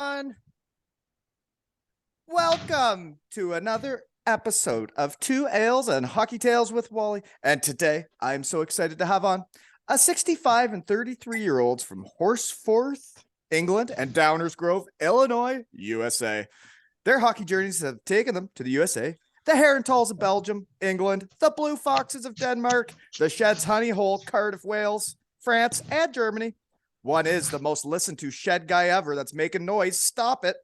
everyone. Welcome to another episode of Two Ales and Hockey Tales with Wally. And today I'm so excited to have on a 65 and 33-year-olds from Horsforth, England, and Downers Grove, Illinois, USA. Their hockey journeys have taken them to the USA, the Herentals of Belgium, England, the Blue Foxes of Denmark, the Sheds Honey Hole, Cardiff, Wales, France, and Germany. One is the most listened to Shed guy ever that's making noise. Stop it.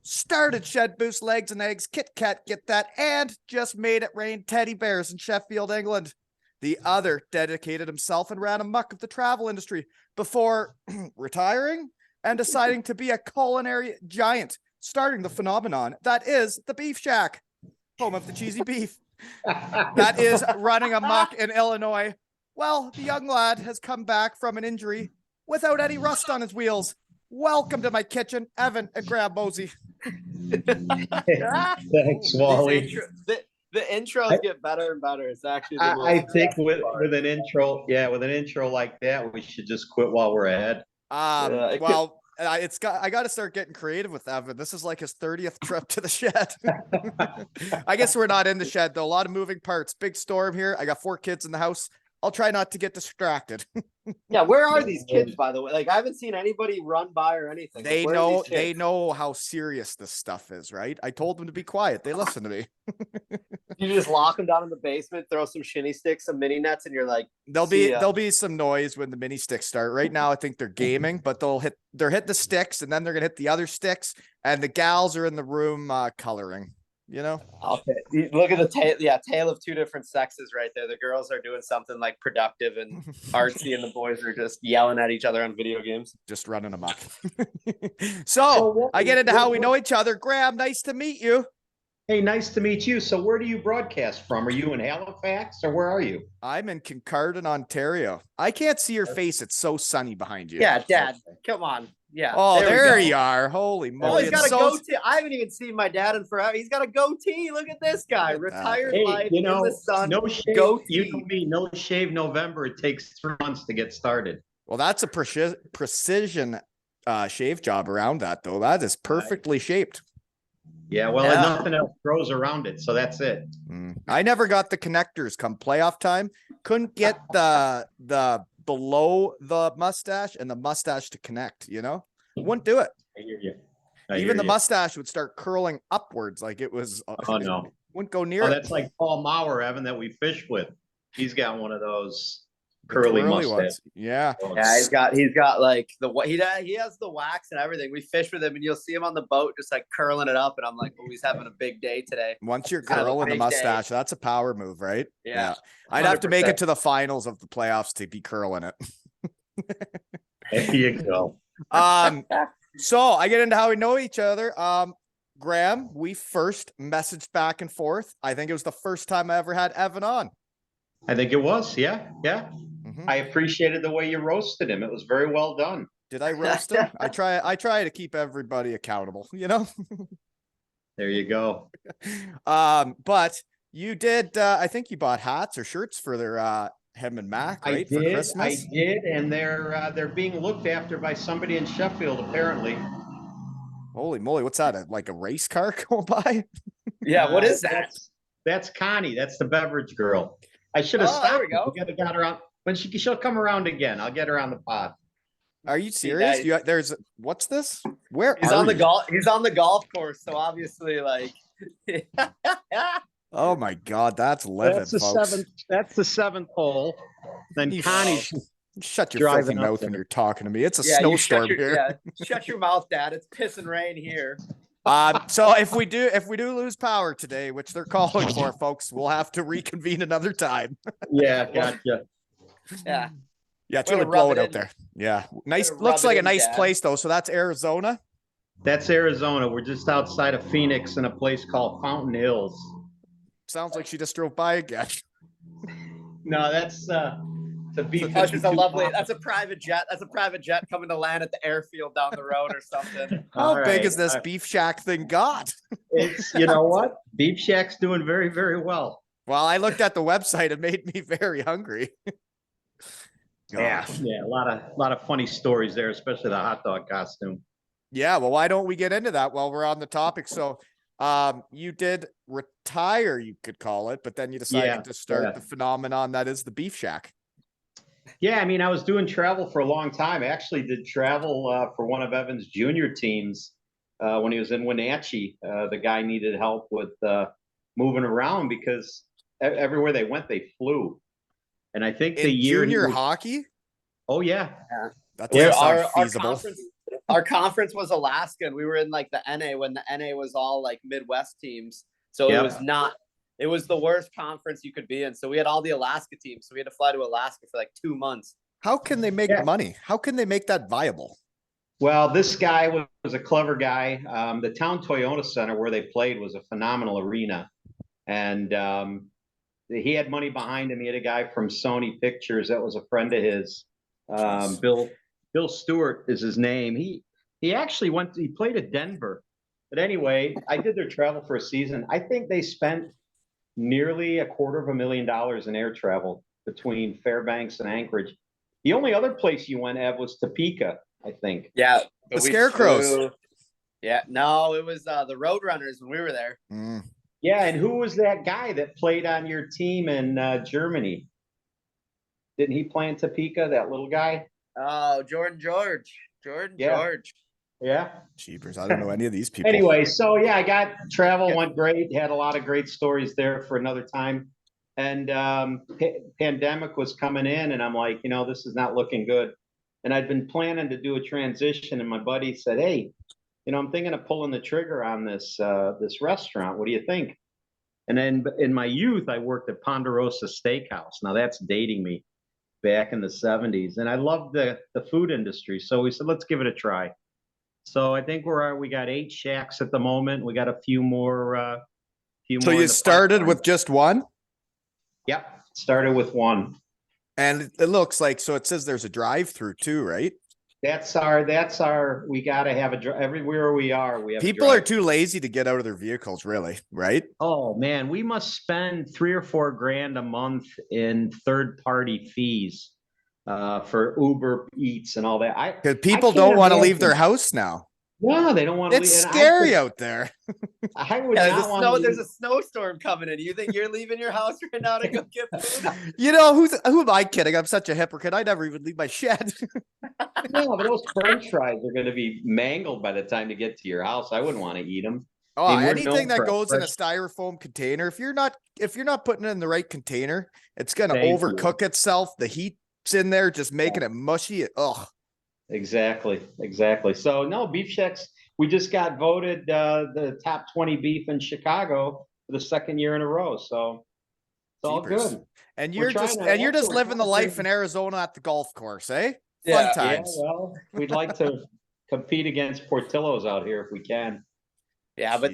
Started Shed Boost Legs and Eggs, Kit Kat, get that, and just made it rain teddy bears in Sheffield, England. The other dedicated himself and ran amok of the travel industry before retiring and deciding to be a culinary giant, starting the phenomenon that is the Beef Shack, home of the cheesy beef. That is running amok in Illinois. Well, the young lad has come back from an injury without any rust on his wheels. Welcome to my kitchen, Evan and Graham Mosey. Thanks, Wally. The intros get better and better. It's actually I think with an intro like that, we should just quit while we're ahead. I got to start getting creative with Evan. This is like his 30th trip to the shed. I guess we're not in the shed though. A lot of moving parts. Big storm here. I got 4 kids in the house. I'll try not to get distracted. Yeah, where are these kids, by the way? Like, I haven't seen anybody run by or anything. They know how serious this stuff is, right? I told them to be quiet. They listen to me. You just lock them down in the basement, throw some shinny sticks, some mini nets, and you're like, there'll be some noise when the mini sticks start. Right now, I think they're gaming, but they're hitting the sticks, and then they're gonna hit the other sticks, and the gals are in the room coloring. You know, okay. Look at the tale of two different sexes right there. The girls are doing something like productive and artsy, and the boys are just yelling at each other on video games, just running amok. So I get into how we know each other. Graham, nice to meet you. Hey, nice to meet you. So where do you broadcast from? Are you in Halifax or where are you? I'm in Kincardine, Ontario. I can't see your face. It's so sunny behind you. Yeah, Dad, come on. Yeah. Oh, there you are. Holy moly. Oh, he's got a goatee. I haven't even seen my dad in forever. He's got a goatee. Look at this guy. Retired life in the sun. No shave. Goatee. You know me, no shave November. It takes 3 months to get started. Well, that's a precision shave job around that, though. That is perfectly shaped. Yeah, well, nothing else grows around it, so that's it. I never got the connectors come playoff time. Couldn't get the below the mustache and the mustache to connect, you know? Wouldn't do it. I hear you. Even the mustache would start curling upwards like it was. Oh, no. Wouldn't go near it. That's like Paul Maurer, Evan, that we fish with. He's got one of those curly mustaches. Yeah. Yeah, he's got like he has the wax and everything. We fish with him and you'll see him on the boat just like curling it up, and I'm like, oh, he's having a big day today. Once you're curling the mustache, that's a power move, right? Yeah. I'd have to make it to the finals of the playoffs to be curling it. There you go. So I get into how we know each other. Graham, we first messaged back and forth. I think it was the first time I ever had Evan on. I think it was. Yeah. Mm-hmm. I appreciated the way you roasted him. It was very well done. Did I roast him? I try to keep everybody accountable, you know? There you go. But you did, I think you bought hats or shirts for their, him and Mac, right? For Christmas? I did. And they're being looked after by somebody in Sheffield, apparently. Holy moly. What's that? Like a race car going by? Yeah. What is that? That's Connie. That's the beverage girl. I should have stopped. There we go. We got her on. When she'll come around again. I'll get her on the pod. Are you serious? What's this? Where he's on the golf? He's on the golf course, so obviously, like. Oh my God, that's livid. That's the seventh hole. Then Connie, shut your filthy mouth when you're talking to me. It's a snowstorm here. Yeah, shut your mouth, Dad. It's piss and rain here. So if we do lose power today, which they're calling for, folks, we'll have to reconvene another time. Yeah, gotcha. Yeah. Yeah, it's really blowing out there. Yeah. Nice. Looks like a nice place though. So that's Arizona. That's Arizona. We're just outside of Phoenix in a place called Fountain Hills. Sounds like she just drove by again. No, that's the B-52. That's a private jet. That's a private jet coming to land at the airfield down the road or something. How big is this Beef Shack thing got? It's, you know what? Beef Shack's doing very, very well. Well, I looked at the website. It made me very hungry. Yeah, a lot of funny stories there, especially the hot dog costume. Yeah, well, why don't we get into that while we're on the topic? So, you did retire, you could call it, but then you decided to start the phenomenon that is the Beef Shack. Yeah, I mean, I was doing travel for a long time. I actually did travel for one of Evan's junior teams when he was in Wenatchee. The guy needed help with moving around because everywhere they went, they flew. And I think the In year junior hockey, oh yeah, that Yeah, doesn't sound feasible. Our conference was Alaska, and we were in like the NA when the NA was all like Midwest teams. So it was not. It was the worst conference you could be in. So we had all the Alaska teams. So we had to fly to Alaska for like 2 months. How can they make money? How can they make that viable? Well, this guy was a clever guy. The town Toyota Center where they played was a phenomenal arena, and he had money behind him. He had a guy from Sony Pictures that was a friend of his. Bill Stewart is his name. He actually he played at Denver. But anyway, I did their travel for a season. I think they spent nearly $250,000 in air travel between Fairbanks and Anchorage. The only other place you went, Ev, was Topeka, I think. Yeah. The Scarecrows. Yeah. No, it was the Roadrunners when we were there. Mm. Yeah, and who was that guy that played on your team in Germany? Didn't he play in Topeka, that little guy? Oh, Jordan George. George. Yeah. Jeepers, I don't know any of these people. Anyway, so yeah, I got travel, went great, had a lot of great stories there for another time. And pandemic was coming in, and I'm like, this is not looking good. And I'd been planning to do a transition, and my buddy said, hey, I'm thinking of pulling the trigger on this restaurant. What do you think? And then in my youth, I worked at Ponderosa Steakhouse. Now that's dating me back in the 70s. And I loved the food industry. So we said, let's give it a try. So I think we got 8 shacks at the moment. We got a few more. So you started with just one? Yep. Started with one. And it looks like, so it says there's a drive-through too, right? That's we got to have everywhere we are. People are too lazy to get out of their vehicles, really, right? Oh man, we must spend $3 or $4 grand a month in third-party fees for Uber Eats and all that. Because people don't want to leave their house now. No, they don't want to. It's scary out there. I would not want to. There's a snowstorm coming in. You think you're leaving your house right now to go get food? Who am I kidding? I'm such a hypocrite. I never even leave my shed. No, but those French fries are going to be mangled by the time you get to your house. I wouldn't want to eat them. Oh, anything that goes in a styrofoam container, if you're not putting it in the right container, it's going to overcook itself. The heat's in there, just making it mushy. Ugh. Exactly. So no, Beef Shacks, we just got voted the top 20 beef in Chicago for the second year in a row. So it's all good. And you're just living the life in Arizona at the golf course, eh? Fun times. Yeah, well, we'd like to compete against Portillo's out here if we can. Yeah, but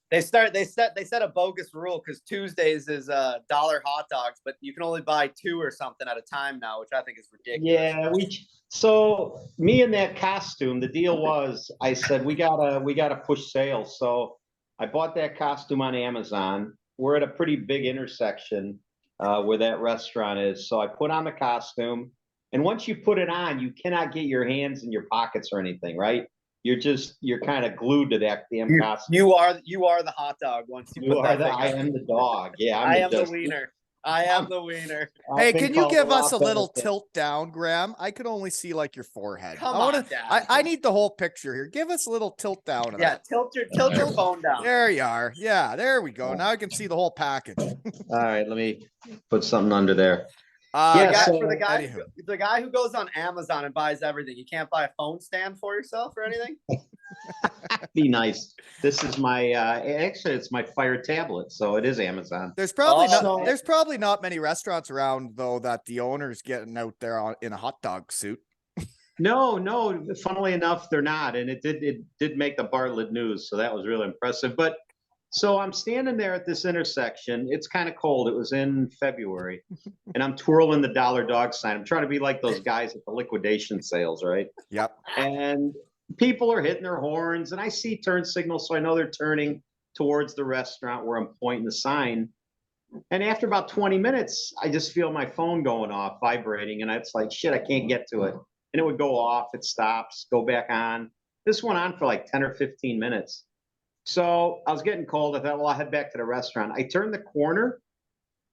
they set a bogus rule because Tuesdays is $1 hot dogs, but you can only buy 2 or something at a time now, which I think is ridiculous. Yeah, so me in that costume, the deal was I said we gotta push sales. So I bought that costume on Amazon. We're at a pretty big intersection where that restaurant is. So I put on the costume, and once you put it on, you cannot get your hands in your pockets or anything, right? You're kind of glued to that damn costume. You are the hot dog once you put that thing on. I am the dog. Yeah, I am the wiener. I am the wiener. Hey, can you give us a little tilt down, Graham? I could only see like your forehead. I need the whole picture here. Give us a little tilt down. Yeah, tilt your phone down. There you are. Yeah, there we go. Now I can see the whole package. All right, let me put something under there. The guy who goes on Amazon and buys everything, you can't buy a phone stand for yourself or anything? Be nice. This is my actually it's my Fire tablet, so it is Amazon. There's probably not many restaurants around though that the owner's getting out there in a hot dog suit. No, funnily enough, they're not, and it did make the Bartlett News, so that was really impressive. But so I'm standing there at this intersection. It's kind of cold. It was in February, and I'm twirling the dollar dog sign. I'm trying to be like those guys at the liquidation sales, right? Yep. And people are hitting their horns, and I see turn signals, so I know they're turning towards the restaurant where I'm pointing the sign. And after about 20 minutes, I just feel my phone going off, vibrating, and it's like, shit, I can't get to it. And it would go off, it stops, go back on. This went on for like 10 or 15 minutes. So I was getting cold. I thought, well, I'll head back to the restaurant. I turned the corner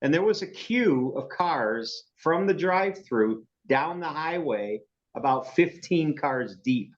and there was a queue of cars from the drive-through down the highway, about 15 cars deep.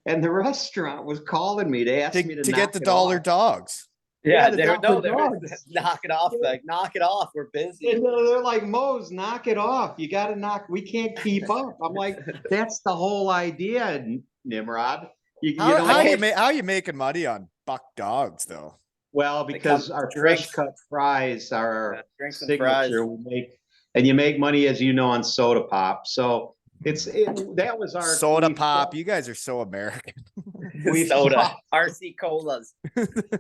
And the restaurant was calling me to ask me to get knock the it dollar off. dogs. Yeah, the they were Dr. they were Dogs. knock it off, like knock it off. We're busy. And they're like, Mose, knock it off. You got to knock. We can't keep up. I'm like, that's the whole idea, Nimrod. You know, How you making money on buck dogs though? well, because our fresh cut fries are our signature. We make, and you make money, as you know, on soda pop. So that was our soda pop. You guys are so American. We soda RC colas.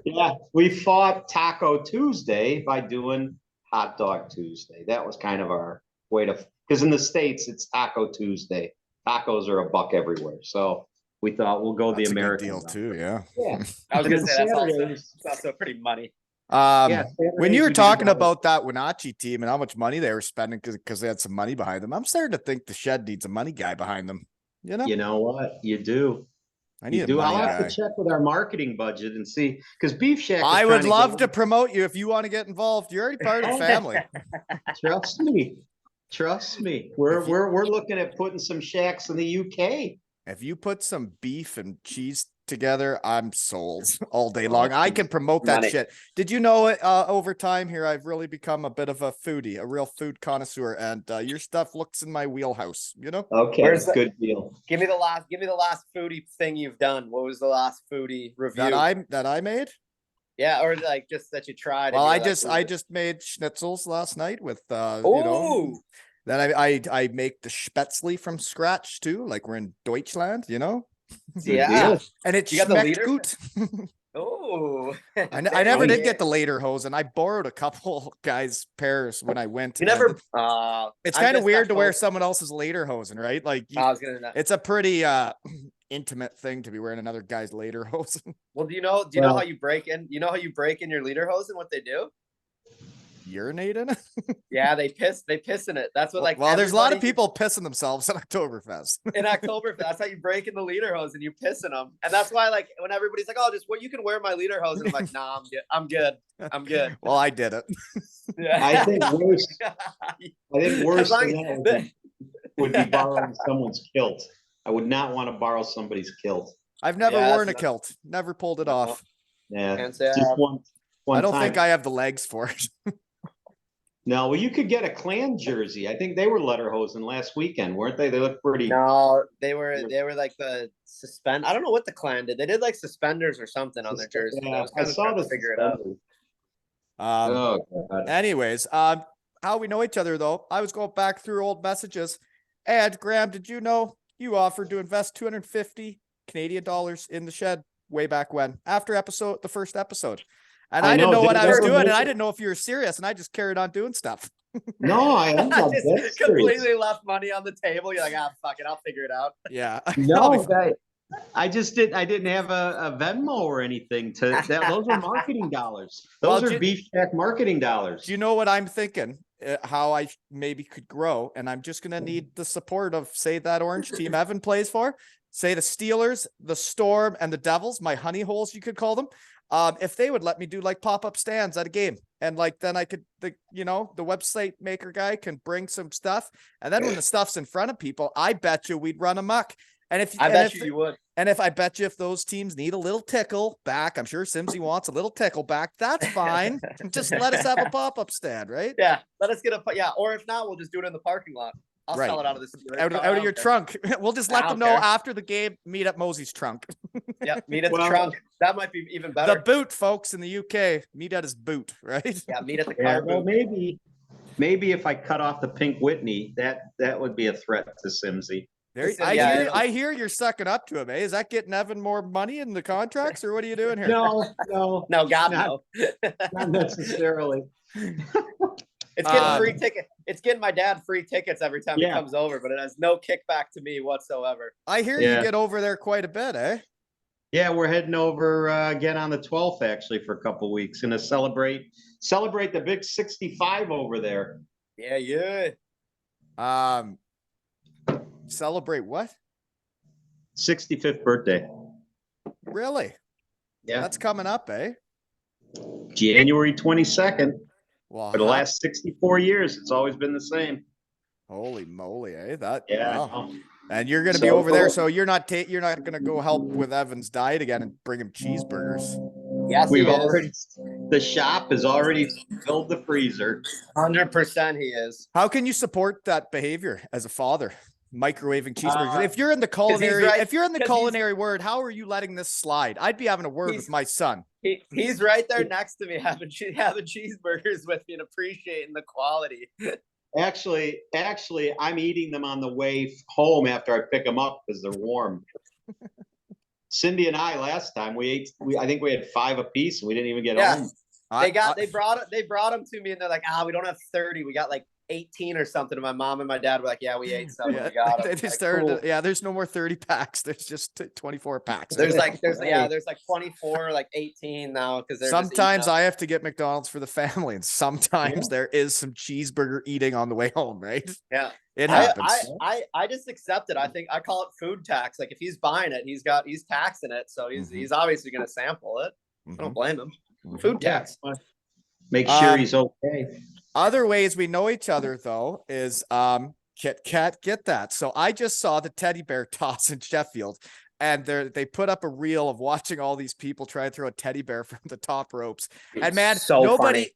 Yeah, we fought Taco Tuesday by doing Hot Dog Tuesday. That was kind of our way to, because in the States it's Taco Tuesday. Tacos are $1 everywhere. So we thought we'll go the American deal too. Yeah. Yeah. I was gonna say that's also pretty money. When you were talking about that Wenatchee team and how much money they were spending because they had some money behind them, I'm starting to think the Shed needs a money guy behind them. You know what? You do. I need a money I'll guy. have to check with our marketing budget and see, because Beef Shack. I would love to promote you if you want to get involved. You're already part of the family. Trust me. We're looking at putting some shacks in the UK. If you put some beef and cheese together, I'm sold all day long. I can promote that shit. Did you know it? Over time here, I've really become a bit of a foodie, a real food connoisseur, and your stuff looks in my wheelhouse. You know? Okay, that's a good deal. Give me the last foodie thing you've done. What was the last foodie review that I made? Yeah, or like just that you tried. Well, I just made schnitzels last night with you know. Then I make the Spätzle from scratch too, like we're in Deutschland, you know. Yeah, and it schmeckt gut. Oh, I never did get the lederhosen. I borrowed a couple guys' pairs when I went. You never. It's kind of weird to wear someone else's lederhosen, right? Like it's a pretty intimate thing to be wearing another guy's lederhosen. Well, do you know how you break in? You know how you break in your lederhosen? What they do? Urinate in it? Yeah, they piss in it. That's what well, there's a lot of people pissing themselves at Oktoberfest. In Oktoberfest, that's how you break in the lederhosen and you piss in them. And that's why, like, when everybody's like, "Oh, you can wear my lederhosen," I'm like, "Nah, I'm good." Well, I did it. Yeah. I think worse than that would be borrowing someone's kilt. I would not want to borrow somebody's kilt. I've never worn a kilt. Never pulled it off. Yeah, just one I don't think I have the legs for it. No, well, you could get a Clan jersey. I think they were lederhosen last weekend, weren't they? They looked pretty. No, they were like the suspend. I don't know what the Clan did. They did like suspenders or something on their jersey. Yeah, I saw this. Figure it out. Anyways, how we know each other though? I was going back through old messages, and Graham, did you know you offered to invest 250 Canadian dollars in the Shed way back when? After the first episode. And I didn't know what I was doing, and I didn't know if you were serious, and I just carried on doing stuff. No, I am not just completely left money on the table. You're like, fuck it, I'll figure it out. Yeah. No, I didn't have a Venmo or anything those are marketing dollars. Those are Beef Shack marketing dollars. Do you know what I'm thinking? How I maybe could grow, and I'm just gonna need the support of, say, that orange team Evan plays for, say the Steelers, the Storm, and the Devils, my honey holes, you could call them. If they would let me do like pop-up stands at a game, and like then I could, the website maker guy can bring some stuff, and then when the stuff's in front of people, I bet you we'd run amok. And if you would, and if I bet you if those teams need a little tickle back, I'm sure Simsy wants a little tickle back. That's fine. Just let us have a pop-up stand, right? Yeah, let us get or if not, we'll just do it in the parking lot. I'll sell it out of this out of your trunk. We'll just let them know after the game. Meet at Mosey's trunk. Yeah, meet at the trunk. That might be even better. The boot, folks, in the UK. Meet at his boot, right? Yeah, meet at the car boot. Well, maybe if I cut off the pink Whitney, that would be a threat to Simsy. I hear you're sucking up to him, eh? Is that getting Evan more money in the contracts, or what are you doing here? No, God, no. Not necessarily. It's getting free ticket. It's getting my dad free tickets every time he comes over, but it has no kickback to me whatsoever. I hear you get over there quite a bit, eh? Yeah, we're heading over again on the 12th, actually, for a couple weeks, and to celebrate the big 65 over there. Yeah. Celebrate what? 65th birthday. Really? Yeah. That's coming up, eh? January 22nd. Well, For the last 64 years, it's always been the same. holy moly, eh? That Yeah. wow. And you're going to be over there, so you're not going to go help with Evan's diet again and bring him cheeseburgers. Yes, We've he already is. the shop has already filled the freezer. 100% he is. How can you support that behavior as a father? Microwaving cheeseburgers. If you're in the right- culinary word, how are you letting this slide? I'd be having a word with my son. He's right there next to me having cheeseburgers with me and appreciating the quality. Actually, I'm eating them on the way home after I pick them up because they're warm. Cindy and I last time I think we had 5 apiece and we didn't even get home. They brought them to me and they're like, we don't have 30. We got like 18 or something. And my mom and my dad were like, yeah, we ate some. Yeah, We got them. they started. Cool. Yeah, there's no more 30 packs. There's just 24 packs. There's like 24, like 18 now because sometimes I have to get McDonald's for the family, and sometimes there is some cheeseburger eating on the way home. Right? Yeah, it happens. I just accept it. I think I call it food tax. Like if he's buying it, he's taxing it, so he's obviously going to sample it. I don't blame him. Food tax. Make sure he's okay. Other ways we know each other though is Kit Kat, get that. So I just saw the teddy bear toss in Sheffield, and they put up a reel of watching all these people try to throw a teddy bear from the top ropes. And man, so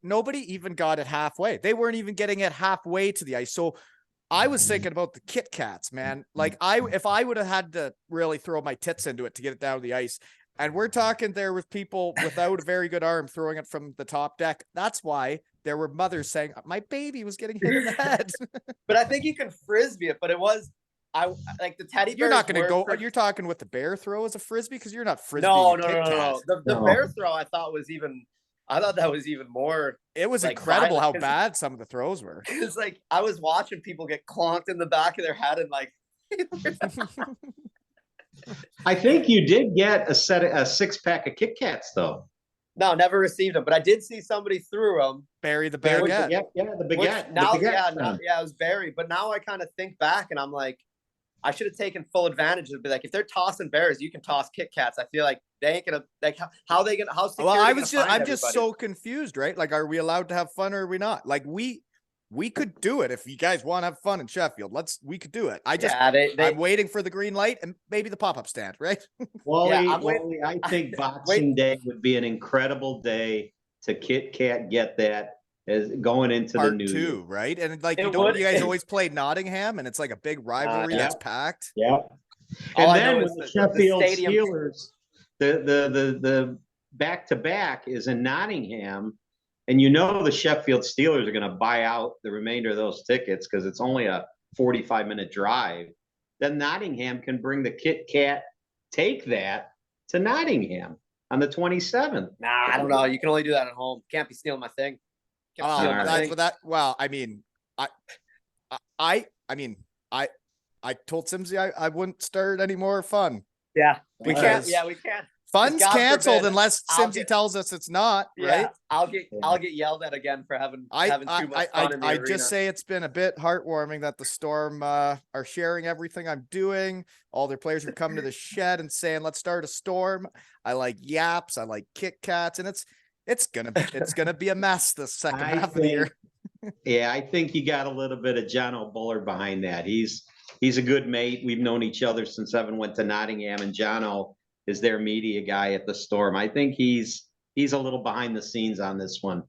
nobody even got it halfway. They weren't even getting it halfway to the ice. So I was thinking about the Kit Kats, man. Like if I would have had to really throw my tits into it to get it down to the ice. And we're talking there with people without a very good arm throwing it from the top deck. That's why there were mothers saying, my baby was getting hit in the head. But I think you can frisbee it, but it was, like the teddy bear. You're not going to go, you're talking with the bear throw as a frisbee because you're not frisbee. No. The bear throw I thought that was even more. It was like, incredible how bad some of the throws were. It's like I was watching people get clonked in the back of their head and like. I think you did get a 6-pack of Kit Kats though. No, never received them, but I did see somebody through them. Bury the baguette. Yeah, the baguette. It was Barry. But now I kind of think back and I'm like, I should have taken full advantage of it. Like if they're tossing bears, you can toss Kit Kats. I feel like they ain't gonna like how they gonna how secure. Well, I'm just so confused, right? Like, are we allowed to have fun or are we not? Like we could do it if you guys want to have fun in Sheffield. We could do it. I'm waiting for the green light and maybe the pop-up stand, right? Wally, I think Boxing Day would be an incredible day to Kit Kat get that as going into Part the new 2, year. Right? And like you guys always play Nottingham and it's like a big rivalry that's packed. Yeah. And then with the Sheffield Steelers, the back-to-back is in Nottingham. And the Sheffield Steelers are going to buy out the remainder of those tickets because it's only a 45-minute drive. Then Nottingham can bring the Kit Kat, take that to Nottingham on the 27th. Nah, I don't know. You can only do that at home. Can't be stealing my thing. Well, I mean, I told Simsy I wouldn't start any more fun. Yeah, we can't. Yeah, we can't. Fun's canceled unless Simsy tells us it's not, right? I'll get yelled at again for having too much fun in the arena. Just say it's been a bit heartwarming that the Storm are sharing everything I'm doing. All their players are coming to the shed and saying, "Let's start a storm." I like yaps, I like Kit Kats, and it's gonna be a mess the second half of the year. Yeah, I think you got a little bit of John O'Buller behind that. He's a good mate. We've known each other since Evan went to Nottingham, and John O is their media guy at the Storm. I think he's a little behind the scenes on this one.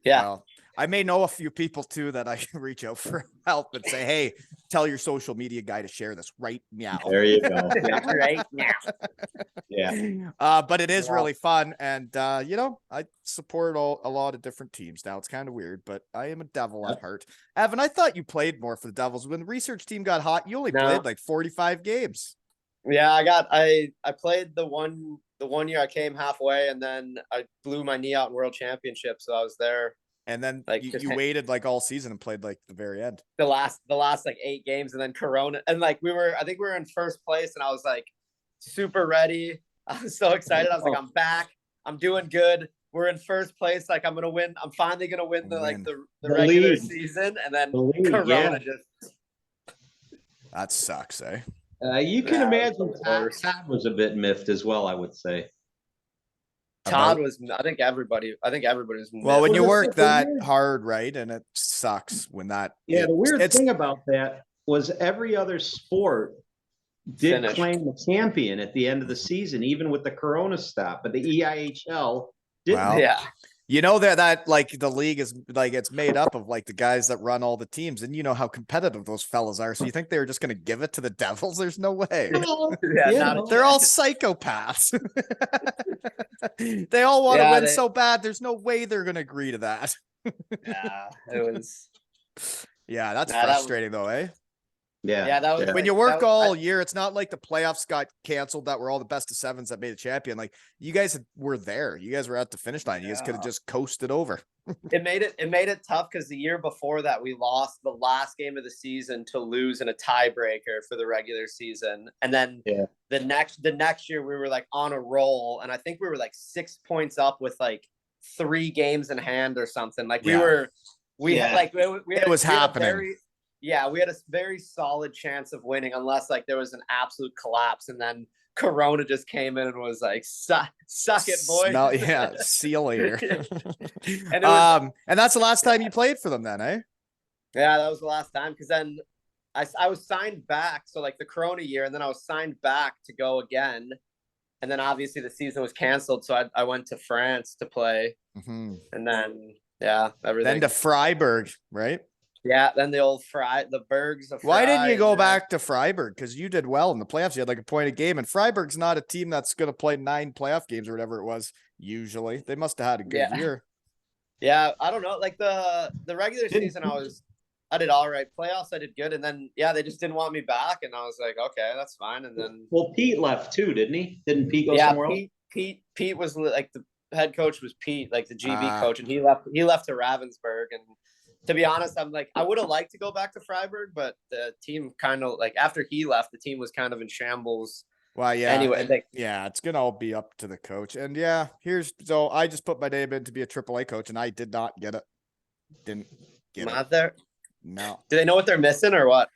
Yeah. Well, I may know a few people too that I can reach out for help and say, hey, tell your social media guy to share this right now. There you go. Right now. Yeah. But it is really fun. And, I support a lot of different teams now. It's kind of weird, but I am a Devil at heart. Evan, I thought you played more for the Devils. When the research team got hot, you only played like 45 games. Yeah, I played the one year I came halfway and then I blew my knee out in World Championship, so I was there. And then like you waited like all season and played like the very end. The last like 8 games and then Corona and like I think we were in first place and I was like super ready. I was so excited. I was like, I'm back. I'm doing good. We're in first place. Like I'm gonna win. I'm finally gonna win the regular season and then Corona just. That sucks, eh? You can Yeah, imagine the Todd, worst. Todd was a bit miffed as well, I would say. Todd About was. I think everybody was. well, when Well, you work the that weird, hard, right, and it sucks when that yeah, the weird it's thing about that was every other sport did finished. claim the champion at the end of the season, even with the Corona stop, but the EIHL didn't. well, Yeah. you know that like the league is like it's made up of like the guys that run all the teams, and you know how competitive those fellas are. So you think they were just going to give it to the Devils? There's no way. Yeah. You Not know. a They're all chance. psychopaths. They all want to Yeah, win so bad. There's no way they're going to agree to that. Yeah. It was. Yeah, that's Nah, that was. frustrating though, eh? Yeah, that was When like you that work was, all year, it's not like the playoffs got canceled that were all the best of sevens that made a champion. Like you guys were there. You guys were at the finish line. You guys could have just coasted over. it made it tough because the year before that we lost the last game of the season to lose in a tiebreaker for the regular season, and then the next year we were like on a roll, and I think we were like 6 points up with like 3 games in hand or something. Like we had like we had It was happening. we had a very solid chance of winning unless like there was an absolute collapse, and then Corona just came in and was like, suck it, boys. Yeah, see you later. and that's the last time you played for them then, eh? Yeah, that was the last time because then I was signed back. So like the Corona year, and then I was signed back to go again. And then obviously the season was canceled. So I went to France to play. Mm-hmm. And then, yeah, everything. Then to Freiburg, right? Yeah, then the Bergs of Why didn't you go then back to Freiburg? Because you did well in the playoffs. You had like a point a game, and Freiburg's not a team that's going to play 9 playoff games or whatever it was. Usually, they must have had a good year. Yeah, I don't know. Like the regular season, I did all right. Playoffs, I did good, and then they just didn't want me back, and I was like, okay, that's fine. And then Pete left too, didn't he? Didn't Pete go somewhere else? Pete was like the head coach was Pete, like the GB coach, and he left to Ravensburg. And to be honest, I'm like, I would have liked to go back to Freiburg, but the team kind of like after he left, the team was kind of in shambles. Well, yeah. Anyway, it's gonna all be up to the coach. And so I just put my name in to be a AAA coach, and I did not get it. Didn't get not there. No. Do they know what they're missing or what?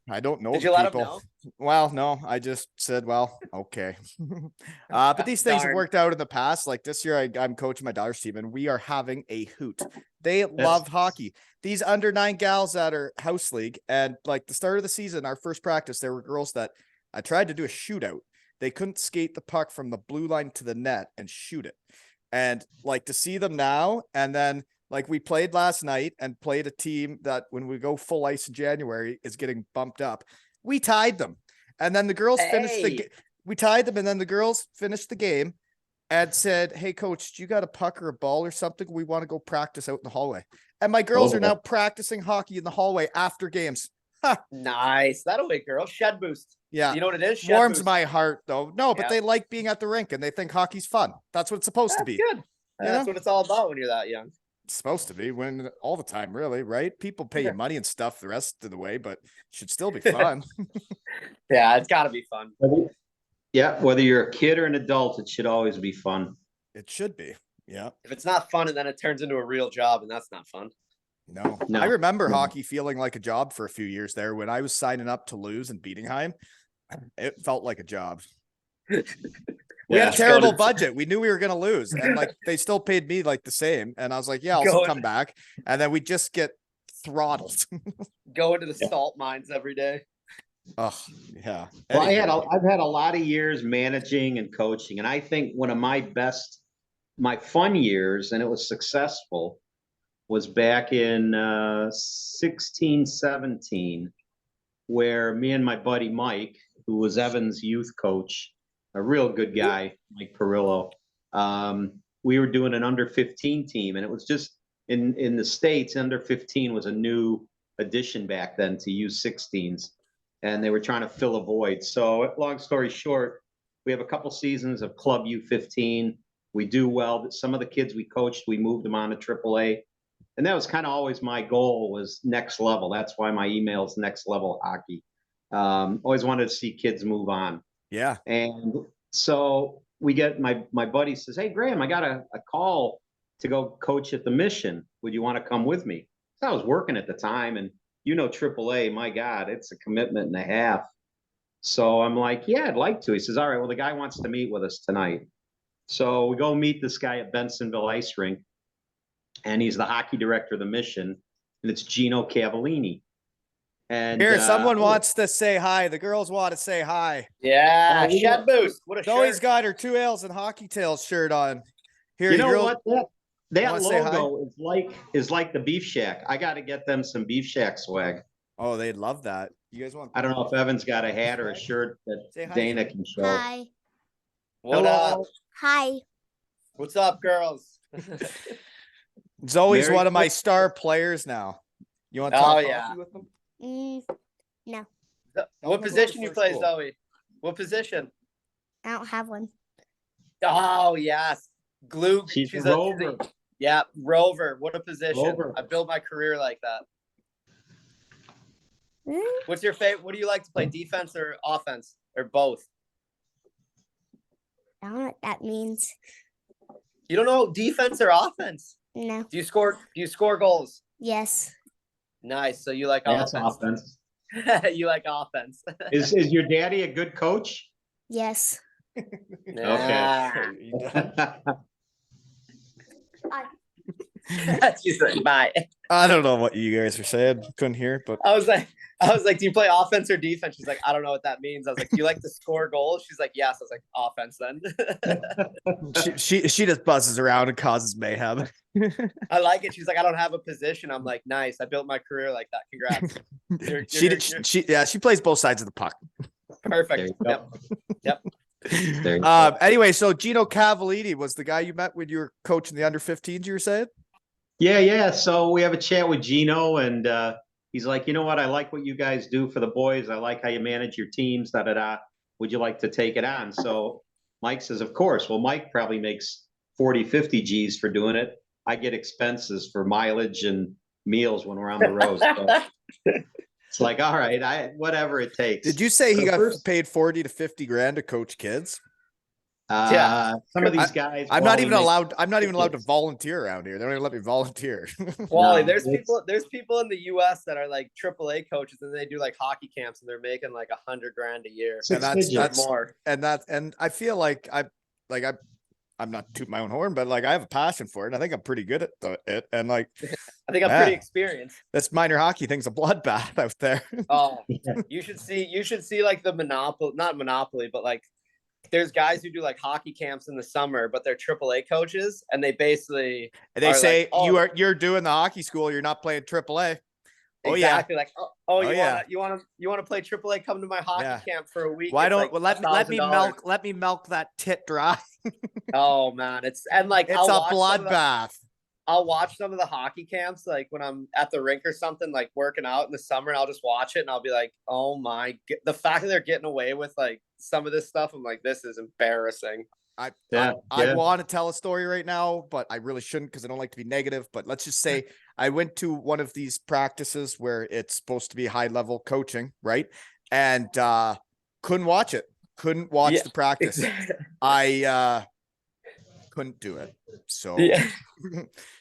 I don't know. Did you let them know? Well, no, I just said, well, okay. But these things have worked out in the past. Like this year, I'm coaching my daughter's team, and we are having a hoot. They love hockey. These under 9 gals that are house league, and like the start of the season, our first practice, there were girls that I tried to do a shootout. They couldn't skate the puck from the blue line to the net and shoot it. And like to see them now, and then like we played last night and played a team that when we go full ice in January is getting bumped up. We tied them. And then the girls we tied them, and then the girls finished the game and said, "Hey coach, do you got a puck or a ball or something? We want to go practice out in the hallway." And my girls are now practicing hockey in the hallway after games. Nice. That'll be girl. Shed boost. Yeah. You know what it is? Shed Warms boost. my heart though. No, but they like being at the rink and they think hockey's fun. That's what it's supposed to be. Good. That's what it's all about when you're that young. It's supposed to be when all the time, really, right? People pay you money and stuff the rest of the way, but it should still be fun. Yeah, it's got to be fun. Yeah, whether you're a kid or an adult, it should always be fun. It should be. Yeah. If it's not fun, and then it turns into a real job, and that's not fun. No. I remember hockey feeling like a job for a few years there. When I was signing up to lose in Bietigheim, it felt like a job. We had a terrible budget. We knew we were going to lose, and like they still paid me like the same. And I was like, yeah, I'll come back. And then we just get throttled. Go into the salt mines every day. Oh, yeah. Well, I've had a lot of years managing and coaching, and I think one of my fun years, and it was successful, was back in 16, 17, where me and my buddy Mike, who was Evan's youth coach, a real good guy, Mike Perillo. We were doing an under 15 team, and it was just in the States, under 15 was a new addition back then to U16s, and they were trying to fill a void. So long story short, we have a couple seasons of Club U15. We do well. Some of the kids we coached, we moved them on to AAA. And that was kind of always my goal, was next level. That's why my email is next level hockey. Always wanted to see kids move on. Yeah. And so we get my buddy says, "Hey, Graham, I got a call to go coach at the Mission. Would you want to come with me?" So I was working at the time, and AAA, my God, it's a commitment and a half. So I'm like, yeah, I'd like to. He says, all right, well, the guy wants to meet with us tonight. So we go meet this guy at Bensonville Ice Rink, and he's the hockey director of the Mission, and it's Gino Cavallini. And Here, someone wants to say hi. The girls want to say hi. Yeah, Oh, shed boost. What a Zoe's shirt. got her 2 Ales and Hockey Tales shirt on. Here, you know girl, what? That wanna say hi? logo is like the Beef Shack. I got to get them some Beef Shack swag. Oh, they'd love that. You guys want? I don't know if Evan's got a hat or a shirt Say that hi, Dana Zoe. can show. Hi. What up? Hi. What's up, girls? Zoe's Merry one of my Christmas. star players now. You want to Oh, talk yeah. hockey with them? No, What position you play, Zoe? What position? I don't have one. Oh, yes. Glue. She's a rover. Yeah, rover. What a position. Rover. I built my career like that. Mm, What's your favorite? What do you like to play, defense or offense or both? I don't know what that means. You don't know defense or offense? No. Do you score goals? Yes. Nice. So you like That's offense. offense. You like offense. Is your daddy a good coach? Yes. Nah. You done? She's like, bye. I don't know what you guys are saying. Couldn't hear, but I was like, do you play offense or defense? She's like, I don't know what that means. I was like, do you like to score goals? She's like, yes. I was like, offense then. she just buzzes around and causes mayhem. I like it. She's like, I don't have a position. I'm like, nice. I built my career like that. Congrats. You're She plays both sides of the puck. There perfect. you go. Yep. There you go. Anyway, so Gino Cavallini was the guy you met when you were coaching the under 15s, you were saying? Yeah. So we have a chat with Gino, and he's like, you know what? I like what you guys do for the boys. I like how you manage your teams. Da da da. Would you like to take it on? So Mike says, of course. Well, Mike probably makes 40, 50 G's for doing it. I get expenses for mileage and meals when we're on the road. So it's like, all right, whatever it takes. Did you say he So got first- paid 40 to 50 grand to coach kids? Yeah. Some of these guys. I'm not Wally even makes- allowed. I'm not even allowed to volunteer around here. They don't even let me volunteer. Wally, No, there's it's- people in the US that are like AAA coaches and they do like hockey camps and they're making like $100 grand a year. Six And figures. More. and I feel like I'm not tooting my own horn, but like I have a passion for it. And I think I'm pretty good at it. And like I think I'm pretty experienced. this minor hockey thing's a bloodbath out there. Oh, Yeah. you should see like the not monopoly, but like there's guys who do like hockey camps in the summer, but they're AAA coaches and they basically And they are say like, oh, you're doing the hockey school. You're not playing AAA. Oh exactly like you yeah. want to play AAA? Come to my hockey Yeah. camp for a week. Why It's don't like well, let me $1,000. let me milk that tit dry. Oh man, it's and like It's I'll a watch some of the- bloodbath. I'll watch some of the hockey camps, like when I'm at the rink or something, like working out in the summer, and I'll just watch it and I'll be like, oh my, the fact that they're getting away with like some of this stuff, I'm like, this is embarrassing. I Yeah. want to tell a story right now, but I really shouldn't because I don't like to be negative. But let's just say I went to one of these practices where it's supposed to be high level coaching, right? And couldn't watch it. Couldn't watch Yeah. the practice. I couldn't do it. So Yeah.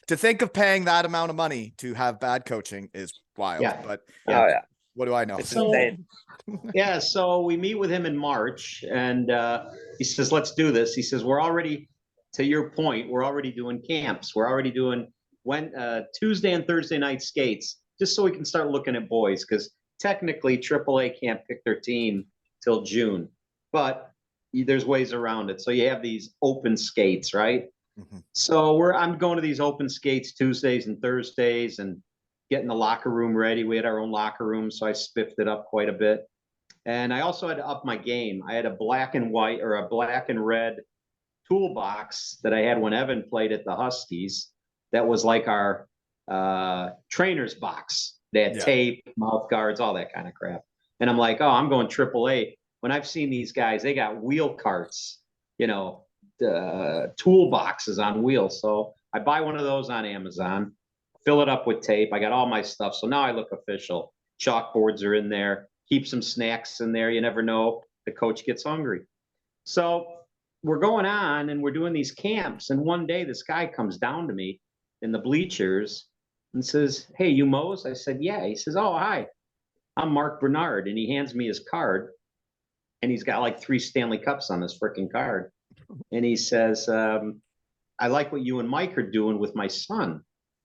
to think of paying that amount of money to have bad coaching is wild. Yeah. But Oh yeah. what do I know? It's So- insane. Yeah, so we meet with him in March, and he says, let's do this. He says, we're already, to your point, we're already doing camps. We're already doing Tuesday and Thursday night skates, just so we can start looking at boys, because technically AAA can't pick their team till June, but there's ways around it. So you have these open skates, right? Mhm. So I'm going to these open skates Tuesdays and Thursdays and getting the locker room ready. We had our own locker room, so I spiffed it up quite a bit. And I also had to up my game. I had a black and white or a black and red toolbox that I had when Evan played at the Huskies. That was like our trainer's box. They had Yeah. tape, mouth guards, all that kind of crap. And I'm like, oh, I'm going AAA. When I've seen these guys, they got wheel carts, toolboxes on wheels. So I buy one of those on Amazon, fill it up with tape. I got all my stuff. So now I look official. Chalkboards are in there. Keep some snacks in there. You never know. The coach gets hungry. So we're going on and we're doing these camps. And one day this guy comes down to me in the bleachers and says, hey, you Mose? I said, yeah. He says, oh, hi. I'm Mark Bernard. And he hands me his card. and he's got like 3 Stanley Cups on this freaking card. And he says, I like what you and Mike are doing with my son.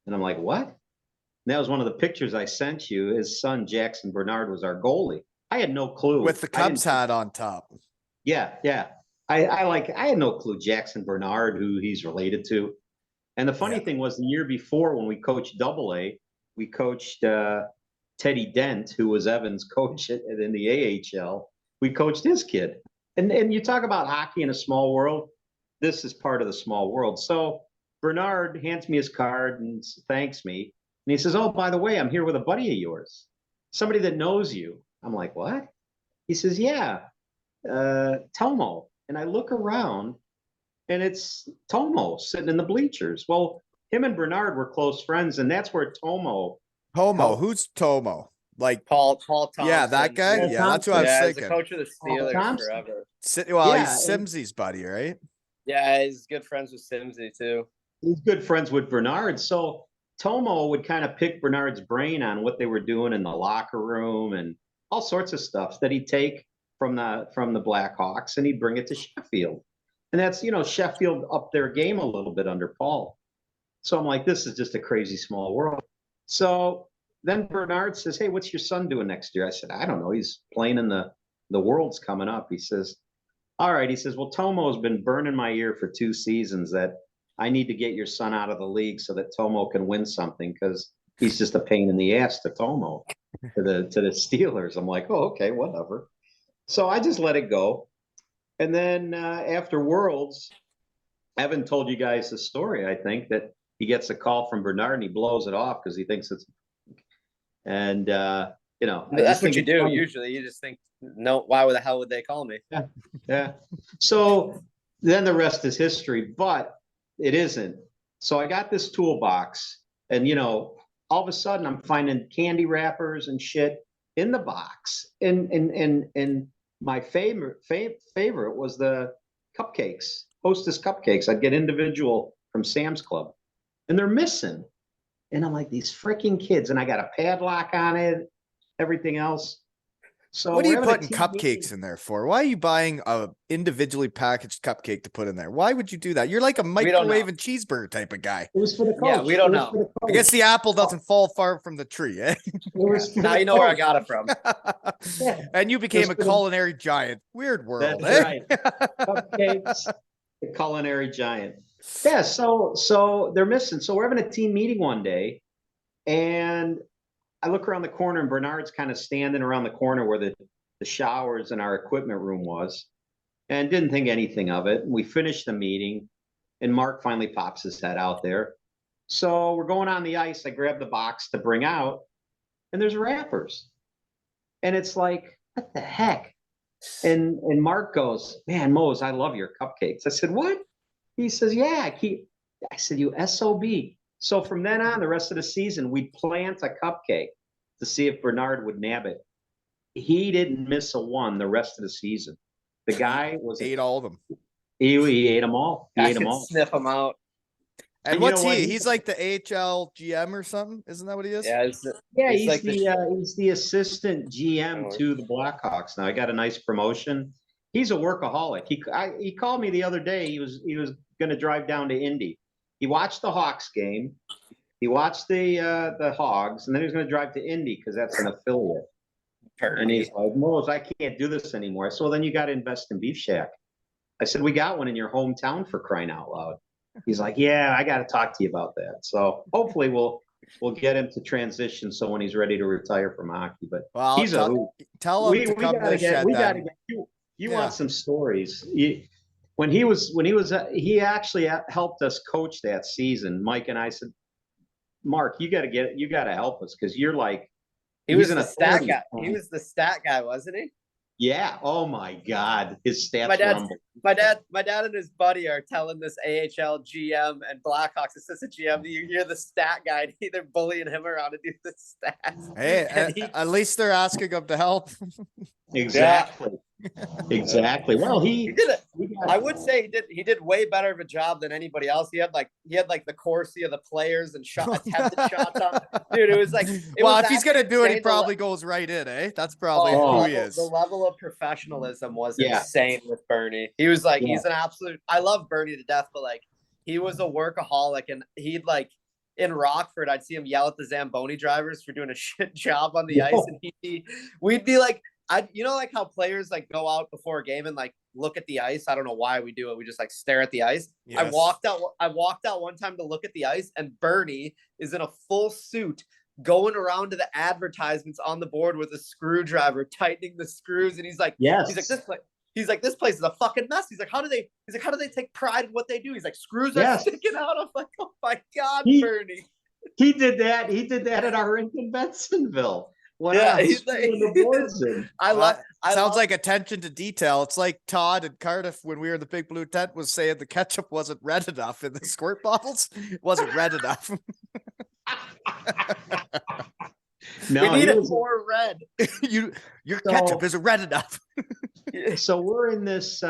And I'm like, what? And that was one of the pictures I sent you. His son, Jackson Bernard, was our goalie. I had no clue. With the Cubs hat on top. Yeah, yeah. I had no clue Jackson Bernard, who he's related to. And the funny thing was, the year before when we coached AA, we coached Teddy Dent, who was Evan's coach in the AHL. We coached his kid. And you talk about hockey in a small world. This is part of the small world. So Bernard hands me his card and thanks me. And he says, oh, by the way, I'm here with a buddy of yours, somebody that knows you. I'm like, what? He says, yeah, Tomo. And I look around and it's Tomo sitting in the bleachers. Well, him and Bernard were close friends, and that's where Tomo. Who's Tomo? Like Paul Thompson. Yeah, that guy. Paul Yeah, that's what I was Yeah, he's thinking. the coach of the Steelers Thompson. forever. He's Simsy's buddy, right? Yeah, he's good friends with Simsy too. He's good friends with Bernard. So Tomo would kind of pick Bernard's brain on what they were doing in the locker room and all sorts of stuff that he'd take from the Blackhawks and he'd bring it to Sheffield. And that's, Sheffield upped their game a little bit under Paul. So I'm like, this is just a crazy small world. So then Bernard says, hey, what's your son doing next year? I said, I don't know. He's playing in the World's coming up. He says, all right. He says, well, Tomo's been burning my ear for 2 seasons that I need to get your son out of the league so that Tomo can win something, because he's just a pain in the ass to Tomo, to the Steelers. I'm like, oh, okay, whatever. So I just let it go. And then after Worlds, Evan told you guys the story, I think, that he gets a call from Bernard and he blows it off because he thinks it's, and That's what you do funny. Usually. You just think, no, why the hell would they call me? Yeah. So then the rest is history, but it isn't. So I got this toolbox, and all of a sudden I'm finding candy wrappers and shit in the box, and my favorite was the cupcakes, Hostess cupcakes. I'd get individual from Sam's Club, and they're missing. And I'm like, these freaking kids, and I got a padlock on it, everything else. So what are you putting cupcakes in there for? Why are you buying a individually packaged cupcake to put in there? Why would you do that? You're like a microwave and cheesburger type of guy. It was for the coach. Yeah, we don't know. I guess the apple doesn't fall far from the tree, eh? Now you know where I got it from. Yeah. And you became a culinary giant. Weird world, That's eh? right. Cupcakes, the culinary giant. Yeah, so they're missing. So we're having a team meeting one day, and I look around the corner, and Bernard's kind of standing around the corner where the showers and our equipment room was, and didn't think anything of it. We finished the meeting, and Mark finally pops his head out there. So we're going on the ice. I grab the box to bring out, and there's wrappers. And it's like, what the heck? And Mark goes, man, Mose, I love your cupcakes. I said, what? He says, yeah, I said, you SOB. So from then on, the rest of the season, we'd plant a cupcake to see if Bernard would nab it. He didn't miss a one the rest of the season. The guy ate all of them. He ate them all. He ate them all. Sniff them out. And what's he? He's like the AHL GM or something. Isn't that what he is? Yeah, he's like he's the assistant GM to the Blackhawks now. I got a nice promotion. He's a workaholic. He called me the other day. He was going to drive down to Indy. He watched the Hawks game. He watched the Hogs, and then he was going to drive to Indy because that's an affiliate. And he's like, Mose, I can't do this anymore. So then you got to invest in Beef Shack. I said, we got one in your hometown, for crying out loud. He's like, yeah, I got to talk to you about that. So hopefully we'll get him to transition so when he's ready to retire from hockey. But he's tell him to come to the shed. We got to get you want some stories. He actually helped us coach that season. Mike and I said, Mark, you got to help us, because you're like, he was the stat guy. He was the stat guy, wasn't he? Yeah. Oh my God, his stats rumble. My dad and his buddy are telling this AHL GM and Blackhawks assistant GM, you're the stat guy. They're bullying him around to do the stats. Hey, at least they're asking him to help. Exactly. Exactly. Well, He did it. he got- I would say he did way better of a job than anybody else. He had like the Corsi of the players and attempted shots on. Dude, it was like well, if he's gonna do it, he insane. probably goes right in, eh? That's probably who he is. The level of professionalism was Yeah. insane with Bernie. He was like, Yeah. he's an absolute. I love Bernie to death, but like, he was a workaholic, and he'd like in Rockford, I'd see him yell at the Zamboni drivers for doing a shit job on the ice, and we'd be like, like how players like go out before a game and like look at the ice. I don't know why we do it. We just like stare at the ice. Yes. I walked out one time to look at the ice, and Bernie is in a full suit going around to the advertisements on the board with a screwdriver, tightening the screws. And he's like, Yes. He's like, this place is a fucking mess. He's like, how do they take pride in what they do? He's like, screws are sticking out. I'm like, oh my God, Bernie. He did that. He did that at our rink in Bensonville. He's like, sounds like attention to detail. It's like Todd and Cardiff when we were in the Big Blue Tent was saying the ketchup wasn't red enough in the squirt bottles. It wasn't red enough. No, we need it more red. Your ketchup isn't red enough. So we're in this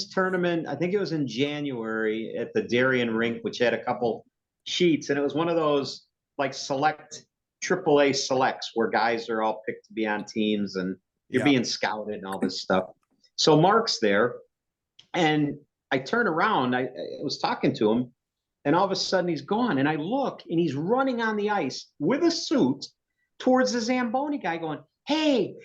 tournament. I think it was in January at the Darien Rink, which had a couple sheets, and it was one of those like select AAA selects where guys are all picked to be on teams and you're being scouted and all this stuff. So Mark's there, and I turn around. I was talking to him, and all of a sudden he's gone. And I look, and he's running on the ice with a suit towards the Zamboni guy, going, "Hey,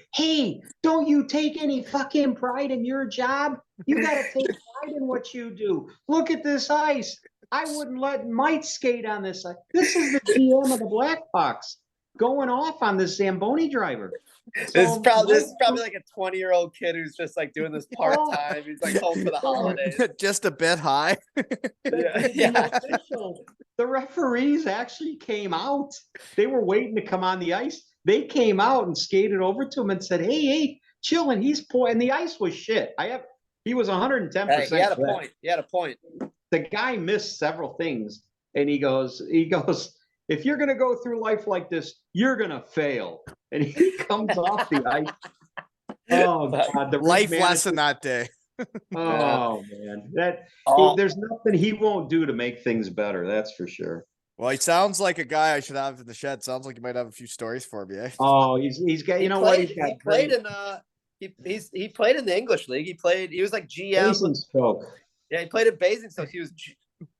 don't you take any fucking pride in your job? You got to take pride in what you do. Look at this ice. I wouldn't let Mike skate on this ice. This is the GM of the Blackhawks going off on this Zamboni driver." This is probably like a 20-year-old kid who's just like doing this part-time. He's like home for the holidays. Just a bit high. Yeah. The referees actually came out. They were waiting to come on the ice. They came out and skated over to him and said, hey, chill. And he's and the ice was shit. He was 110%. He had a point. He had a point. The guy missed several things. And he goes, if you're going to go through life like this, you're going to fail. And he comes off the ice. Oh, God. The life lesson that day. Oh, man. There's nothing he won't do to make things better. That's for sure. Well, he sounds like a guy I should have in the shed. Sounds like he might have a few stories for me. Eh? Oh, he's got, you know what? He played in he played in the English league. He was like GM. Yeah, he played at Basingstoke. He was.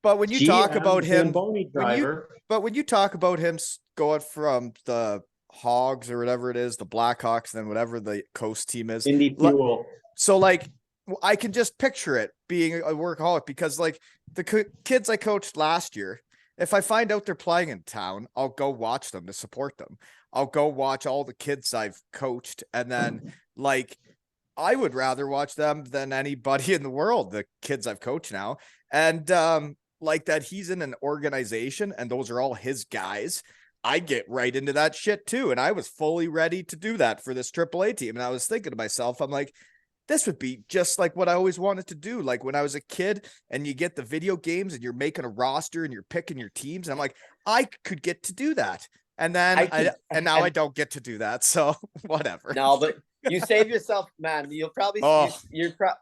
But when you talk about him, when you talk about him going from the Hogs or whatever it is, the Blackhawks, then whatever the coast team is, Indy Fuel. So like, I can just picture it being a workaholic because like the kids I coached last year, if I find out they're playing in town, I'll go watch them to support them. I'll go watch all the kids I've coached, and then like I would rather watch them than anybody in the world, the kids I've coached now. And like that he's in an organization and those are all his guys. I get right into that shit too. And I was fully ready to do that for this AAA team. And I was thinking to myself, I'm like, this would be just like what I always wanted to do. Like when I was a kid and you get the video games and you're making a roster and you're picking your teams. And I'm like, I could get to do that. And then now I don't get to do that. So whatever. No, but you save yourself, man. You'll probably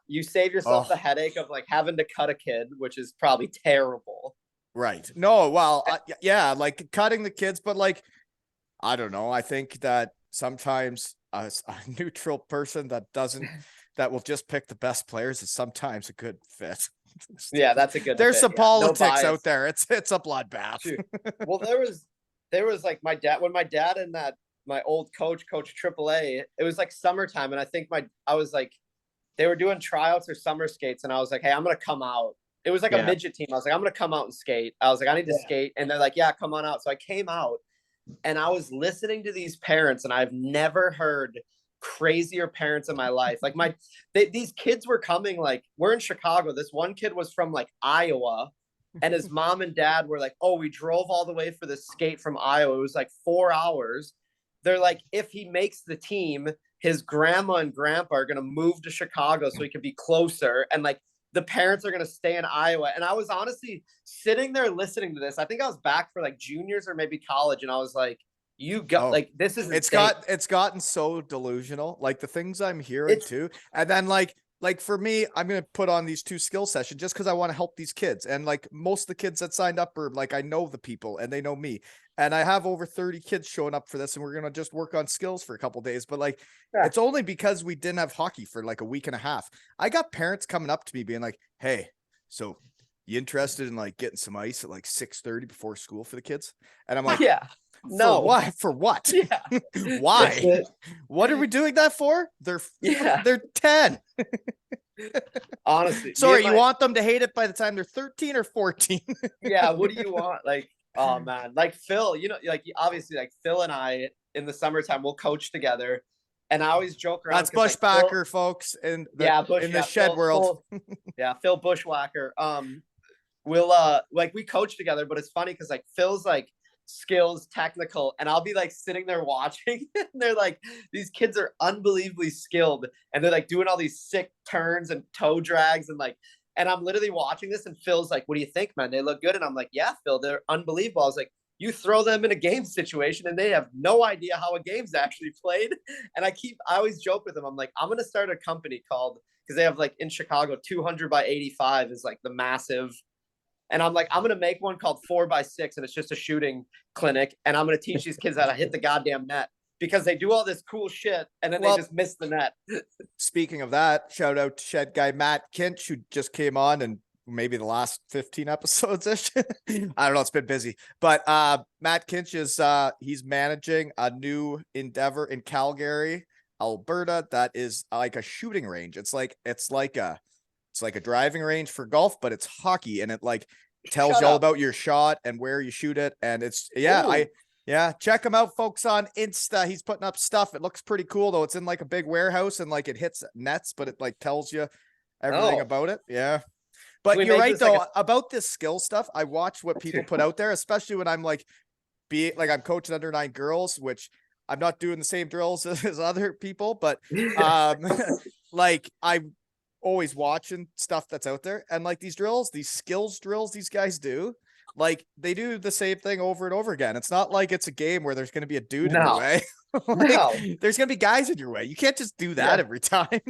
you save yourself the headache of like having to cut a kid, which is probably terrible. Right. No, well, yeah, like cutting the kids, but like, I don't know. I think that sometimes a neutral person that will just pick the best players is sometimes a good fit. Yeah, that's a good. There's some politics out there. It's a bloodbath. Well, there was like my dad and my old coach AAA. It was like summertime, and I think I was like, they were doing tryouts or summer skates, and I was like, hey, I'm gonna come out. It was like a midget team. I was like, I'm gonna come out and skate. I was like, I need to skate, and they're like, yeah, come on out. So I came out, and I was listening to these parents, and I've never heard crazier parents in my life. Like these kids were coming, like we're in Chicago. This one kid was from like Iowa, and his mom and dad were like, oh, we drove all the way for the skate from Iowa. It was like 4 hours. They're like, if he makes the team, his grandma and grandpa are going to move to Chicago so he could be closer. And like the parents are going to stay in Iowa. And I was honestly sitting there listening to this. I think I was back for like juniors or maybe college. And I was like, You go Oh, like this is It's insane. it's gotten so delusional. Like the things I'm hearing too. And then like for me, I'm gonna put on these 2 skill sessions just because I want to help these kids. And like most of the kids that signed up are like I know the people and they know me. And I have over 30 kids showing up for this, and we're gonna just work on skills for a couple days. But like Yeah. it's only because we didn't have hockey for like a week and a half. I got parents coming up to me being like, "Hey, so you interested in like getting some ice at like 6:30 before school for the kids?" And I'm like, Yeah. No. for what? For what? Yeah. Why? What are we doing that for? Yeah. They're 10. Honestly. me Sorry, and you my- want them to hate it by the time they're 13 or 14? Yeah, what do you want? Like, oh man, like Phil, like obviously, like Phil and I in the summertime we'll coach together, and I always joke around. That's 'cause, like, Phil- Bushbacker, folks, in the yeah, in the shed world. Yeah, Phil Bushwhacker. We'll like we coach together, but it's funny because like Phil's like skills technical, and I'll be like sitting there watching, and they're like these kids are unbelievably skilled, and they're like doing all these sick turns and toe drags and like. And I'm literally watching this, and Phil's like, "What do you think, man? They look good." And I'm like, "Yeah, Phil, they're unbelievable." I was like, "You throw them in a game situation, and they have no idea how a game's actually played." And I always joke with them. I'm like, "I'm gonna start a company called," because they have like in Chicago, 200 by 85 is like the massive. And I'm like, I'm gonna make one called 4x6, and it's just a shooting clinic, and I'm gonna teach these kids how to hit the goddamn net because they do all this cool shit, and then Well, they just miss the net. Speaking of that, shout out to shed guy Matt Kinch, who just came on and maybe the last 15 episodes ish. I don't know, it's been busy. But Matt Kinch is he's managing a new endeavor in Calgary, Alberta, that is like a shooting range. It's like a driving range for golf, but it's hockey, and it like tells Shut you all up. about your shot and where you shoot it. And it's Ooh. check him out, folks, on Insta. He's putting up stuff. It looks pretty cool though. It's in like a big warehouse, and like it hits nets, but it like tells you everything Oh. about it. Yeah. But we you're make right this like though about this skill stuff. I watch what people put out there, especially when I'm like I'm coaching under 9 girls, which I'm not doing the same drills as other people, but like I'm always watching stuff that's out there, and like these skills drills these guys do, like they do the same thing over and over again. It's not like it's a game where there's going to be a dude in your No. way. No. There's going to be guys in your way. You can't just do that Yeah. every time.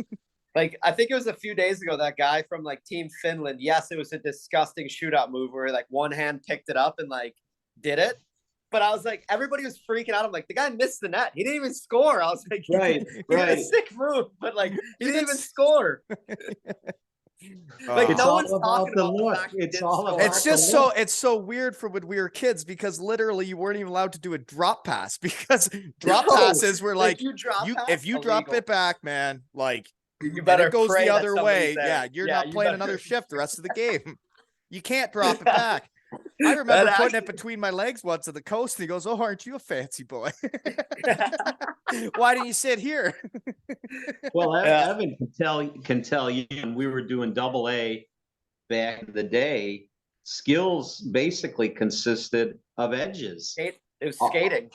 Like, I think it was a few days ago, that guy from like Team Finland. Yes, it was a disgusting shootout move where like one hand picked it up and like did it. But I was like, everybody was freaking out. I'm like, the guy missed the net. He didn't even score. I was like, Right, he did right. a sick move, but like he didn't even score. Like It's no all one's about talking the about the look. fact he It's didn't all score. about It's the just look. it's so weird for when we were kids, because literally you weren't even allowed to do a drop pass, because drop No, passes were like you drop pass, if you drop illegal. it back, man, like you and better it goes pray the that other somebody's way. there. Yeah, you're not you playing better- another shift the rest of the game. You can't drop it back. I remember That putting it actually- between my legs once at the coast, and he goes, "Oh, aren't you a fancy boy? Why didn't you sit here?" Well, Yeah. Evan can tell you, when we were doing double A back in the day, skills basically consisted of edges. It was skating.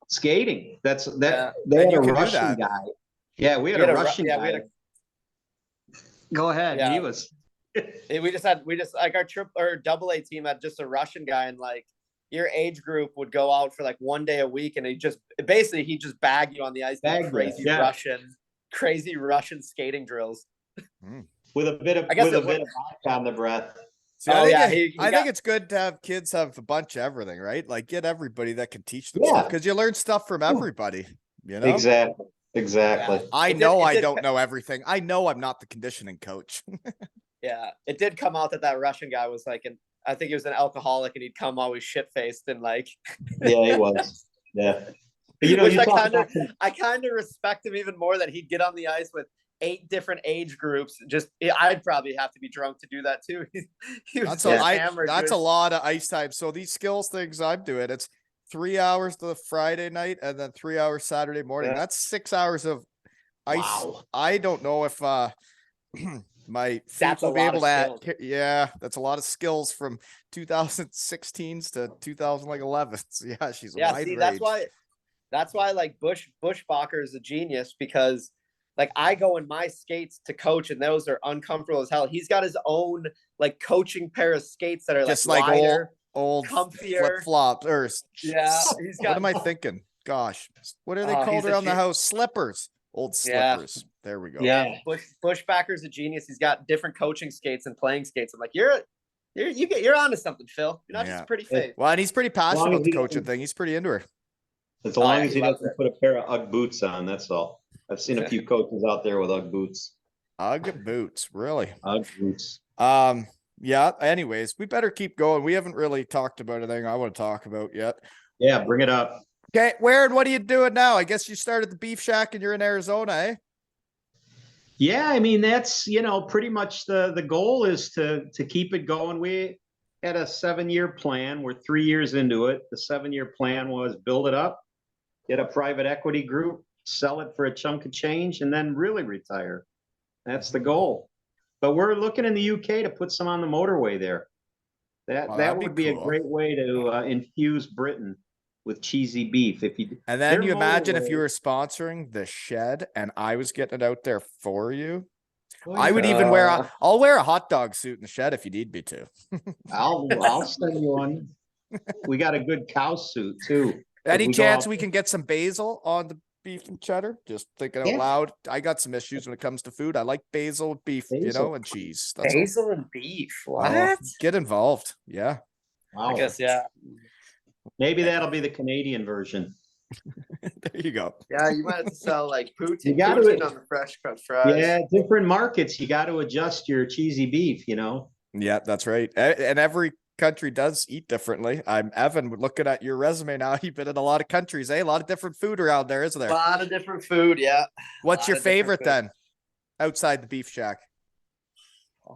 Skating. That's that. Yeah. They And had you a can do Russian that. guy. Yeah, we had We a had a Ru- Russian yeah, guy. we had Go ahead. Yeah. He was. We just like our double A team had just a Russian guy, and like your age group would go out for like one day a week, and he just bag you on the ice, Bag doing you, crazy yeah. crazy Russian skating drills. With a bit of I guess with a it bit of vodka on the breath. See, Oh, I think yeah, I think it's good to have kids have a bunch of everything, right? Like get everybody that can teach them Yeah. stuff, because you learn stuff from everybody. You know, Exactly. Exactly. I It did- know it I did- don't know everything. I know I'm not the conditioning coach. Yeah, it did come out that Russian guy was like I think he was an alcoholic, and he'd come always shit faced and like. Yeah, he was. Yeah. But, you know, Which you talk about I kind of respect him even more, that he'd get on the ice with 8 different age groups. I'd probably have to be drunk to do that too. He was That's hammered. that's a lot of ice time. So these skills things I'm doing, it's 3 hours the Friday night and then 3 hours Saturday morning. Yeah. That's 6 hours of ice. Wow. I don't know if my feet That's a will be lot able of to. Yeah, that's a lot of skills from 2016s to 2011. So yeah, she's a Yeah, wide see, range. that's why like Bushbacher is a genius, because like I go in my skates to coach, and those are uncomfortable as hell. He's got his own like coaching pair of skates that are Just like like wider. old comfier. flip flops or Yeah, he's what got am I thinking? gosh, what are they Oh, called he's a around the gen- house? Slippers. Old Yeah. slippers. There we go. Yeah. Bushbacker's a genius. He's got different coaching skates and playing skates. I'm like, you're onto something, Phil. You're not Yeah. just a pretty face. Well, and he's pretty passionate long as about the he coaching doesn't- thing. He's pretty into her. As Oh, long yeah, as he he loves doesn't it. put a pair of UGG boots on, that's all. I've seen a few coaches out there with UGG boots. Ugg boots, really. UGG boots. Yeah. Anyways, we better keep going. We haven't really talked about anything I want to talk about yet. Yeah, bring it up. Okay, Weird, what are you doing now? I guess you started the beef shack and you're in Arizona, eh? Yeah, I mean that's pretty much the goal is to keep it going. We had a 7-year plan. We're 3 years into it. The 7-year plan was build it up, get a private equity group, sell it for a chunk of change, and then really retire. That's the goal. But we're looking in the UK to put some on the motorway there. That Well, that that'd be would be cool. a great way to infuse Britain with cheesy beef. If you And then their you imagine if you motorway- were sponsoring the shed and I was getting it out there for you. Oh, I would yeah. even I'll wear a hot dog suit in the shed if you need me to. I'll send you one. We got a good cow suit too. Any we go chance out- we can get some basil on the beef and cheddar? Just thinking out Yeah. loud. I got some issues when it comes to food. I like basil with beef, Basil. and cheese. That's all. Basil and beef. Oh, What? get involved. Yeah. Wow. I guess yeah. Maybe that'll be the Canadian version. There you go. Yeah, you might have to sell like You poutine, gotta- poutine on the fresh cut fries. Yeah, different markets. You got to adjust your cheesy beef. Yeah, that's right. And every country does eat differently. I'm Evan looking at your resume now. You've been in a lot of countries, eh? A lot of different food around there, isn't A there? lot of different food. Yeah. What's lot your of different favorite food. then? Outside the beef shack.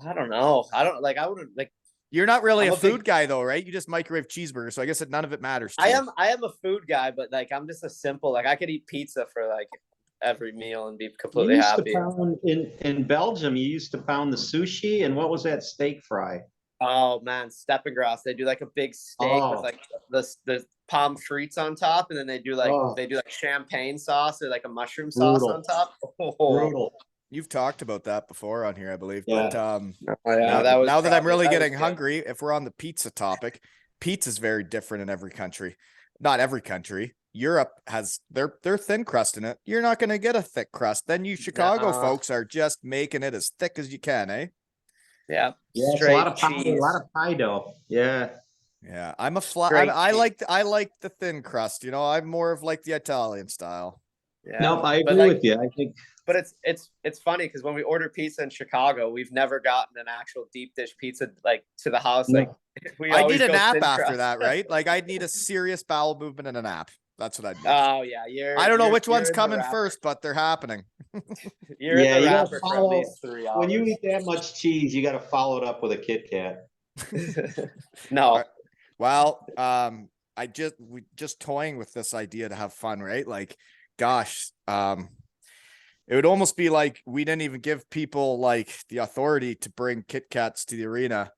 I don't know. I wouldn't like. You're not really I'm a a big- food guy though, right? You just microwave cheeseburgers, so I guess none of it matters. To I you. am a food guy, but like I'm just a simple. Like I could eat pizza for like every meal and be You completely used happy. to pound in Belgium. You used to pound the sushi, and what was that steak fry? Oh man, Steppengrass. They do like a big steak Oh. with like the palm frites on top, and then they do like Oh. champagne sauce or like a mushroom sauce Brutal. on top. Oh, Brutal. You've talked about that before on here, I believe. Yeah. But yeah, that was now that I'm probably- really that was getting good. hungry, if we're on the pizza topic, pizza's very different in every country. Not every country. Europe has their thin crust in it. You're not going to get a thick crust. Then you Chicago Nuh-uh. folks are just making it as thick as you can, eh? Yeah, Yeah, it's a straight lot of pie, a cheese. lot of pie dough. Yeah. Yeah, I'm a flat. Great I cheese. like the thin crust. I'm more of like the Italian style. Yeah. Nope, I But, agree like, with you. I think But it's funny because when we order pizza in Chicago, we've never gotten an actual deep dish pizza like to the house. No. Like we I always need a go nap thin after crust. that, right? Like I'd need a serious bowel movement and a nap. That's what I need. Oh yeah, you're. I don't know you're- which one's you're in the coming wrapper. first, but they're happening. You're Yeah, in you the gotta wrapper for at follow- least 3 hours. when you eat that much cheese, you got to follow it up with a Kit Kat. No, Well, we just toying with this idea to have fun, right? Like, gosh, it would almost be like we didn't even give people like the authority to bring Kit Kats to the arena.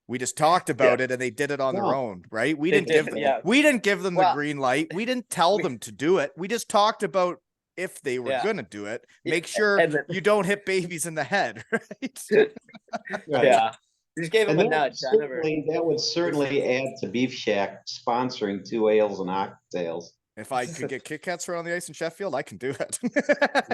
We just talked about it and they did it on their No. own, right? We They didn't give did, them, yeah. we didn't give them the Well, green light. We didn't tell we- them to do it. We just talked about if they were Yeah. gonna do it. Yeah, Make sure and then- you don't hit babies in the head, right? yeah, you just gave him And a nudge. I never. that would certainly add to Beef Shack sponsoring 2 ales and oxtails. If I could get Kit Kats around the ice in Sheffield, I can do it.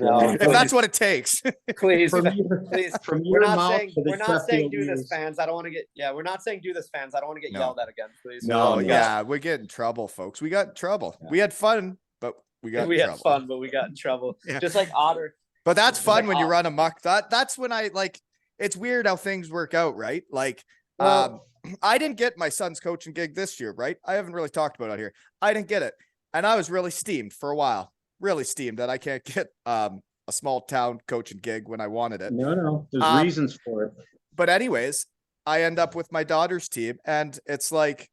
No, If that's what it takes. please, From your, please. from We're your not mouth saying to the we're not saying Sheffield do this, ears. fans. I don't want to get. Yeah, we're not saying do this, fans. I don't want to get No. yelled at again, please. No, no. yeah, we get in trouble, folks. We got in trouble. Yeah. We had fun, but we got we in had trouble. fun, but we got in trouble. Yeah. Just like Otter. But that's It's fun like, when you oh. run amok. That's when I like. It's weird how things work out, right? Like, Well- I didn't get my son's coaching gig this year, right? I haven't really talked about it here. I didn't get it, and I was really steamed for a while. Really steamed that I can't get a small town coaching gig when I wanted it. No, there's Um, reasons for it. But anyways, I end up with my daughter's team, and it's like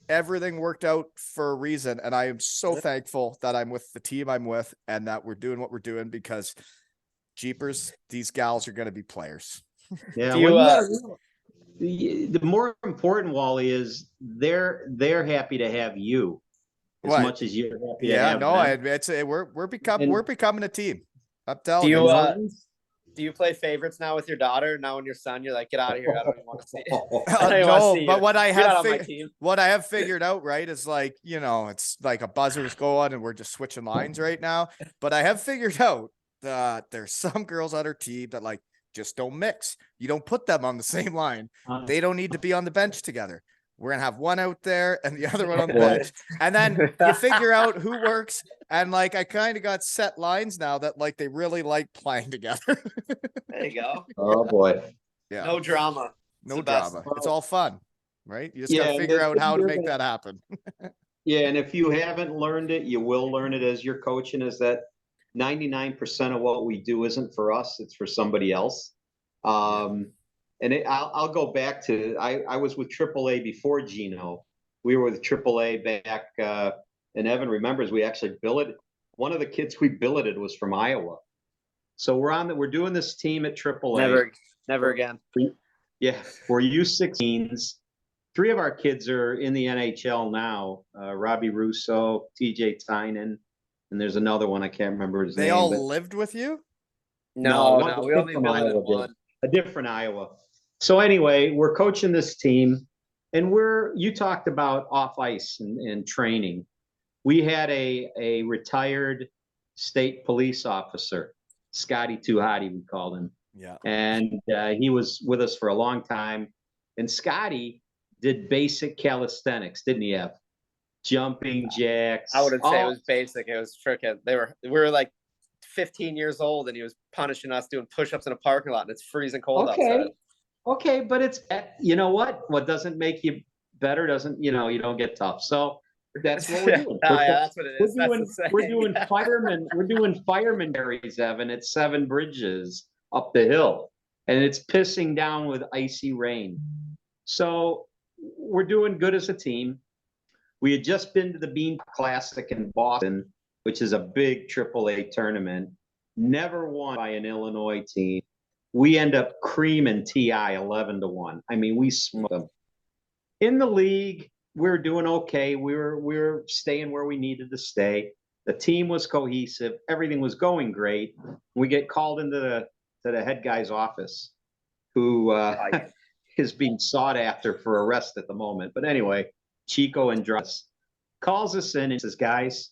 everything worked out for a reason. And I am so thankful that I'm with the team I'm with and that we're doing what we're doing because jeepers, these gals are going to be players. Yeah, Do you, well, the more important, Wally, is they're happy to have you as What? much as you're happy to Yeah, have no, them. we're And- becoming a team. I'm telling Do you. you, And Do you play favorites now with your daughter? Now, when your son, you're like, get out of here. I don't even want to see it. I don't even wanna No, see but you. what I You're not have on my figured, team. what I have figured out, right, is like, it's like a buzzer's going and we're just switching lines right now. But I have figured out that there's some girls on our team that like just don't mix. You don't put them on the same line. They don't need to be on the bench together. We're gonna have one out there and the other one on the bench. And then you figure out who works. And like I kind of got set lines now that like they really like playing together. There you go. Oh, boy. Yeah. No drama. It's No the best. drama. It's all fun, right? You just Yeah, gotta and figure if out how to you're make gonna- that happen. Yeah, and if you haven't learned it, you will learn it as you're coaching, is that 99% of what we do isn't for us, it's for somebody else. I'll go back to, I was with AAA before Gino. We were with AAA back, and Evan remembers we actually billeted. One of the kids we billeted was from Iowa. So we're doing this team at AAA. Never again. Yeah, we're U16s. 3 of our kids are in the NHL now. Robbie Russo, TJ Tynan, and there's another one I can't remember his They name. all but lived with you? No, one we only from billeted Iowa did. one. A different Iowa. So anyway, we're coaching this team, and you talked about off ice and training. We had a retired state police officer, Scotty Too Hotty, we called him. Yeah. And he was with us for a long time. And Scotty did basic calisthenics, didn't he have? Jumping jacks. I wouldn't say it was basic. It was freaking. We were like 15 years old, and he was punishing us doing push-ups in a parking lot, and it's freezing cold outside. Okay, but it's, you know what doesn't make you better doesn't, you don't get tough. So that's what we're doing. That's what it is. We're doing fireman berries, Evan, at 7 Bridges up the hill, and it's pissing down with icy rain. So we're doing good as a team. We had just been to the Bean Classic in Boston, which is a big AAA tournament, never won by an Illinois team. We end up creaming TI 11-1. I mean, we smoked them. In the league, we were doing okay. We were staying where we needed to stay. The team was cohesive. Everything was going great. We get called into the head guy's office, who is being sought after for arrest at the moment. But anyway, Chico Andres calls us in and says, guys,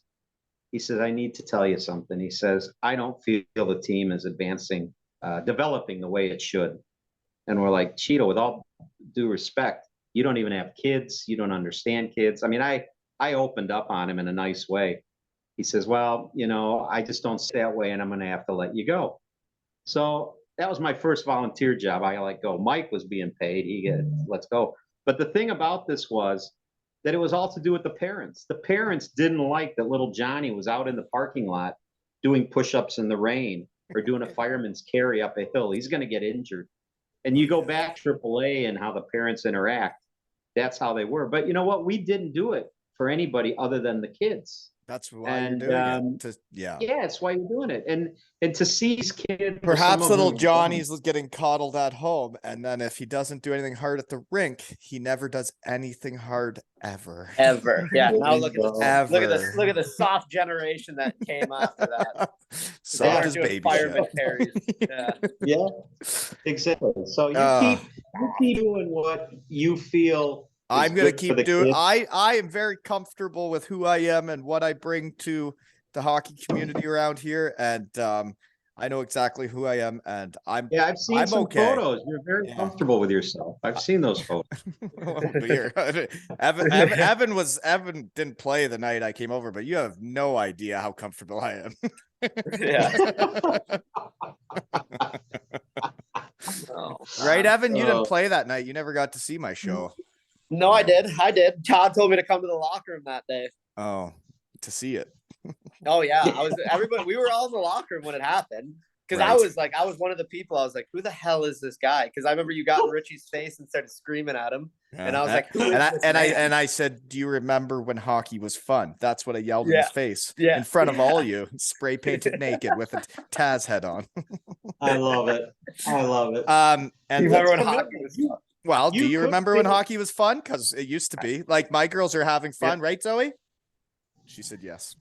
he says, I need to tell you something. He says, I don't feel the team is advancing, developing the way it should. And we're like, Cheeto, with all due respect, you don't even have kids. You don't understand kids. I mean, I opened up on him in a nice way. He says, well, I just don't stay that way, and I'm going to have to let you go. So that was my first volunteer job. I let go. Mike was being paid. Let's go. But the thing about this was that it was all to do with the parents. The parents didn't like that little Johnny was out in the parking lot doing push-ups in the rain or doing a fireman's carry up a hill. He's going to get injured. And you go back to AAA and how the parents interact. That's how they were. But you know what? We didn't do it for anybody other than the kids. That's why you're doing it. Yeah, it's why you're doing it. And to see these kids, perhaps little Johnny's getting coddled at home, and then if he doesn't do anything hard at the rink, he never does anything hard ever. Yeah. Now look at the soft generation that came after that. Soft as baby fireman shit. carries. Yeah, exactly. So you keep doing what you feel. I'm going to keep doing. I am very comfortable with who I am and what I bring to the hockey community around here. And I know exactly who I am, and I've seen some photos. You're very comfortable with yourself. I've seen those photos. Oh, dear. Evan didn't play the night I came over, but you have no idea how comfortable I am. Right, Evan? You didn't play that night. You never got to see my show. No, I did. Todd told me to come to the locker room that day. Oh, to see it. Oh yeah, we were all in the locker room when it happened. Because Right. I was one of the people. I was like, who the hell is this guy? Because I remember you got in Richie's face and started screaming at him. Yeah. And I was like, who is this man? I said, do you remember when hockey was fun? That's what I yelled in his face in front of all you, spray painted naked with a Taz head on. I love it. And you remember when hockey was fun? Well, do you remember when hockey was fun? Because it used to be. Like, my girls are having fun, right, Zoe? She said yes.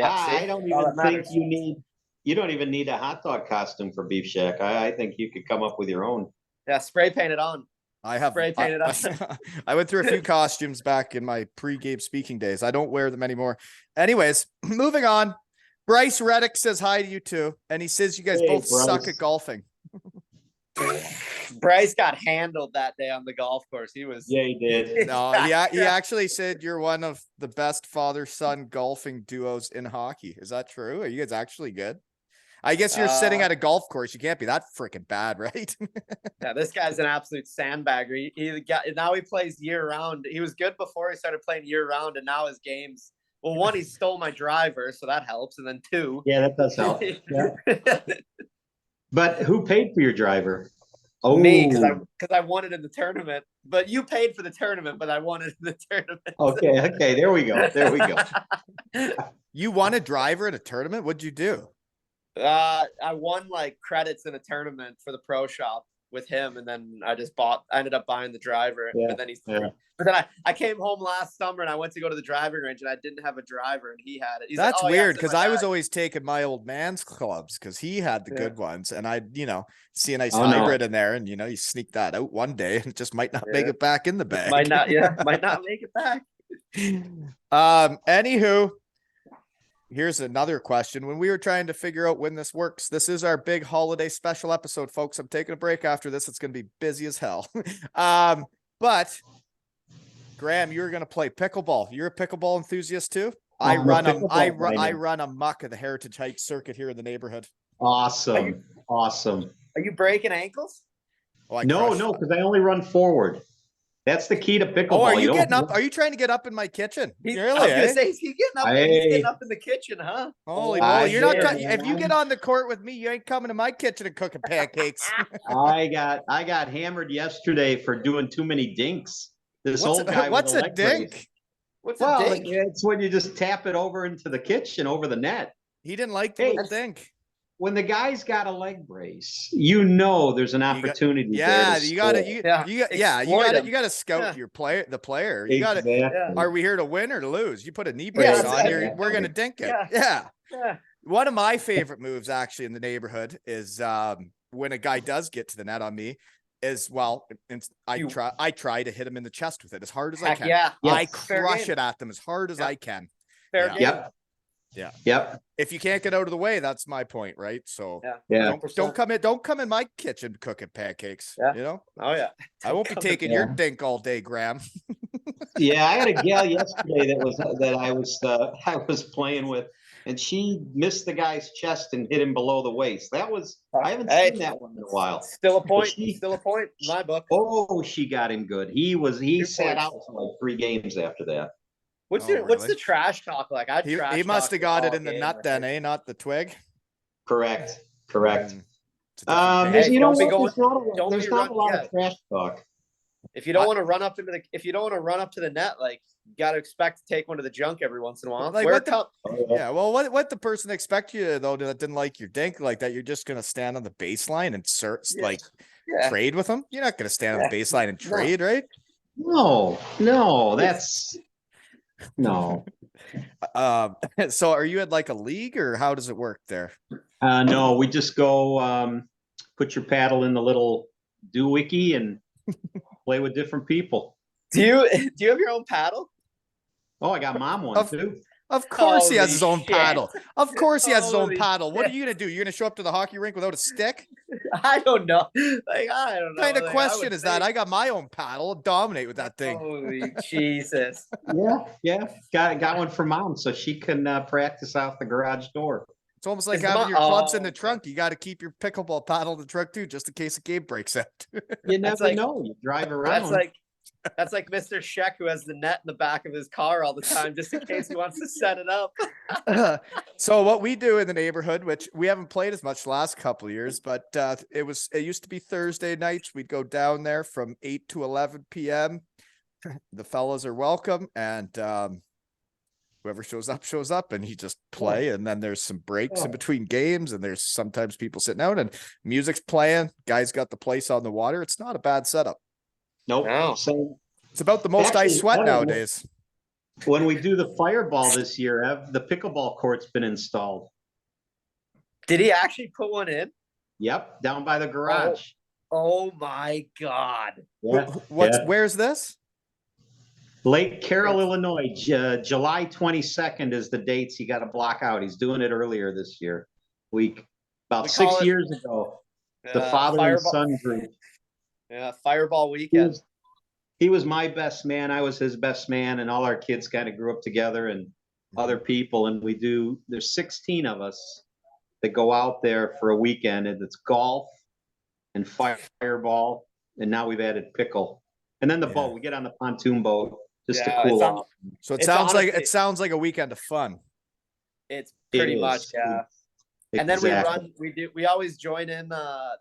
I don't even think you need you don't even need a hot dog costume for Beef Shack. I think you could come up with your own. Yeah, spray paint it on. I have Spray painted on. I went through a few costumes back in my pre-game speaking days. I don't wear them anymore. Anyways, moving on. Bryce Reddick says hi to you too, and he says you guys Hey, both suck Bryce. at golfing. Bryce got handled that day on the golf course. He was. Yeah, he did. No, he actually said you're one of the best father-son golfing duos in hockey. Is that true? Are you guys actually good? I guess you're sitting at a golf course. You can't be that freaking bad, right? Yeah, this guy's an absolute sandbagger. Now he plays year round. He was good before he started playing year round, and now his games. Well, one, he stole my driver, so that helps, and then two. Yeah, that does help. Yeah. But who paid for your driver? Oh, Me, because I won it in the tournament. But you paid for the tournament, but I won it in the tournament. Okay, there we go. You won a driver in a tournament? What'd you do? I won like credits in a tournament for the pro shop with him, and then I ended up buying the driver. Yeah, But then I came home last summer and I went to go to the driving range and I didn't have a driver and he had it. He's That's like, "Oh, yeah, weird it's in because my I was bag." always taking my old man's clubs because he had the good ones, and I, see a nice Oh, no. hybrid in there, and you sneak that out one day and it just might not make Yeah. it back in the bag. might not make it back. Anywho, here's another question. When we were trying to figure out when this works, this is our big holiday special episode, folks. I'm taking a break after this. It's going to be busy as hell. But Graham, you're going to play pickleball. You're a pickleball enthusiast too? I run amok of the Heritage Heights circuit here in the neighborhood. Awesome. Are you breaking ankles? Oh, No, because I only run forward. That's the key to pickleball. Oh, are you don't- getting up? Are you trying to get up in my kitchen? I was Really? gonna Eh? say, he's getting up in the kitchen, huh? Holy I moly! You're not. did, If you man. get on the court with me, you ain't coming to my kitchen and cooking pancakes. I got hammered yesterday for doing too many dinks. This old guy. What's with a leg brace. dink? What's a Well, dink? it's when you just tap it over into the kitchen, over the net. He didn't like the Hey, little dink. When the guy's got a leg brace, there's an opportunity. Yeah, there you got to. Exploit him. You got to scout your player, the player. You got to. Exactly. Are we here to win or to lose? You put a knee brace on, we're gonna dink it. Yeah. One of my favorite moves actually in the neighborhood is when a guy does get to the net on me. I try to hit him in the chest with it as hard as I can. Yeah. I Fair crush game. it at them as hard as I can. Fair Yeah. game. Yep. If you can't get out of the way, that's my point, right? So Yeah. don't come in my kitchen cooking pancakes. Yeah. Oh yeah. I won't be taking your dink all day, Graham. Yeah, I had a gal yesterday that I was playing with, and she missed the guy's chest and hit him below the waist. I haven't seen that one in a while. Still a point. She- Still a point in my book. Oh, she got him good. He 2 sat points. out for like 3 games after that. What's Oh, what's really? the trash talk like? He must have got it in the nut then, eh? Not the twig. Correct. Mm, it's a different Hey, taste. You know don't be what? There's not a lot yeah. of trash talk. If you don't want to run up to the net, like you got to expect to take one to the junk every once in a while. Like, Wear what a the- cup. Yeah, well, what the person expect you though that didn't like your dink like that? You're just gonna stand on the baseline and Yeah. trade with them. You're not gonna stand on the Yeah. baseline and No. trade, right? No, that's no. So are you at like a league or how does it work there? No, we just go put your paddle in the little doohickey and play with different people. Do you have your own paddle? Oh, I got mom one Of- too. Of course he has Holy his own shit. paddle. Of course he has his own Holy paddle. What are shit. you gonna do? You're gonna show up to the hockey rink without a stick? I don't know. Like I don't know. What kind of Like, I question would is that? think- I got my own paddle. I'll dominate with that thing. Holy Jesus! Yeah. Got one for mom so she can practice out the garage door. It's almost like Is the having mo- your clubs in Oh, the okay. trunk. You got to keep your pickleball paddle in the trunk too, just in case a game breaks out. You That's never like- know. You drive around. That's like Mr. Sheck who has the net in the back of his car all the time, just in case he wants to set it up. So what we do in the neighborhood, which we haven't played as much the last couple of years, but it used to be Thursday nights. We'd go down there from 8 to 11 p.m. The fellas are welcome, and whoever shows up, and you just play. And then there's some breaks in between games, and there's sometimes people sitting out, and music's playing. Guys got the place on the water. It's not a bad setup. Nope. No. So It's about the most I Actually, sweat I don't know. nowadays. when we do the fireball this year, the pickleball court's been installed. Did he actually put one in? Yep, down by the garage. Oh my God. Yeah, What's yeah. where's this? Lake Carroll, Illinois. July 22nd is the dates he got to block out. He's doing it earlier this year. About We 6 call it, years ago, the father and Fireball. son group. Yeah, Fireball He weekend. was my best man. I was his best man, and all our kids kind of grew up together and other people. And there's 16 of us that go out there for a weekend, and it's golf and fireball. And now we've added pickle. And then the Yeah. boat. We get on the pontoon boat just to Yeah, cool it's off. So it It's sounds like honestly- it sounds like a weekend of fun. It's It pretty is. much, yeah. And then Exactly. we always join in,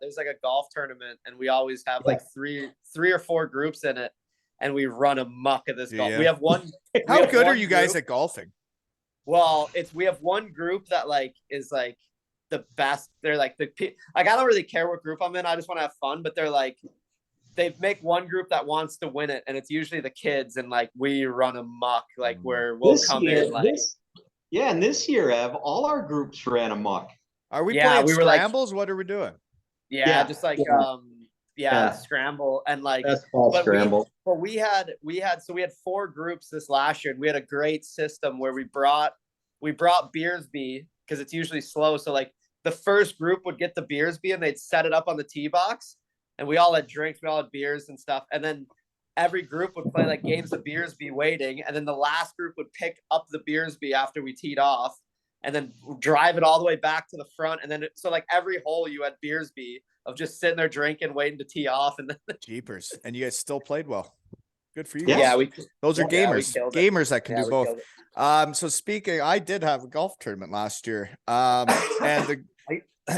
there's like a golf tournament, and we always have like three or four groups in it, and we run amok at this golf. Yeah. We have one. How have good are one you guys group- at golfing? Well, we have one group that like is like the best. They're like I don't really care what group I'm in. I just want to have fun. But they're like, they make one group that wants to win it, and it's usually the kids, and like we run amok, like where we'll come in like. And this year, Ev, all our groups ran amok. Are we Yeah, playing we were like- scrambles? What are we doing? Yeah, just like Yeah. scramble and like. That's fall But scramble. we had 4 groups this last year, and we had a great system where we brought Beersby because it's usually slow. So like the first group would get the Beersby and they'd set it up on the tee box, and we all had drinks, we all had beers and stuff, and then every group would play like games of Beersby waiting, and then the last group would pick up the Beersby after we teed off, and then drive it all the way back to the front, and then so like every hole you had Beersby of just sitting there drinking, waiting to tee off, and then Jeepers. And you guys still played well. Good for you. Yeah. guys. Those are yeah, we gamers. killed it. Gamers that can Yeah, do we both. killed it. So speaking, I did have a golf tournament last year. And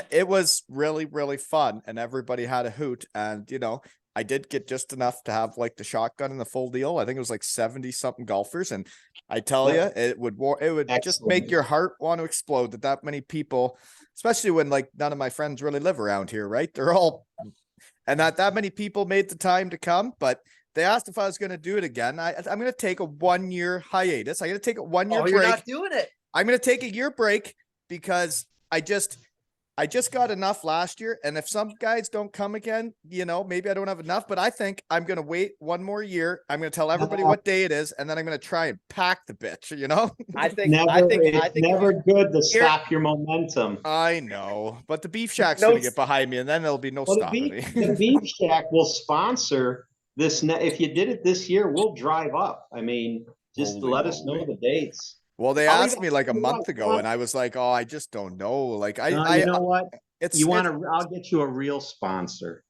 it was really, really fun, and everybody had a hoot. And I did get just enough to have like the shotgun and the full deal. I think it was like 70 something golfers, and I tell you, it would just make Excellent. your heart want to explode that many people, especially when like none of my friends really live around here, right? They're all, and that many people made the time to come, but they asked if I was going to do it again. I'm going to take a 1-year hiatus. I'm going to take a 1-year Oh, break. you're not doing it. I'm going to take a year break because I just got enough last year. And if some guys don't come again, maybe I don't have enough, but I think I'm going to wait 1 more year. I'm going to tell everybody what day it is. And then I'm going to try and pack the bitch, I think Never good to stop your momentum. I know, but the Beef Shack's No, going to get behind me, and then there'll be no Well, stopping me. the Beef Shack will sponsor this. If you did it this year, we'll drive up. I mean, just Holy let us know moly. the dates. Well, they I'll asked even- me like a you know month what, ago, and I was like, "Oh, I just don't know." Like, you know what? it's You want to? I'll get you a real sponsor.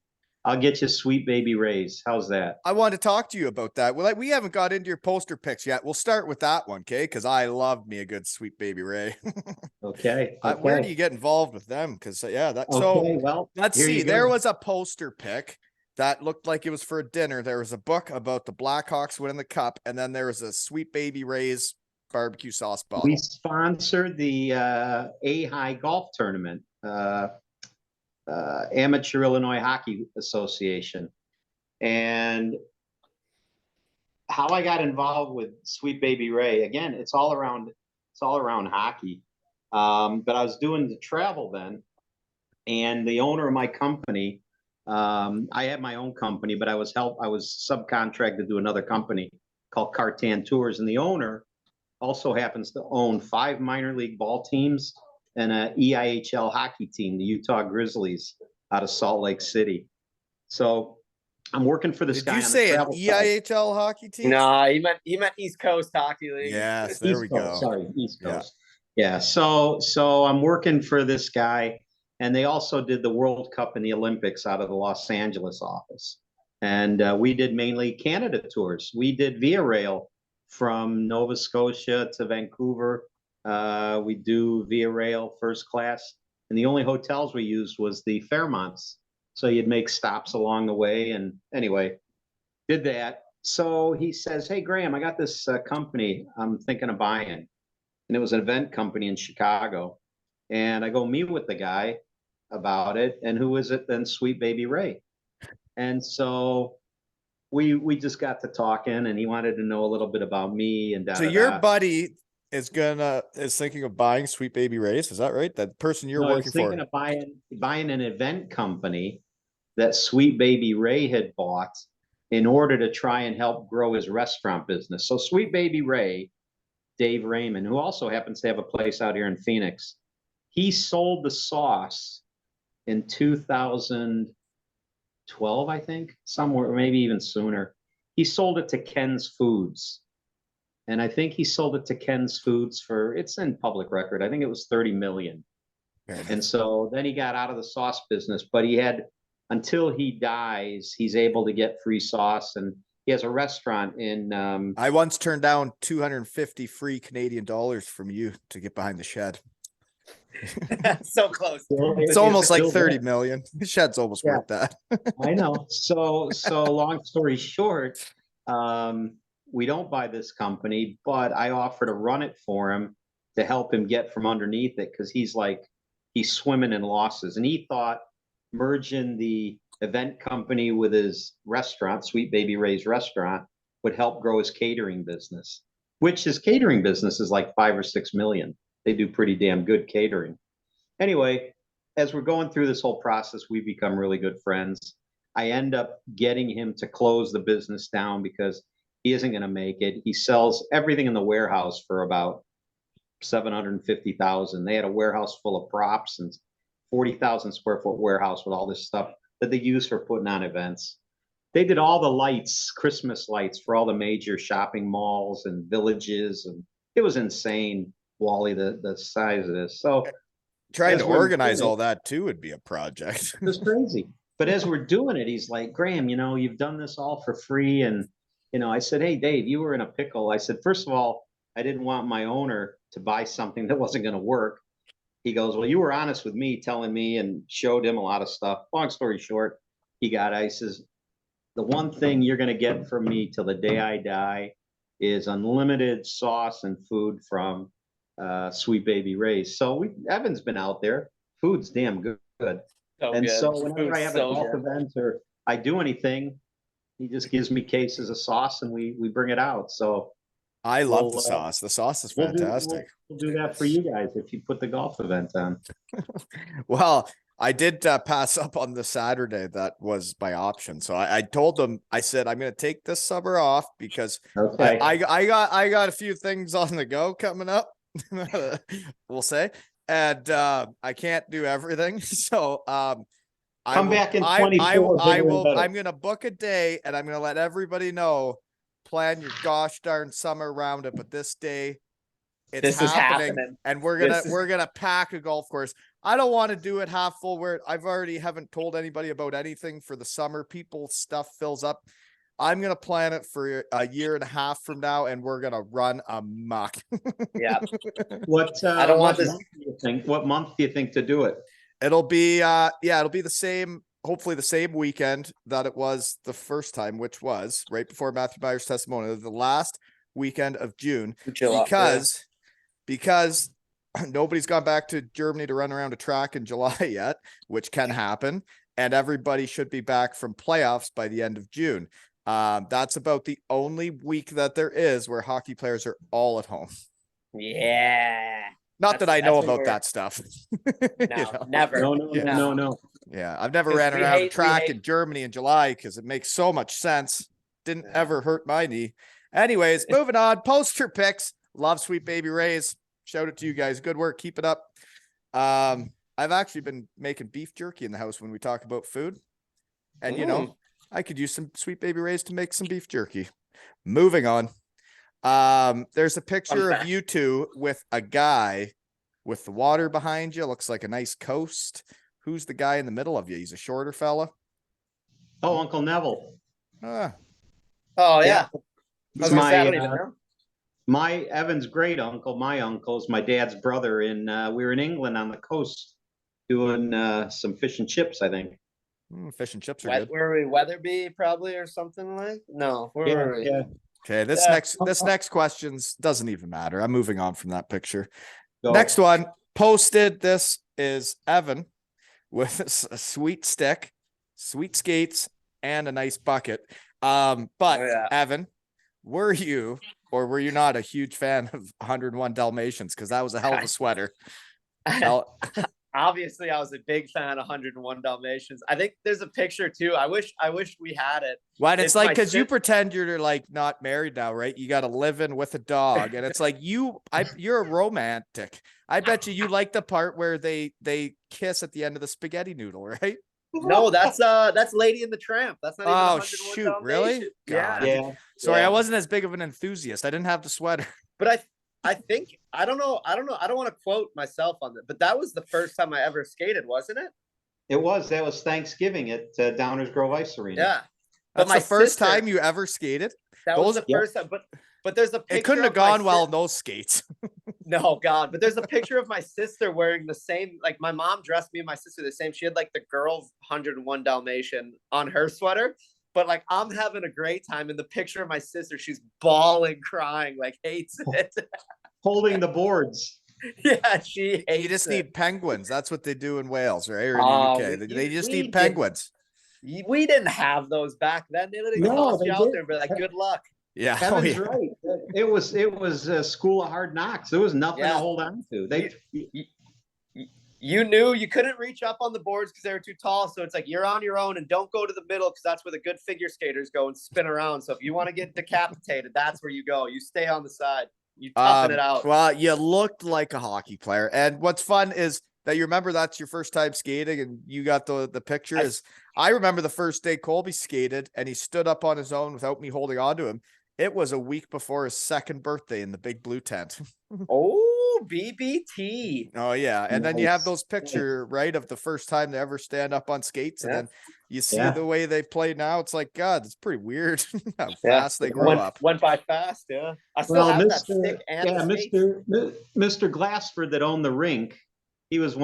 I'll get you Sweet Baby Ray's. How's that? I wanted to talk to you about that. Well, we haven't got into your poster picks yet. We'll start with that one, okay? Because I love me a good Sweet Baby Ray. Okay. Where do you get involved with them? Because Okay. so Well, let's here see. you go. There was a poster pick that looked like it was for a dinner. There was a book about the Blackhawks winning the cup, and then there was a Sweet Baby Ray's barbecue sauce bottle. We sponsored the A-High Golf Tournament, Amateur Illinois Hockey Association. And how I got involved with Sweet Baby Ray, again, it's all around hockey. But I was doing the travel then, and the owner of my company, I had my own company, but I was subcontracted to another company called Cartan Tours, and the owner also happens to own 5 minor league ball teams and a EIHL hockey team, the Utah Grizzlies, out of Salt Lake City. So I'm working for this Did guy. you on say the an travel side. EIHL hockey team? No, he meant East Coast Hockey League. Yes, there East we Coast, go. Sorry, East Yeah. Coast. Yeah. So I'm working for this guy, and they also did the World Cup and the Olympics out of the Los Angeles office. And we did mainly Canada tours. We did via rail from Nova Scotia to Vancouver. We do via rail first class, and the only hotels we used was the Fairmonts. So you'd make stops along the way. And anyway, did that. So he says, "Hey, Graham, I got this company I'm thinking of buying." And it was an event company in Chicago. And I go meet with the guy about it. And who is it then? Sweet Baby Ray. And so we just got to talking, and he wanted to know a little bit about me and So your buddy is thinking of buying Sweet Baby Ray's. Is that right? That person you're No, I working was for. thinking of buying an event company that Sweet Baby Ray had bought in order to try and help grow his restaurant business. So Sweet Baby Ray, Dave Raymond, who also happens to have a place out here in Phoenix, he sold the sauce in 2012, I think, somewhere, maybe even sooner. He sold it to Ken's Foods. And I think he sold it to Ken's Foods for, it's in public record, I think it was 30 million. And so then he got out of the sauce business, but he had, until he dies, he's able to get free sauce. And he has a restaurant in I once turned down 250 free Canadian dollars from you to get behind the shed. So close. It's almost like 30 million. The shed's almost worth that. I know. So long story short, we don't buy this company, but I offer to run it for him to help him get from underneath it, because he's swimming in losses. And he thought merging the event company with his restaurant, Sweet Baby Ray's restaurant, would help grow his catering business, which his catering business is like 5 or 6 million. They do pretty damn good catering. Anyway, as we're going through this whole process, we become really good friends. I end up getting him to close the business down because he isn't going to make it. He sells everything in the warehouse for about $750,000. They had a warehouse full of props and 40,000 square foot warehouse with all this stuff that they use for putting on events. They did all the lights, Christmas lights for all the major shopping malls and villages, and it was insane, Wally, the size of this. So trying to organize all that too would be a project. It was crazy. But as we're doing it, he's like, Graham, you've done this all for free. And, I said, hey, Dave, you were in a pickle. I said, first of all, I didn't want my owner to buy something that wasn't going to work. He goes, well, you were honest with me, telling me, and showed him a lot of stuff. Long story short, I says, the one thing you're going to get from me till the day I die is unlimited sauce and food from Sweet Baby Ray's. So Evan's been out there. Food's damn good. So whenever I have a golf event or I do anything, he just gives me cases of sauce and we bring it out. So I love the sauce. The sauce is fantastic. We'll do that for you guys if you put the golf event on. Well, I did pass up on the Saturday. That was by option. So I told them, I said, I'm going to take this summer off because I got a few things on the go coming up, we'll say. And I can't do everything. So come back in 24. I'm going to book a day and I'm going to let everybody know, plan your gosh darn summer around it. But this day it's happening. And we're going to pack a golf course. I don't want to do it half full where I've already haven't told anybody about anything for the summer. People stuff fills up. I'm going to plan it for a year and a half from now, and we're going to run amok. Yeah. I don't want this. What month do you think to do it? It'll be, it'll be the same, hopefully the same weekend that it was the first time, which was right before Matthew Meyer's testimony, the last weekend of June, because nobody's gone back to Germany to run around a track in July yet, which can happen. And everybody should be back from playoffs by the end of June. That's about the only week that there is where hockey players are all at home. Yeah. Not that I know about that stuff. No, never. No. Yeah, I've never ran around a track in Germany in July because it makes so much sense. Didn't ever hurt my knee. Anyways, moving on. Poster picks. Love Sweet Baby Ray's. Shout out to you guys. Good work. Keep it up. I've actually been making beef jerky in the house when we talk about food. And, I could use some Sweet Baby Ray's to make some beef jerky. Moving on. There's a picture of you two with a guy with the water behind you. Looks like a nice coast. Who's the guy in the middle of you? He's a shorter fella. Oh, Uncle Neville. Oh, yeah. My Evan's great uncle, my uncle's my dad's brother. We were in England on the coast doing some fish and chips, I think. Fish and chips are good. Were we Weatherby probably or something like? No. Where were we? Yeah. Okay, this next questions doesn't even matter. I'm moving on from that picture. Go. Next one posted. This is Evan with a sweet stick, sweet skates, and a nice bucket. But Evan, were you Or were you not a huge fan of 101 Dalmatians? Because that was a hell of a sweater. Hell- Obviously, I was a big fan of 101 Dalmatians. I think there's a picture too. I wish we had it. Well, it's like my because you sis- pretend you're like not married now, right? You got to live in with a dog, and it's like you're a romantic. I bet you like the part where they kiss at the end of the spaghetti noodle, right? No, that's Lady and the Tramp. That's not even Oh 101 shoot, really? Dalmatians. Yeah. God. Yeah. Sorry, yeah. I wasn't as big of an enthusiast. I didn't have the sweater. But I think I don't know. I don't want to quote myself on that, but that was the first time I ever skated, wasn't it? That was Thanksgiving at Downers Grove Ice Arena. Yeah. That's my the first sister- time you ever skated. That was Those- the first time, but there's a picture. It couldn't have of my gone well in those skates. No, God. But there's a picture of my sister wearing the same, like my mom dressed me and my sister the same. She had like the girl 101 Dalmatian on her sweater. But like I'm having a great time. In the picture of my sister, she's bawling, crying, like hates it. Holding the boards. Yeah, she hates You just it. need penguins. That's what they do in Wales, right? Or in Oh, the UK. They just we need penguins. We didn't have those back then. They literally No, tossed they you out did. there and be like, good luck. Yeah. Oh, Kevin's yeah. right. It was a school of hard knocks. There was nothing Yeah. to hold on to. You knew you couldn't reach up on the boards because they were too tall. So it's like you're on your own and don't go to the middle because that's where the good figure skaters go and spin around. So if you want to get decapitated, that's where you go. You stay on the side. You toughen it out. Well, you looked like a hockey player. And what's fun is that you remember that's your first time skating and you got the picture. I remember the first day Colby skated and he stood up on his own without me holding on to him. It was a week before his second birthday in the big blue tent. Oh, BBT. Oh yeah. And then you have Nice. those picture, right, of the first time they ever stand up on skates. And Yeah. then you see Yeah. the way they play now. It's like, God, it's pretty weird how Yeah. fast they grow up. Went by fast. Yeah. I still Well, have that Mr. stick and Yeah, the skates. Mr. Glassford that owned the rink. He's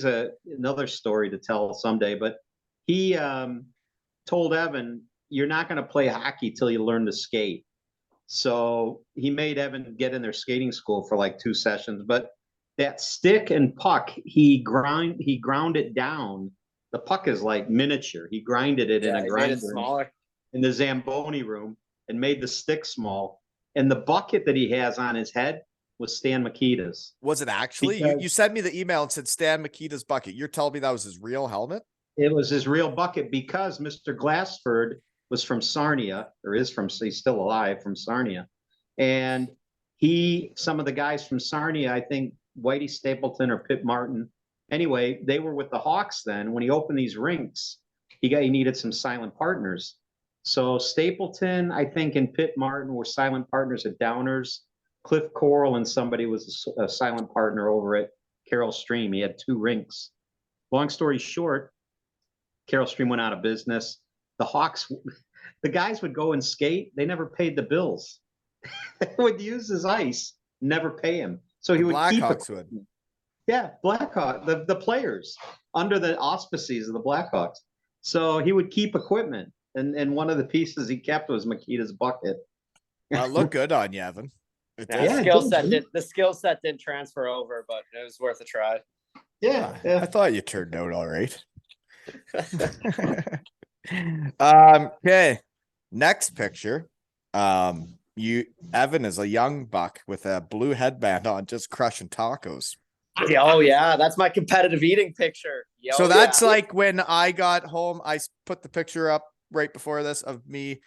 another story to tell someday, but he told Evan, "You're not going to play hockey till you learn to skate." So he made Evan get in their skating school for like 2 sessions. But that stick and puck, he ground it down. The puck is like miniature. He grinded it in a He made grinder it smaller. in the Zamboni room and made the stick small. And the bucket that he has on his head was Stan Mikita's. Was it actually? Because- You sent me the email and said Stan Mikita's bucket. You're telling me that was his real helmet? It was his real bucket because Mr. Glassford was from Sarnia, or he's still alive, from Sarnia. And some of the guys from Sarnia, I think Whitey Stapleton or Pitt Martin, anyway, they were with the Hawks then. When he opened these rinks, he needed some silent partners. So Stapleton, I think, and Pitt Martin were silent partners at Downers. Cliff Coral and somebody was a silent partner over at Carroll Stream. He had 2 rinks. Long story short, Carroll Stream went out of business. The Hawks, the guys would go and skate. They never paid the bills. They would use his ice, never pay him. So he would keep Blackhawks would. Yeah, Blackhawk, the players under the auspices of the Blackhawks. So he would keep equipment. And one of the pieces he kept was Makita's bucket. Well, it looked good on you, Evan. It Yeah, did. Yeah, the skill set didn't transfer over, but it was worth a try. Yeah, I thought you turned out all right. Okay. Next picture. Evan is a young buck with a blue headband on, just crushing tacos. Oh yeah, that's my competitive eating picture. So that's like when I got home, I put the picture up right before this of me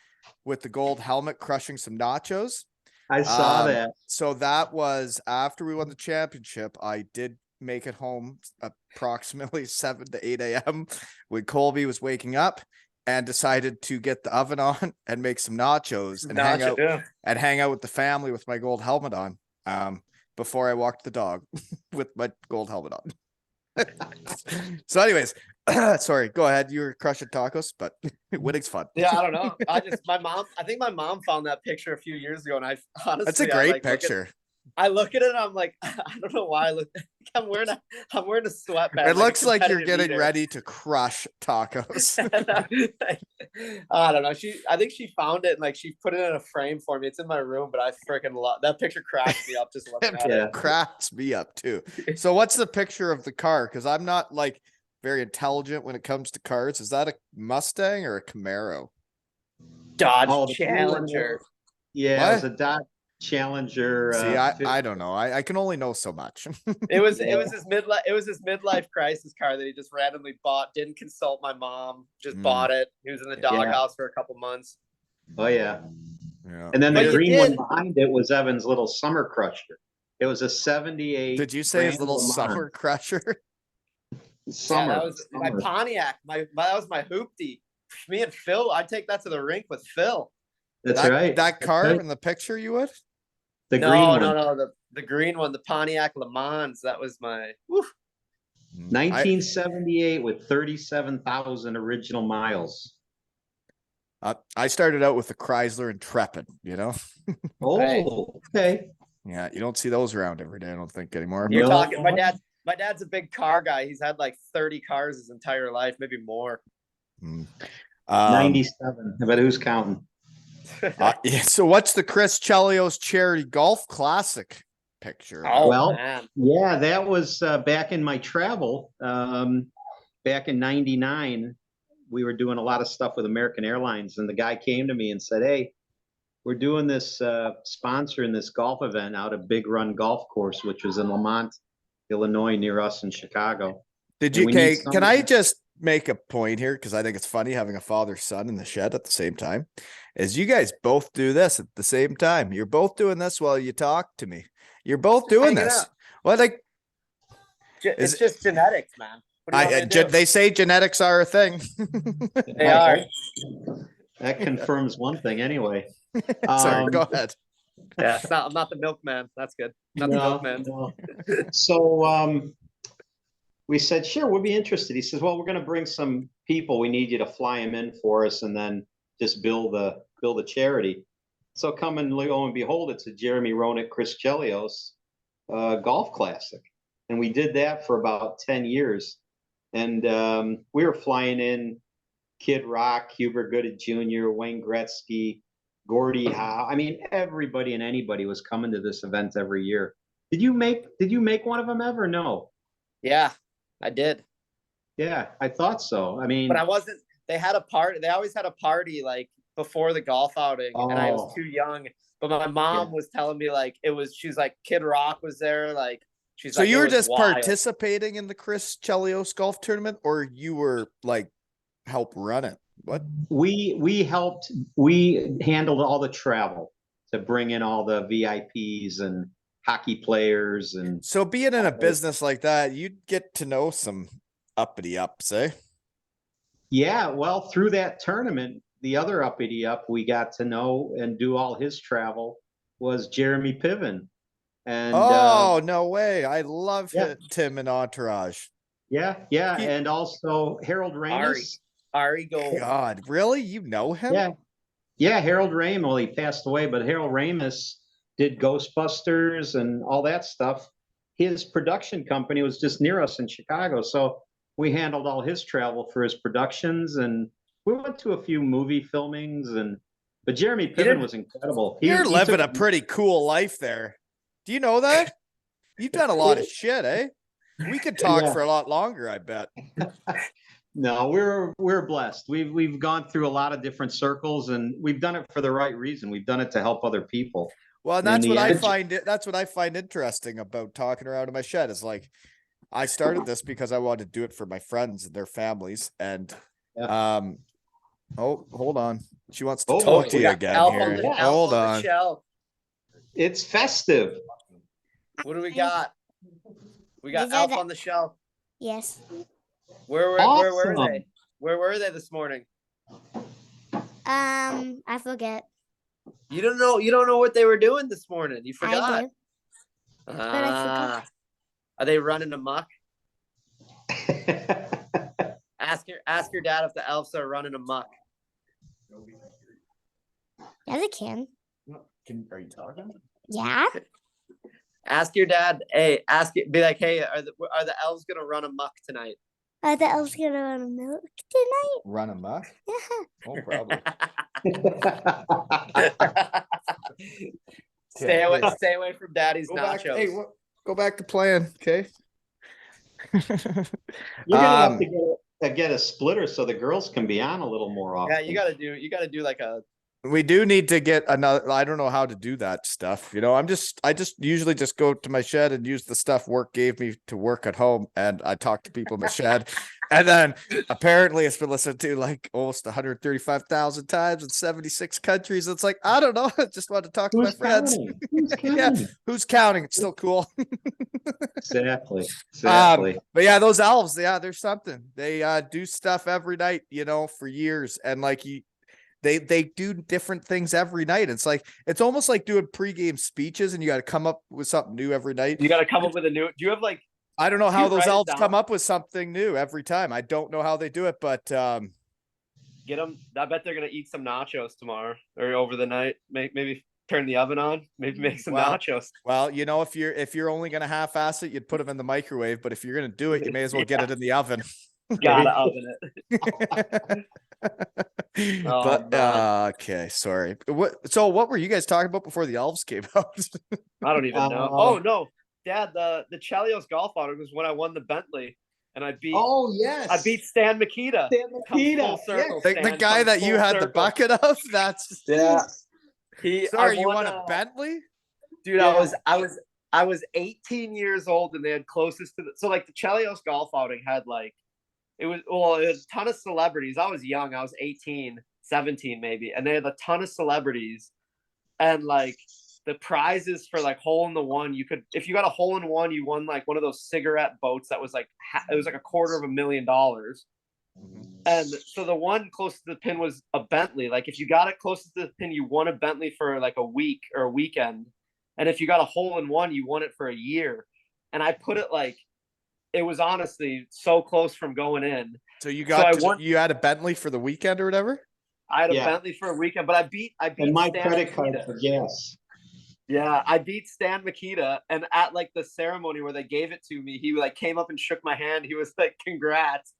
with the gold helmet crushing some nachos. I saw that. So that was after we won the championship. I did make it home approximately 7 to 8 a.m. when Colby was waking up and decided to get the oven on and make some nachos and hang out with the family with my gold helmet on. Before I walked the dog with my gold helmet on. So anyways, sorry, go ahead. You were crushing tacos, but winning's fun. Yeah, I don't know. I think my mom found that picture a few years ago, and I honestly, That's a great picture. I look at it and I'm like, I don't know why. I'm wearing a sweatband. It looks like you're competitive getting eater. ready to crush tacos. I don't know. I think she found it and like she put it in a frame for me. It's in my room, but I freaking love that picture. Cracks me up just looking at Yeah. it. Cracks me up too. So what's the picture of the car? Because I'm not like very intelligent when it comes to cars. Is that a Mustang or a Camaro? Dodge Oh, the Challenger. Yeah, it was a Dodge Challenger. See, I don't know. I can only know so much. It was his midlife crisis car that he just randomly bought. Didn't consult my mom. Just bought it. He was in the doghouse for a couple months. Oh yeah. Yeah. And then But the you green one did- behind it was Evan's little summer crusher. It was a 78. Did you say his Grand little Le Mans. summer crusher? Summer. Yeah, that was my summer. Pontiac. That was my hoopty. Me and Phil, I'd take that to the rink with Phil. That's that, right. That That's car right. in the picture you would? The no, green one. no, the green one, the Pontiac Le Mans. That was my. Woof. 1978 with 37,000 original miles. I started out with the Chrysler Intrepid, you know? Oh, Right. okay. Yeah, you don't see those around every day, I don't think anymore. You're No. talking. My dad's a big car guy. He's had like 30 cars his entire life, maybe more. Mm. 97. But who's counting? Yeah, so what's the Chris Chelios Charity Golf Classic picture? Oh Well, man. Yeah, that was back in my travel. Back in 99, we were doing a lot of stuff with American Airlines, and the guy came to me and said, "Hey, we're doing this sponsoring this golf event out at Big Run Golf Course, which was in Lamont, Illinois, near us in Chicago." Did and you we need can I somebody- just make a point here? Because I think it's funny having a father son in the shed at the same time. Is you guys both do this at the same time. You're both doing this while you talk to me. You're both doing hanging this. out. Well, like It's just genetics, man. What do you want me to do? they say genetics are a thing. They are. That confirms one thing, anyway. Sorry, Um, go ahead. Yeah, I'm not the milkman. That's good. Not the milkman. no. So we said, sure, we'll be interested. He says, well, we're going to bring some people. We need you to fly them in for us, and then just build the charity. So come and lo and behold, it's a Jeremy Roenick, Chris Chelios golf classic, and we did that for about 10 years. And we were flying in Kid Rock, Hubert Gooded Jr., Wayne Gretzky, Gordie Howe. I mean, everybody and anybody was coming to this event every year. Did you make one of them ever? No. Yeah, I did. Yeah, I thought so. I mean, But I wasn't. They had a party. They always had a party like before the golf outing, and I was Oh. too young. But my mom was telling me like it was. She's like Kid Rock was there. Like she's. So like, you it were was just wild. participating in the Chris Chelios golf tournament, or you were like help run it? What? we helped. We handled all the travel to bring in all the VIPs and hockey players, and So being in a business like that, you'd get to know some uppity ups, eh? yeah. Well, through that tournament, the other uppity up we got to know and do all his travel was Jeremy Piven, and Oh, no way. I love yeah. Tim and Entourage. yeah, He- and also Harold Ramis. Ari Gold. God, really? You know him? Yeah. Yeah, Harold Ramis, well, he passed away, but Harold Ramis did Ghostbusters and all that stuff. His production company was just near us in Chicago, so we handled all his travel for his productions, and we went to a few movie filmings. But Jeremy Piven didn't- was incredible. He You're living took- a pretty cool life there. Do you know that? You've done a lot of shit, eh? We could talk Yeah. for a lot longer, I bet. No, we're blessed. We've gone through a lot of different circles, and we've done it for the right reason. We've done it to help other people. Well, and In that's the what I end- find that's what I find interesting about talking around in my shed is like I started this because I wanted to do it for my friends and their families. And oh, hold on. She wants to Oh, talk to we you got again Elf here. on the, Elf Hold on the on. shelf. It's festive. What do we got? We got These are Elf the- on the shelf. Yes. Where were Awesome. they? Where were they this morning? I forget. You don't know what they were doing this morning. You I forgot. do. I forgot. Are they running amok? Ask your dad if the elves are running amok. Yeah, they can. Are you talking? Yeah. Ask your dad. Hey, be like, hey, are the elves gonna run amok tonight? Are the elves gonna run a milk tonight? Run amok? Yeah. Oh, probably. Stay away from daddy's Go back, nachos. hey, go back to playing, okay? You're gonna have Um, to get a splitter so the girls can be on a little more often. Yeah, you gotta do like a We do need to get another. I don't know how to do that stuff. I just usually just go to my shed and use the stuff work gave me to work at home. And I talk to people in my shed. And then apparently it's been listened to like almost 135,000 times in 76 countries. It's like, I don't know. I just want to talk to my Who's friends. counting? Who's Yeah. counting? Who's counting? It's still cool. Exactly. Exactly. But yeah, those elves, yeah, there's something. They do stuff every night, for years. And like they do different things every night. It's almost like doing pregame speeches, and you got to come up with something new every night. You got to come up with a new. Do you have like? I don't know Do how you those write it elves come down? up with something new every time. I don't know how they do it, but Get them. I bet they're gonna eat some nachos tomorrow or over the night. Maybe turn the oven on. Maybe make some Well, nachos. well, if you're only gonna half-ass it, you'd put them in the microwave. But if you're gonna do it, you may as well get it in the oven. Gotta oven it. Oh, But man. okay, sorry. What were you guys talking about before the elves came out? I don't even know. Oh no, Dad, the Chelios golf outing was when I won the Bentley, and I beat Yes. I beat Stan Mikita. Stan Comes Mikita, full circle. the Stan guy comes that you full had the circle. bucket of? That's Yeah. sorry, I you won a won Bentley? Dude, Yeah. I was 18 years old, and they had closest to so like the Chelios golf outing had like it was a ton of celebrities. I was young, I was 18, 17 maybe, and they had a ton of celebrities, and like the prizes for like hole in the one, if you got a hole in one, you won like one of those cigarette boats that was like it was like $250,000. And so the one closest to the pin was a Bentley. Like if you got it closest to the pin, you won a Bentley for like a week or a weekend. And if you got a hole in one, you won it for a year. And I put it like it was honestly so close from going in. So you you had a Bentley for the weekend or whatever? I had a Bentley for a weekend, but I beat And my Stan credit Mikita. card for gas. Yeah, I beat Stan Mikita, and at like the ceremony where they gave it to me, he like came up and shook my hand. He was like, "Congrats."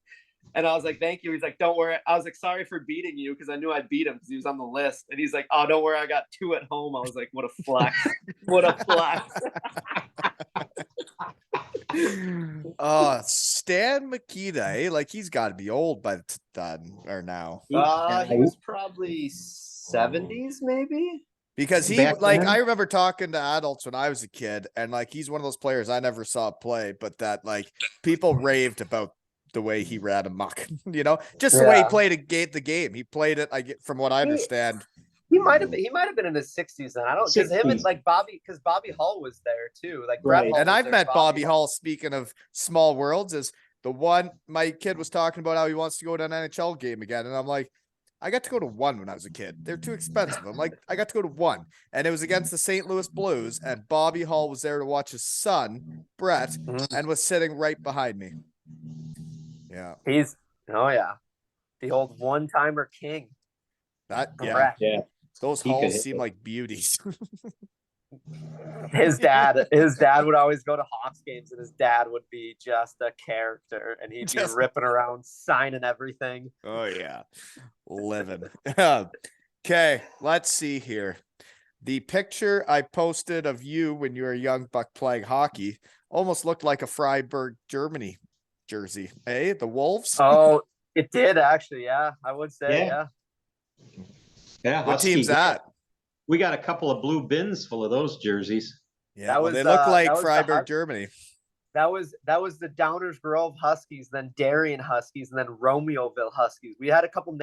And I was like, "Thank you." He's like, "Don't worry." I was like, "Sorry for beating you," because I knew I'd beat him because he was on the list. And he's like, "Oh, don't worry, I got 2 at home." I was like, "What a flex! What a flex!" Stan Mikita, eh? Like he's got to be old by the time or now, He was probably 70s, maybe. because he Back like then? I remember talking to adults when I was a kid, and like he's one of those players I never saw play, but that like people raved about the way he ran amok, just the way he played the game. He played it. I get from what I understand. He might have been in his 60s then. I don't because him and 60s. like because Bobby Hull was there too. Like Right. Brett Hull And was I've there, met Bobby Hull. Speaking of small worlds, is the one my kid was talking about how he wants to go to an NHL game again, and I'm like, I got to go to one when I was a kid. They're too expensive. I'm like, I got to go to one, and it was against the St. Louis Blues, and Bobby Hull was there to watch his son Brett, and was sitting right behind me. Yeah, He's the old one-timer king. yeah. Those He could Hulls hit seem it. like beauties. His dad would always go to Hawks games, and his dad would be just a character, and he'd be ripping around, signing everything. Oh yeah, living. Okay, let's see here. The picture I posted of you when you were a young buck playing hockey almost looked like a Freiburg, Germany jersey. Hey, the Wolves. Oh, it did actually. Yeah, I would say. Yeah. Yeah. What team's that? We got a couple of blue bins full of those jerseys. Yeah, they look like Freiburg, Germany. That was the Downers Grove Huskies, then Darien Huskies, and then Romeoville Huskies. We had a couple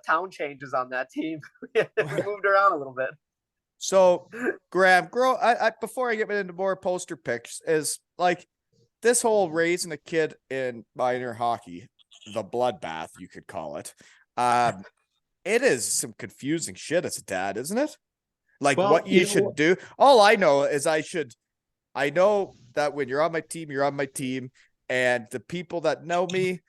town changes on that team. We moved around a little bit. So, Graham, before I get into more poster pics, is like this whole raising a kid in minor hockey, the bloodbath, you could call it. It is some confusing shit as a dad, isn't it? Like what you should do. All I know is I know that when you're on my team, you're on my team, and the people that know me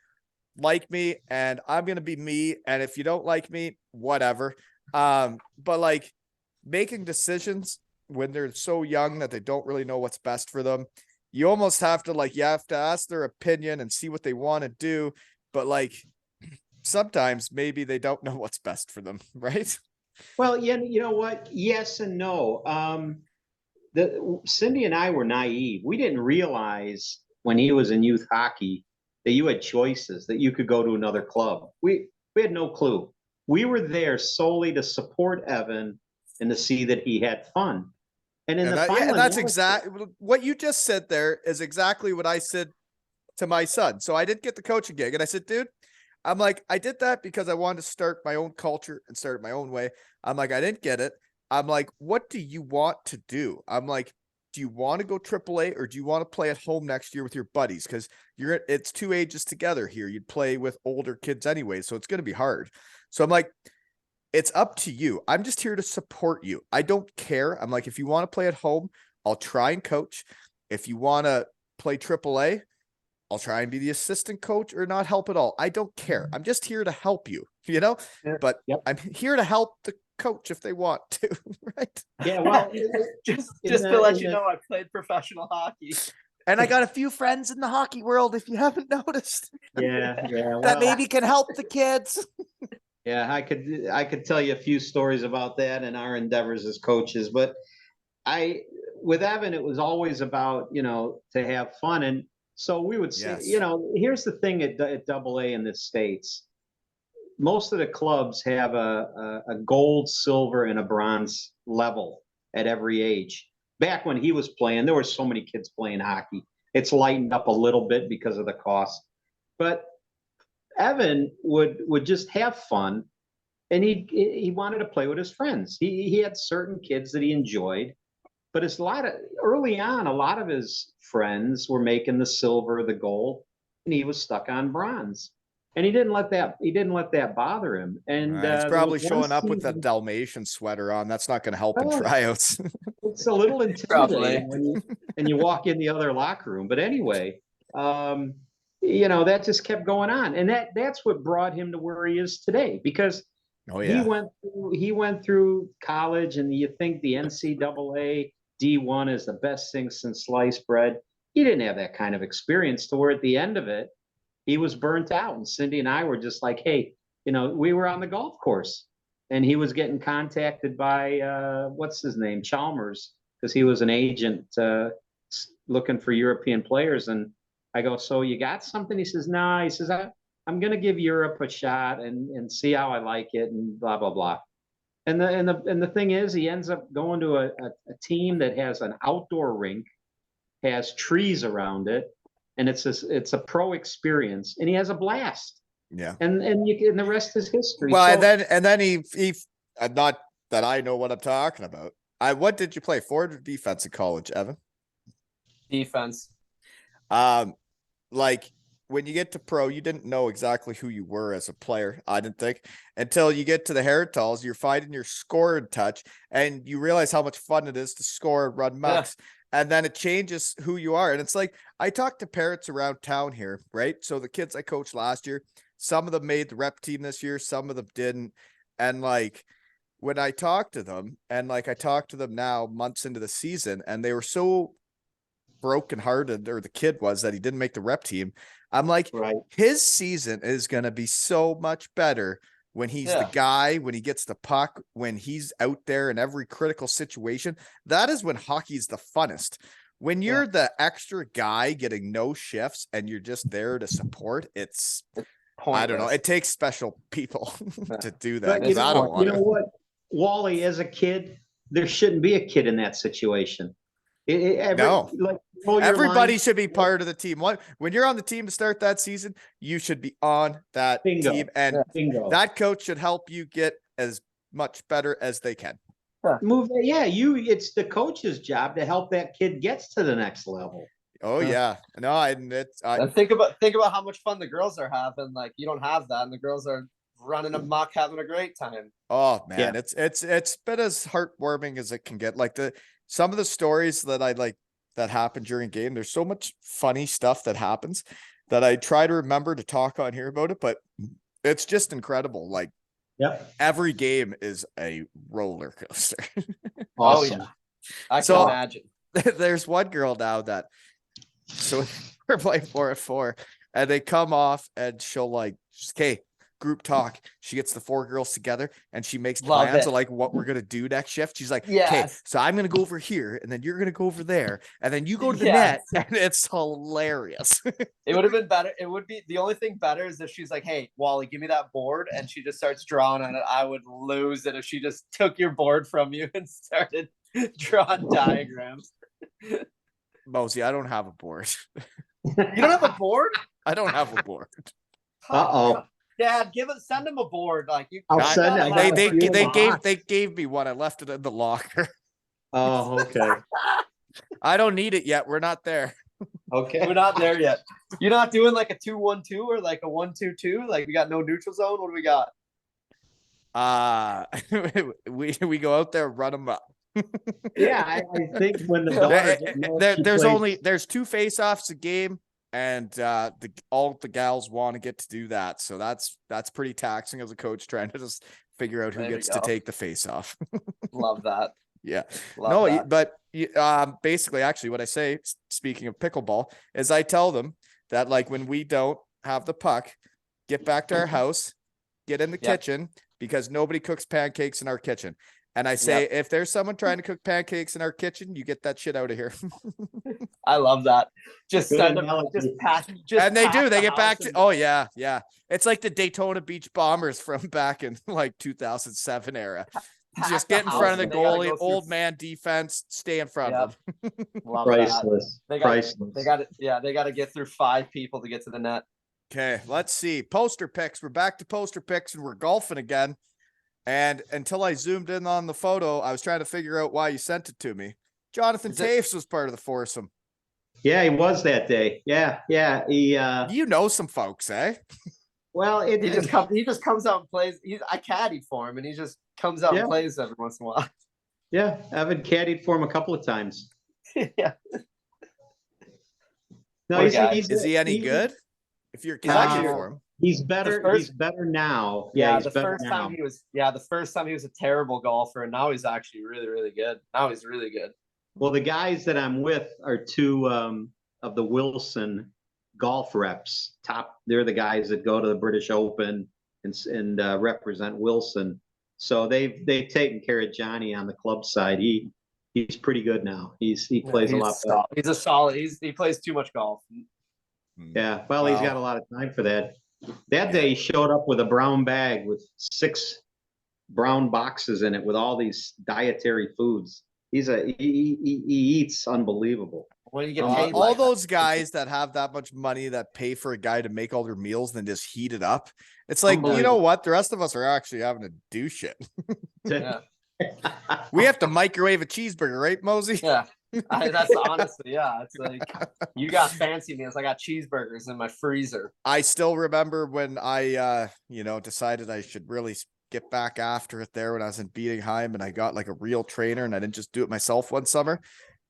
like me, and I'm going to be me. And if you don't like me, whatever. But like making decisions when they're so young that they don't really know what's best for them, you almost have to you have to ask their opinion and see what they want to do. But like, sometimes maybe they don't know what's best for them, right? Well, yeah, you know what? Yes and no. Cindy and I were naive. We didn't realize when he was in youth hockey that you had choices, that you could go to another club. We had no clue. We were there solely to support Evan and to see that he had fun. And in And the that, final yeah, and that's analysis- exactly what you just said there is exactly what I said to my son. So I did get the coaching gig and I said, dude, I'm like, I did that because I wanted to start my own culture and start it my own way. I'm like, I didn't get it. I'm like, what do you want to do? I'm like, do you want to go AAA or do you want to play at home next year with your buddies? Because it's 2 ages together here. You'd play with older kids anyway, so it's going to be hard. So I'm like, it's up to you. I'm just here to support you. I don't care. I'm like, if you want to play at home, I'll try and coach. If you want to play AAA, I'll try and be the assistant coach or not help at all. I don't care. I'm just here to help you, but Yep. I'm here to help the coach if they want to, right? Yeah, well, Just in to the- let in you the- know, I played professional hockey. And I got a few friends in the hockey world, if you haven't noticed, yeah, that well, maybe can help the kids. yeah, I could tell you a few stories about that and our endeavors as coaches, but with Evan, it was always about, to have fun. And so we would say, Yes. here's the thing at AA in the States. Most of the clubs have a gold, silver, and a bronze level at every age. Back when he was playing, there were so many kids playing hockey. It's lightened up a little bit because of the cost. But Evan would just have fun, and he wanted to play with his friends. He had certain kids that he enjoyed, but early on, a lot of his friends were making the silver, the gold, and he was stuck on bronze. And he didn't let that bother him. And He's there probably was one showing up with that season- Dalmatian sweater on. That's not going to help in Oh. tryouts. It's a little Probably. intimidating when you walk in the other locker room. But anyway, that just kept going on, and that's what brought him to where he is today. Because Oh yeah. he went through college, and you think the NCAA D1 is the best thing since sliced bread. He didn't have that kind of experience to where at the end of it, he was burnt out. And Cindy and I were just like, hey, we were on the golf course, and he was getting contacted by what's his name, Chalmers, because he was an agent looking for European players. And I go, so you got something? He says, nah. He says, I'm going to give Europe a shot and see how I like it, and blah blah blah. And the thing is, he ends up going to a team that has an outdoor rink, has trees around it, and it's a pro experience, and he has a blast. Yeah. And the rest is history. Well, So- and then he not that I know what I'm talking about. What did you play? Forward or defense in college, Evan? Defense. Like when you get to pro, you didn't know exactly who you were as a player, I didn't think, until you get to the Hairtals, you're finding your score and touch, and you realize how much fun it is to score and run mucks. And then it changes who you are. And it's like, I talked to parents around town here, right? So the kids I coached last year, some of them made the rep team this year, some of them didn't. And like, when I talked to them, and like I talked to them now months into the season, and they were so brokenhearted, or the kid was, that he didn't make the rep team. I'm like, Right. his season is going to be so much better when he's the guy, when he gets the puck, when he's out there in every critical situation. That is when hockey's the funnest. When you're the extra guy getting no shifts and you're just there to support, it's I don't know. It takes special people to do that. But you 'Cause I don't want know to. what, Wally, as a kid, there shouldn't be a kid in that situation. No. roll your Everybody line- should be part of the team. When you're on the team to start that season, you should be on that Bingo. team, and Bingo. that coach should help you get as much better as they can. It's the coach's job to help that kid get to the next level. Oh yeah, no, and And think about how much fun the girls are having. Like, you don't have that, and the girls are running amok, having a great time. oh man, Yeah. it's been as heartwarming as it can get. Like some of the stories that I like that happen during game. There's so much funny stuff that happens that I try to remember to talk on here about it, but it's just incredible. Like Yep. every game is a roller coaster. Awesome. Oh, yeah. I So- can imagine. There's one girl now that, so we're playing 4-4 and they come off and she'll like, okay, group talk. She gets the 4 girls together and she makes Love plans it. of like what we're gonna do next shift. She's like, okay, Yes. so I'm gonna go over here, and then you're gonna go over there, and then you go to the Yes. net, and it's hilarious. It would have been better. It would be, the only thing better is if she's like, hey, Wally, give me that board. And she just starts drawing on it. I would lose it if she just took your board from you and started drawing diagrams. Mosey, I don't have a board. You don't have a board? I don't have a board. Uh-oh. Dad, send him a board. Like you. I'll I- send it. I got a few in the box. They gave me one. I left it in the locker. Oh, okay. I don't need it yet. We're not there. Okay. We're not there yet. You're not doing like a 2-1-2 or like a 1-2-2. Like we got no neutral zone. What do we got? We go out there, run them up. Yeah, I think when the daughter there's 2 face-offs a game, and all the gals want to get to do that. So that's pretty taxing as a coach, trying to just figure out who There we gets to go. take the face-off. Love that. Yeah. Love No, that. but basically, actually, what I say, speaking of pickleball, is I tell them that like when we don't have the puck, get back to our house, get in the Yep. kitchen, because nobody cooks pancakes in our kitchen. And I say, if there's someone trying to cook pancakes in our kitchen, you get that shit out of here. I love that. Just Good send them. analogy. Just pass. Just And they pass do. the They get back house to. and- Oh yeah, yeah. It's like the Daytona Beach Bombers from back in like 2007 era. pass Just get in house front of the and they gotta goalie, go through- old man defense, stay in front of them. Love that. Priceless. They got- Priceless. They got it. Yeah, they got to get through 5 people to get to the net. Okay, let's see. Poster picks. We're back to poster picks, and we're golfing again. And until I zoomed in on the photo, I was trying to figure out why you sent it to me. Jonathan Is it- Taves was part of the foursome. Yeah, he was that day. Yeah, yeah. He You know some folks, eh? well, He just comes out and plays. I caddied for him, and he just comes out Yeah. and plays every once in a while. yeah, Evan caddied for him a couple of times. Yeah. No, What a guy. Is he any good? If you're He's catching actually- for him. He's better. first- He's better now. Yeah, he's the better first now. time he was. Yeah, the first time he was a terrible golfer, and now he's actually really, really good. Now he's really good. Well, the guys that I'm with are 2 of the Wilson golf reps. They're the guys that go to the British Open and represent Wilson. So they've taken care of Johnny on the club side. He's pretty good now. He plays a lot better. He's a solid. He plays too much golf. Yeah, well, he's Wow. got a lot of time for that. That day he showed up with a brown bag with 6 brown boxes in it with all these dietary foods. He eats unbelievable. When you get All- paid, All like that. those guys that have that much money that pay for a guy to make all their meals and then just heat it up. It's like, you know Unbelievable. what? The rest of us are actually having to do shit. Yeah. We have to microwave a cheeseburger, right, Mosey? Yeah, that's honestly, yeah. It's like you got fancy meals. I got cheeseburgers in my freezer. I still remember when I, decided I should really get back after it there when I was in Beatingheim, and I got like a real trainer, and I didn't just do it myself one summer.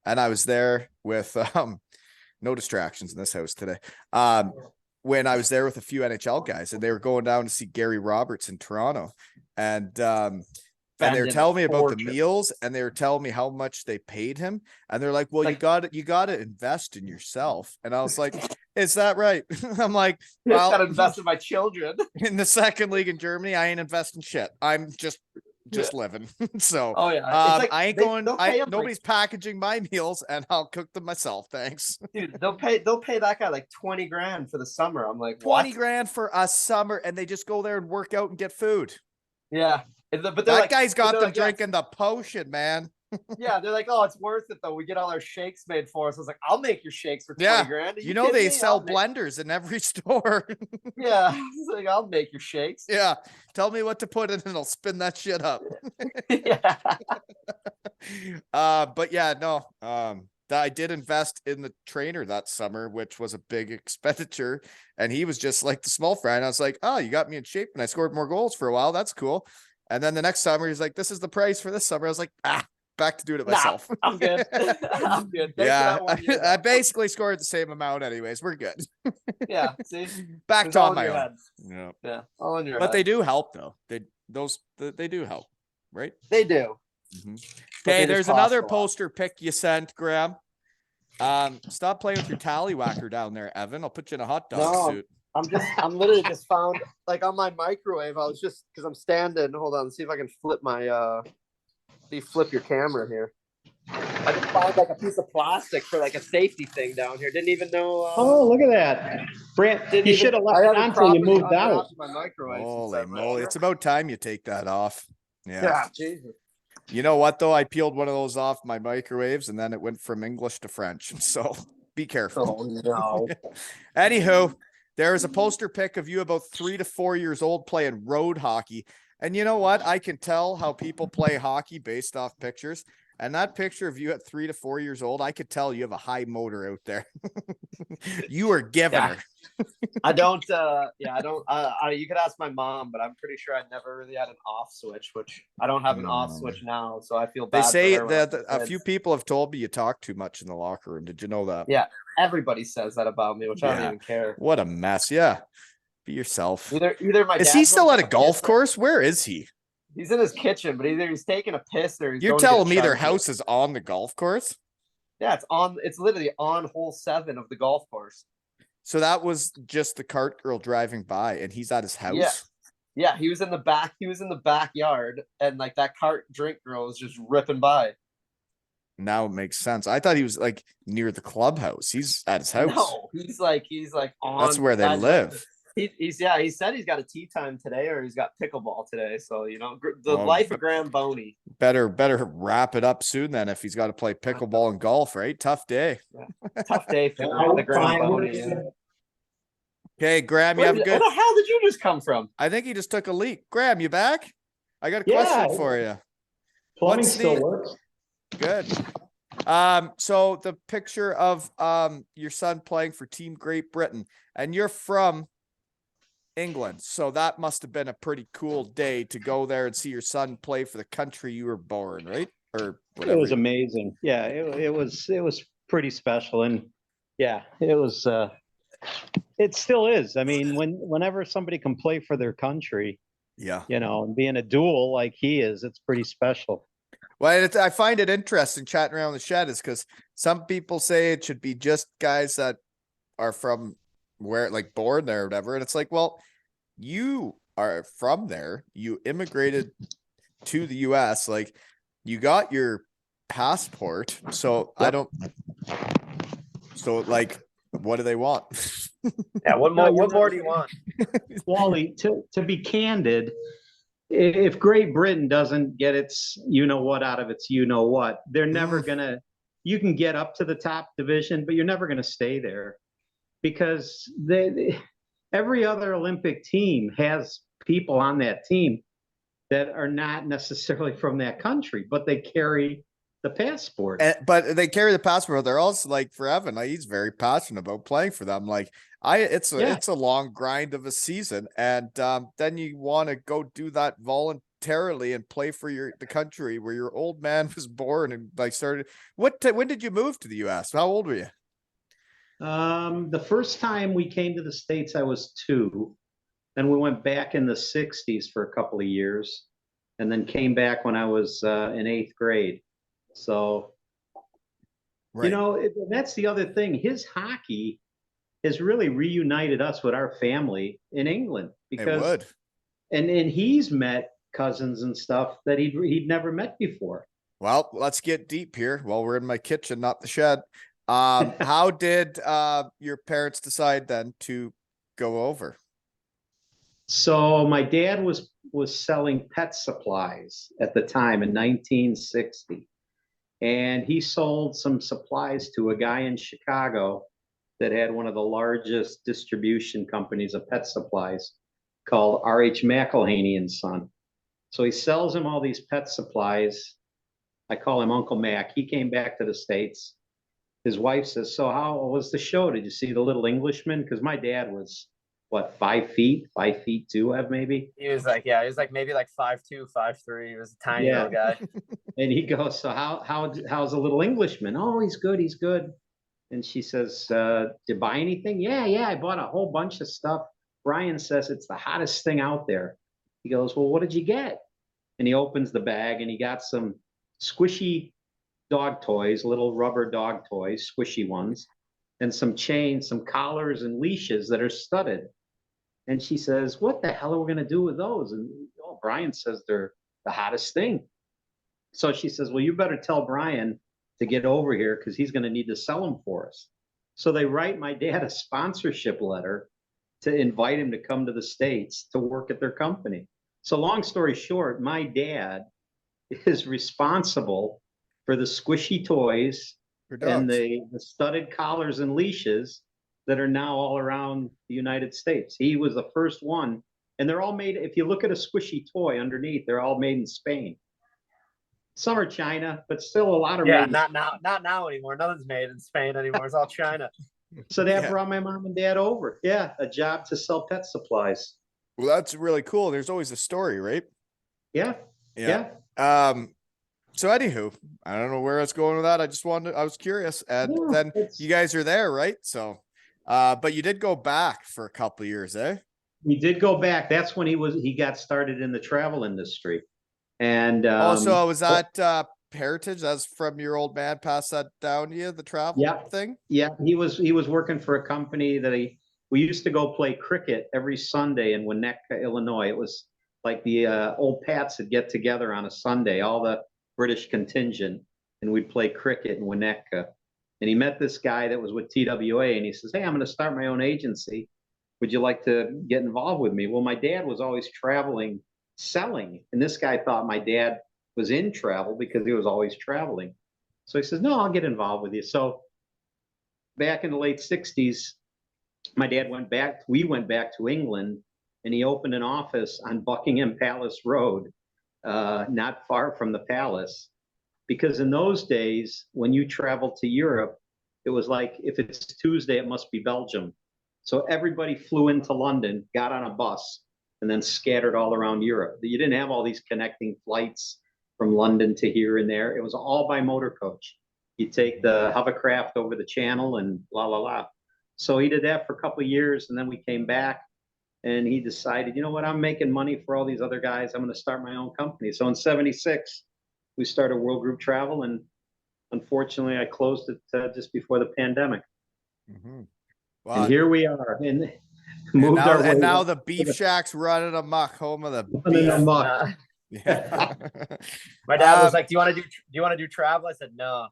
And I was there with, no distractions in this house today. When I was there with a few NHL guys, and they were going down to see Gary Roberts in Toronto, and they were Spending telling me about the fortune. meals, and they were telling me how much they paid him. And they're like, well, Like- you got to invest in yourself. And I was like, is that right? I'm like, I well, gotta invest in my children. in the second league in Germany, I ain't investing shit. I'm just living. So Oh yeah, I ain't going, nobody's packaging my meals, and I'll cook them myself. Thanks. dude. They'll pay that guy like 20 grand for the summer. I'm like, 20 what? grand for a summer, and they just go there and work out and get food. Yeah, but they're That like, guy's got they're them like, yeah, drinking the potion, man. yeah, they're like, oh, it's worth it though. We get all our shakes made for us. I was like, I'll make your shakes for 20 Yeah, grand. Are You know kidding they me? sell I'll make- blenders in every store. Yeah, he's like, I'll make your shakes. Yeah. Tell me what to put in and I'll spin that shit up. Yeah. But yeah, no. I did invest in the trainer that summer, which was a big expenditure. And he was just like the small fry. And I was like, oh, you got me in shape and I scored more goals for a while. That's cool. And then the next summer, he's like, this is the price for this summer. I was like, back to doing it Nah, myself. I'm good. I'm good. Thanks for Yeah. that 1 year. I basically scored the same amount anyways. We're good. Yeah, see, Back It's to all on in my your own. head. Yeah. Yeah, all in your But head. they do help though. They do help, right? They do. Mhm. But they Okay, just there's cost another a lot. poster pic you sent, Graham. Stop playing with your tallywhacker down there, Evan. I'll put you in a hot dog No. suit. I'm literally just found like on my microwave. I was just because I'm standing. Hold on, see if I can flip my flip your camera here. I just found like a piece of plastic for like a safety thing down here. Didn't even know. Oh, look at that. Brant, you should have left it on until you moved out. My microwave. Holy moly. It's about time you take that off. Yeah. Yeah, Jesus. You know what though? I peeled one of those off my microwaves and then it went from English to French. So be careful. Oh no. Anywho, there is a poster pic of you about 3 to 4 years old playing road hockey. And you know what? I can tell how people play hockey based off pictures. And that picture of you at 3 to 4 years old, I could tell you have a high motor out there. You are giving her. I don't. I don't. You could ask my mom, but I'm pretty sure I never really had an off switch, which I don't have an off switch now, so I feel bad. They say for her that a few people have told me you talk too much in the locker room. Did you know that? Yeah, everybody says that about me, which I don't even care. What a mess. Yeah, be yourself. Either my is he still at a golf course? Where is he? He's in his kitchen, but either he's taking a piss or he's. You're telling me their house is on the golf course? Yeah, it's on. It's literally on hole 7 of the golf course. So that was just the cart girl driving by, and he's at his house. Yeah, he was in the back. He was in the backyard, and like that cart drink girl was just ripping by. Now it makes sense. I thought he was like near the clubhouse. He's at his house. No, he's like on. That's where they live. He said he's got a tea time today, or he's got pickleball today. So the life of Graham Boney. Better wrap it up soon then if he's got to play pickleball and golf, right? Tough day. Yeah. Tough day for the Graham Boney. Yeah. Okay, Graham, you have a good. Where the hell did you just come from? I think he just took a leak. Graham, you back? I got a question for you. Plumbing still works. Good. So the picture of your son playing for Team Great Britain, and you're from England, so that must have been a pretty cool day to go there and see your son play for the country you were born, right? Or whatever. It was amazing. Yeah, it was pretty special, and yeah, it was. It still is. I mean, whenever somebody can play for their country, and being a duel like he is, it's pretty special. Well, I find it interesting chatting around the shed is because some people say it should be just guys that are from where, like, born there or whatever. And it's like, well, you are from there. You immigrated to the US. Like, you got your passport. So like, what do they want? Yeah, what more do you want? Wally, to be candid, if Great Britain doesn't get its you-know-what out of its you-know-what, they're never gonna, you can get up to the top division, but you're never gonna stay there. Because every other Olympic team has people on that team that are not necessarily from that country, but they carry the passport. But they carry the passport. They're also like, for Evan, like, he's very passionate about playing for them. Like, it's a long grind of a season, and then you want to go do that voluntarily and play for the country where your old man was born and like started. When did you move to the US? How old were you? The first time we came to the States, I was 2, and we went back in the 60s for a couple of years, and then came back when I was in 8th grade. So, that's the other thing. His hockey has really reunited us with our family in England because, and he's met cousins and stuff that he'd never met before. Well, let's get deep here. Well, we're in my kitchen, not the shed. How did your parents decide then to go over? So my dad was selling pet supplies at the time in 1960. And he sold some supplies to a guy in Chicago that had one of the largest distribution companies of pet supplies called R.H. McElhaney and Son. So he sells him all these pet supplies. I call him Uncle Mac. He came back to the States. His wife says, so how was the show? Did you see The Little Englishman? Because my dad was, what, 5 feet? 5'2", Ev, maybe? He was like maybe like 5'2", 5'3". He was a tiny little guy. And he goes, so how's The Little Englishman? Oh, he's good, he's good. And she says, did you buy anything? Yeah, I bought a whole bunch of stuff. Brian says it's the hottest thing out there. He goes, well, what did you get? And he opens the bag and he got some squishy dog toys, little rubber dog toys, squishy ones, and some chains, some collars and leashes that are studded. And she says, what the hell are we going to do with those? And Brian says they're the hottest thing. So she says, well, you better tell Brian to get over here because he's going to need to sell them for us. So they write my dad a sponsorship letter to invite him to come to the States to work at their company. So long story short, my dad is responsible for the squishy toys and the studded collars and leashes that are now all around the United States. He was the first one, and they're all made. If you look at a squishy toy underneath, they're all made in Spain. Some are China, but still a lot are made. Not now anymore. Nothing's made in Spain anymore. It's all China. So that brought my mom and dad over. Yeah, a job to sell pet supplies. Well, that's really cool. There's always a story, right? Yeah. So anywho, I don't know where I was going with that. I was curious. And then you guys are there, right? So, but you did go back for a couple of years, eh? We did go back. That's when he got started in the travel industry. And also, was that heritage? That's from your old man, passed that down to you, the travel thing? Yeah, he was working for a company that we used to go play cricket every Sunday in Winnetka, Illinois. It was like the old Pats would get together on a Sunday, all the British contingent, and we'd play cricket in Winnetka. And he met this guy that was with TWA, and he says, hey, I'm going to start my own agency. Would you like to get involved with me? Well, my dad was always traveling, selling, and this guy thought my dad was in travel because he was always traveling. So he says, no, I'll get involved with you. So back in the late 60s, my dad we went back to England, and he opened an office on Buckingham Palace Road, not far from the palace. Because in those days, when you traveled to Europe, it was like, if it's Tuesday, it must be Belgium. So everybody flew into London, got on a bus, and then scattered all around Europe. You didn't have all these connecting flights from London to here and there. It was all by motor coach. You take the hovercraft over the channel and la, la, la. So he did that for a couple of years, and then we came back, and he decided, you know what, I'm making money for all these other guys. I'm going to start my own company. So in 76, we started World Group Travel, and unfortunately, I closed it just before the pandemic. Mm-hmm. Wow. And here we are. And now the beef shack's running amok, home of the beef. Yeah. My dad was like, do you want to do travel? I said, no.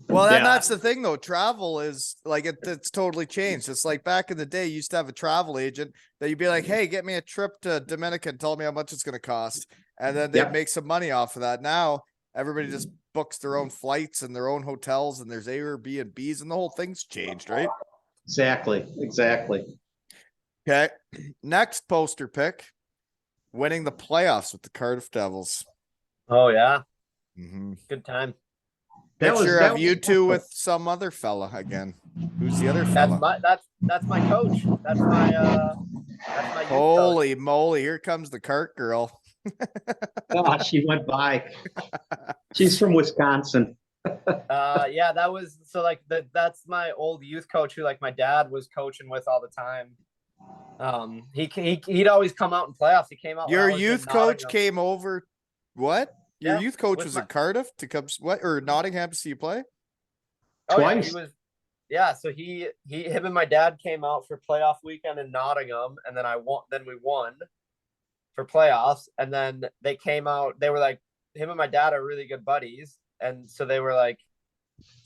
Well, that's the thing though. Travel is like, it's totally changed. It's like back in the day, you used to have a travel agent that you'd be like, hey, get me a trip to Dominica and tell me how much it's going to cost. And then they'd make some money off of that. Now everybody just books their own flights and their own hotels, and there's Airbnbs, and the whole thing's changed, right? Exactly. Okay. Next poster pick, winning the playoffs with the Cardiff Devils. Oh yeah. Mm-hmm. Good time. Picture of you two with some other fella again. Who's the other fella? That's my coach. That's my holy moly, here comes the cart girl. Oh, she went by. She's from Wisconsin. Yeah, that was that's my old youth coach who like my dad was coaching with all the time. He'd always come out in playoffs. He came out. Your youth coach came over. What? Your youth coach was in Cardiff to come or Nottingham to see you play? Twice. So him and my dad came out for playoff weekend in Nottingham, and then we won for playoffs, and then they came out. They were like, him and my dad are really good buddies, and so they were like,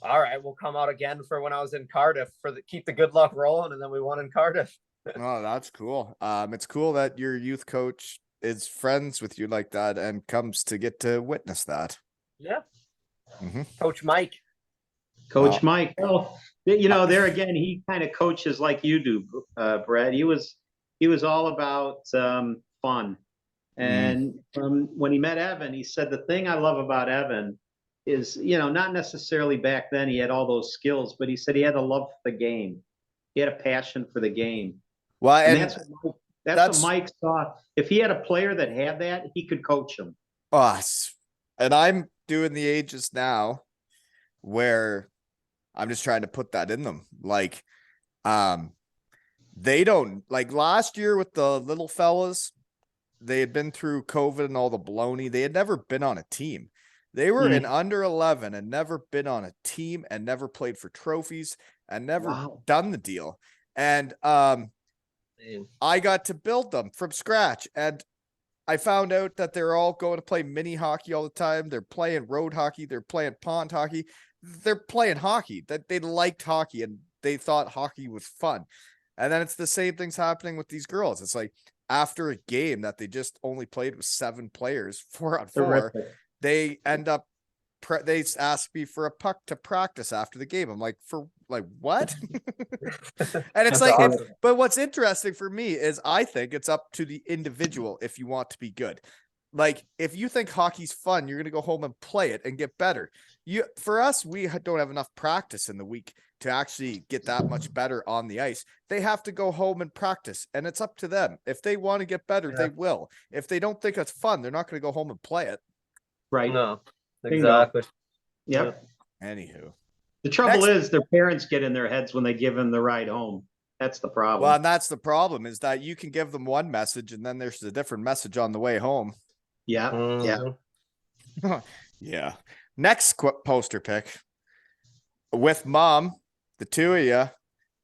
all right, we'll come out again for when I was in Cardiff keep the good luck rolling, and then we won in Cardiff. Oh, that's cool. It's cool that your youth coach is friends with you like that and comes to get to witness that. Yeah. Mm-hmm. Coach Mike. Mike. Well, there again, he kind of coaches like you do, Brad. He was all about fun. And when he met Evan, he said, the thing I love about Evan is, not necessarily back then he had all those skills, but he said he had a love for the game. He had a passion for the game. Well, and that's what Mike saw. If he had a player that had that, he could coach him. And I'm doing the ages now where I'm just trying to put that in them. Like, they don't, like last year with the little fellas, they had been through COVID and all the baloney. They had never been on a team. They were in under 11 and never been on a team and never played for trophies and never done the deal. And I got to build them from scratch, and I found out that they're all going to play mini hockey all the time. They're playing road hockey. They're playing pond hockey. They're playing hockey. That they liked hockey and they thought hockey was fun. And then it's the same things happening with these girls. It's like after a game that they just only played with 7 players, 4-on-4, Terrific. they end up they ask me for a puck to practice after the game. I'm like, for like what? And it's That's like, awesome. but what's interesting for me is I think it's up to the individual if you want to be good. Like if you think hockey's fun, you're gonna go home and play it and get better. For us, we don't have enough practice in the week to actually get that much better on the ice. They have to go home and practice, and it's up to them. If they want to get better, they will. If they don't think it's fun, they're not going to go home and play it. Right. No, Bingo. exactly. Yep. Anywho, The trouble is their parents get in their heads when they give them the ride home. That's the problem. well, and that's the problem is that you can give them one message and then there's a different message on the way home. Yeah. Yeah. Mhm. Yeah. Next poster pick with mom, the two of you,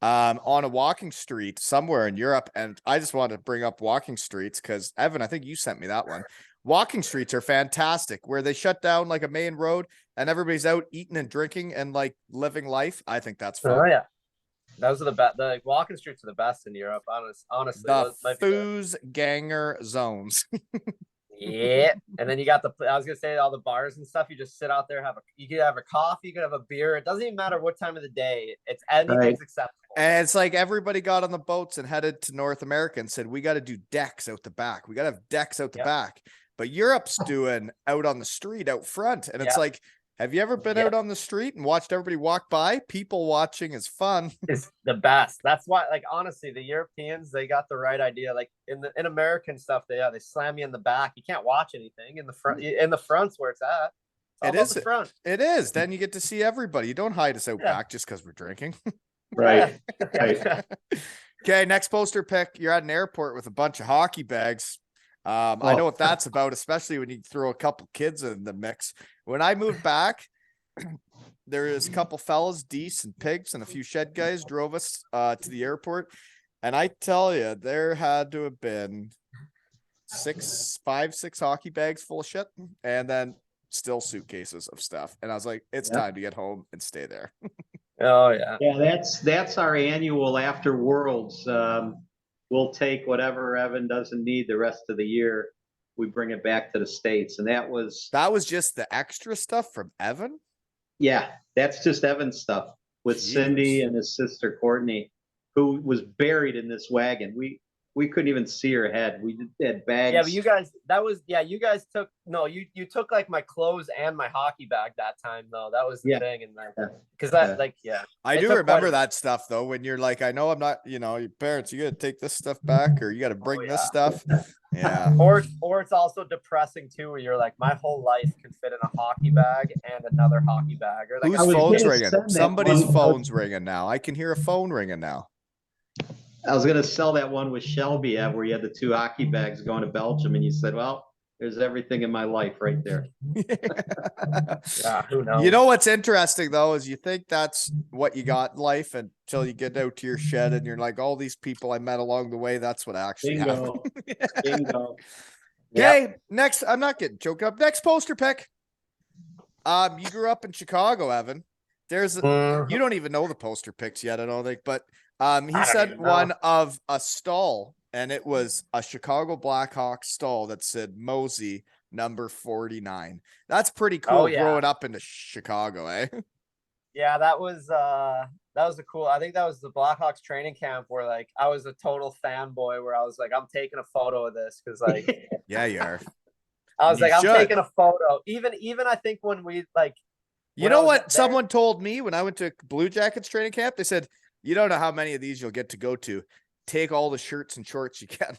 on a walking street somewhere in Europe. And I just wanted to bring up walking streets because Evan, I think you sent me that one. Walking streets are fantastic where they shut down like a main road and everybody's out eating and drinking and like living life. I think that's fun. Oh yeah, those are the best. The walking streets are the best in Europe. Honestly, The those might be the- foos ganger zones. yeah. And then you got I was gonna say all the bars and stuff. You just sit out there, you could have a coffee, you could have a beer. It doesn't even matter what time of the day. It's anything's acceptable. And it's like everybody got on the boats and headed to North America and said, we got to do decks out the back. We got to have decks out the back. But Europe's doing out on the street out front. And it's like, have you ever been out on the street and watched everybody walk by? People watching is fun. It's the best. That's why, like, honestly, the Europeans, they got the right idea. Like in American stuff, they slam you in the back. You can't watch anything in the front. In the front's where it's at. It's all about the front. It is. Then you get to see everybody. You don't hide us out back just because we're drinking. Right. Right. Okay, next poster pick. You're at an airport with a bunch of hockey bags. I know what that's about, especially when you throw a couple kids in the mix. When I moved back, there is a couple fellas, Deese and Pigs, and a few shed guys drove us to the airport. And I tell you, there had to have been 6 hockey bags full of shit, and then still suitcases of stuff. And I was like, it's time to get home and stay there. Oh yeah. Yeah, that's our annual after Worlds. We'll take whatever Evan doesn't need the rest of the year. We bring it back to the States. And that was just the extra stuff from Evan. Yeah, that's just Evan's stuff with Cindy and his sister Courtney, who was buried in this wagon. We couldn't even see her head. We had bags. Yeah, but you guys took you took like my clothes and my hockey bag that time though. That was the thing, and because I do remember that stuff though. When you're like, I know I'm not, your parents, you got to take this stuff back, or you got to bring this stuff. Yeah. Or it's also depressing too, where you're like, my whole life can fit in a hockey bag and another hockey bag. Or like, whose phone's ringing? Somebody's phone's ringing now. I can hear a phone ringing now. I was going to sell that one with Shelby where you had the 2 hockey bags going to Belgium, and you said, well, there's everything in my life right there. Yeah, who knows? You know what's interesting though is you think that's what you got in life until you get out to your shed and you're like, all these people I met along the way, that's what actually happened. Bingo. Okay, next, I'm not getting choked up. Next poster pick. You grew up in Chicago, Evan. You don't even know the poster picks yet, I don't think, but he sent one of a stall, and it was a Chicago Blackhawks stall that said Mosey number 49. That's pretty cool growing up into Chicago, eh? Yeah, that was a cool. I think that was the Blackhawks training camp where like I was a total fanboy where I was like, I'm taking a photo of this because like yeah, you are. I was like, I'm taking a photo. Even I think when we like you know what someone told me when I went to Blue Jackets training camp, they said, you don't know how many of these you'll get to go to. Take all the shirts and shorts you can.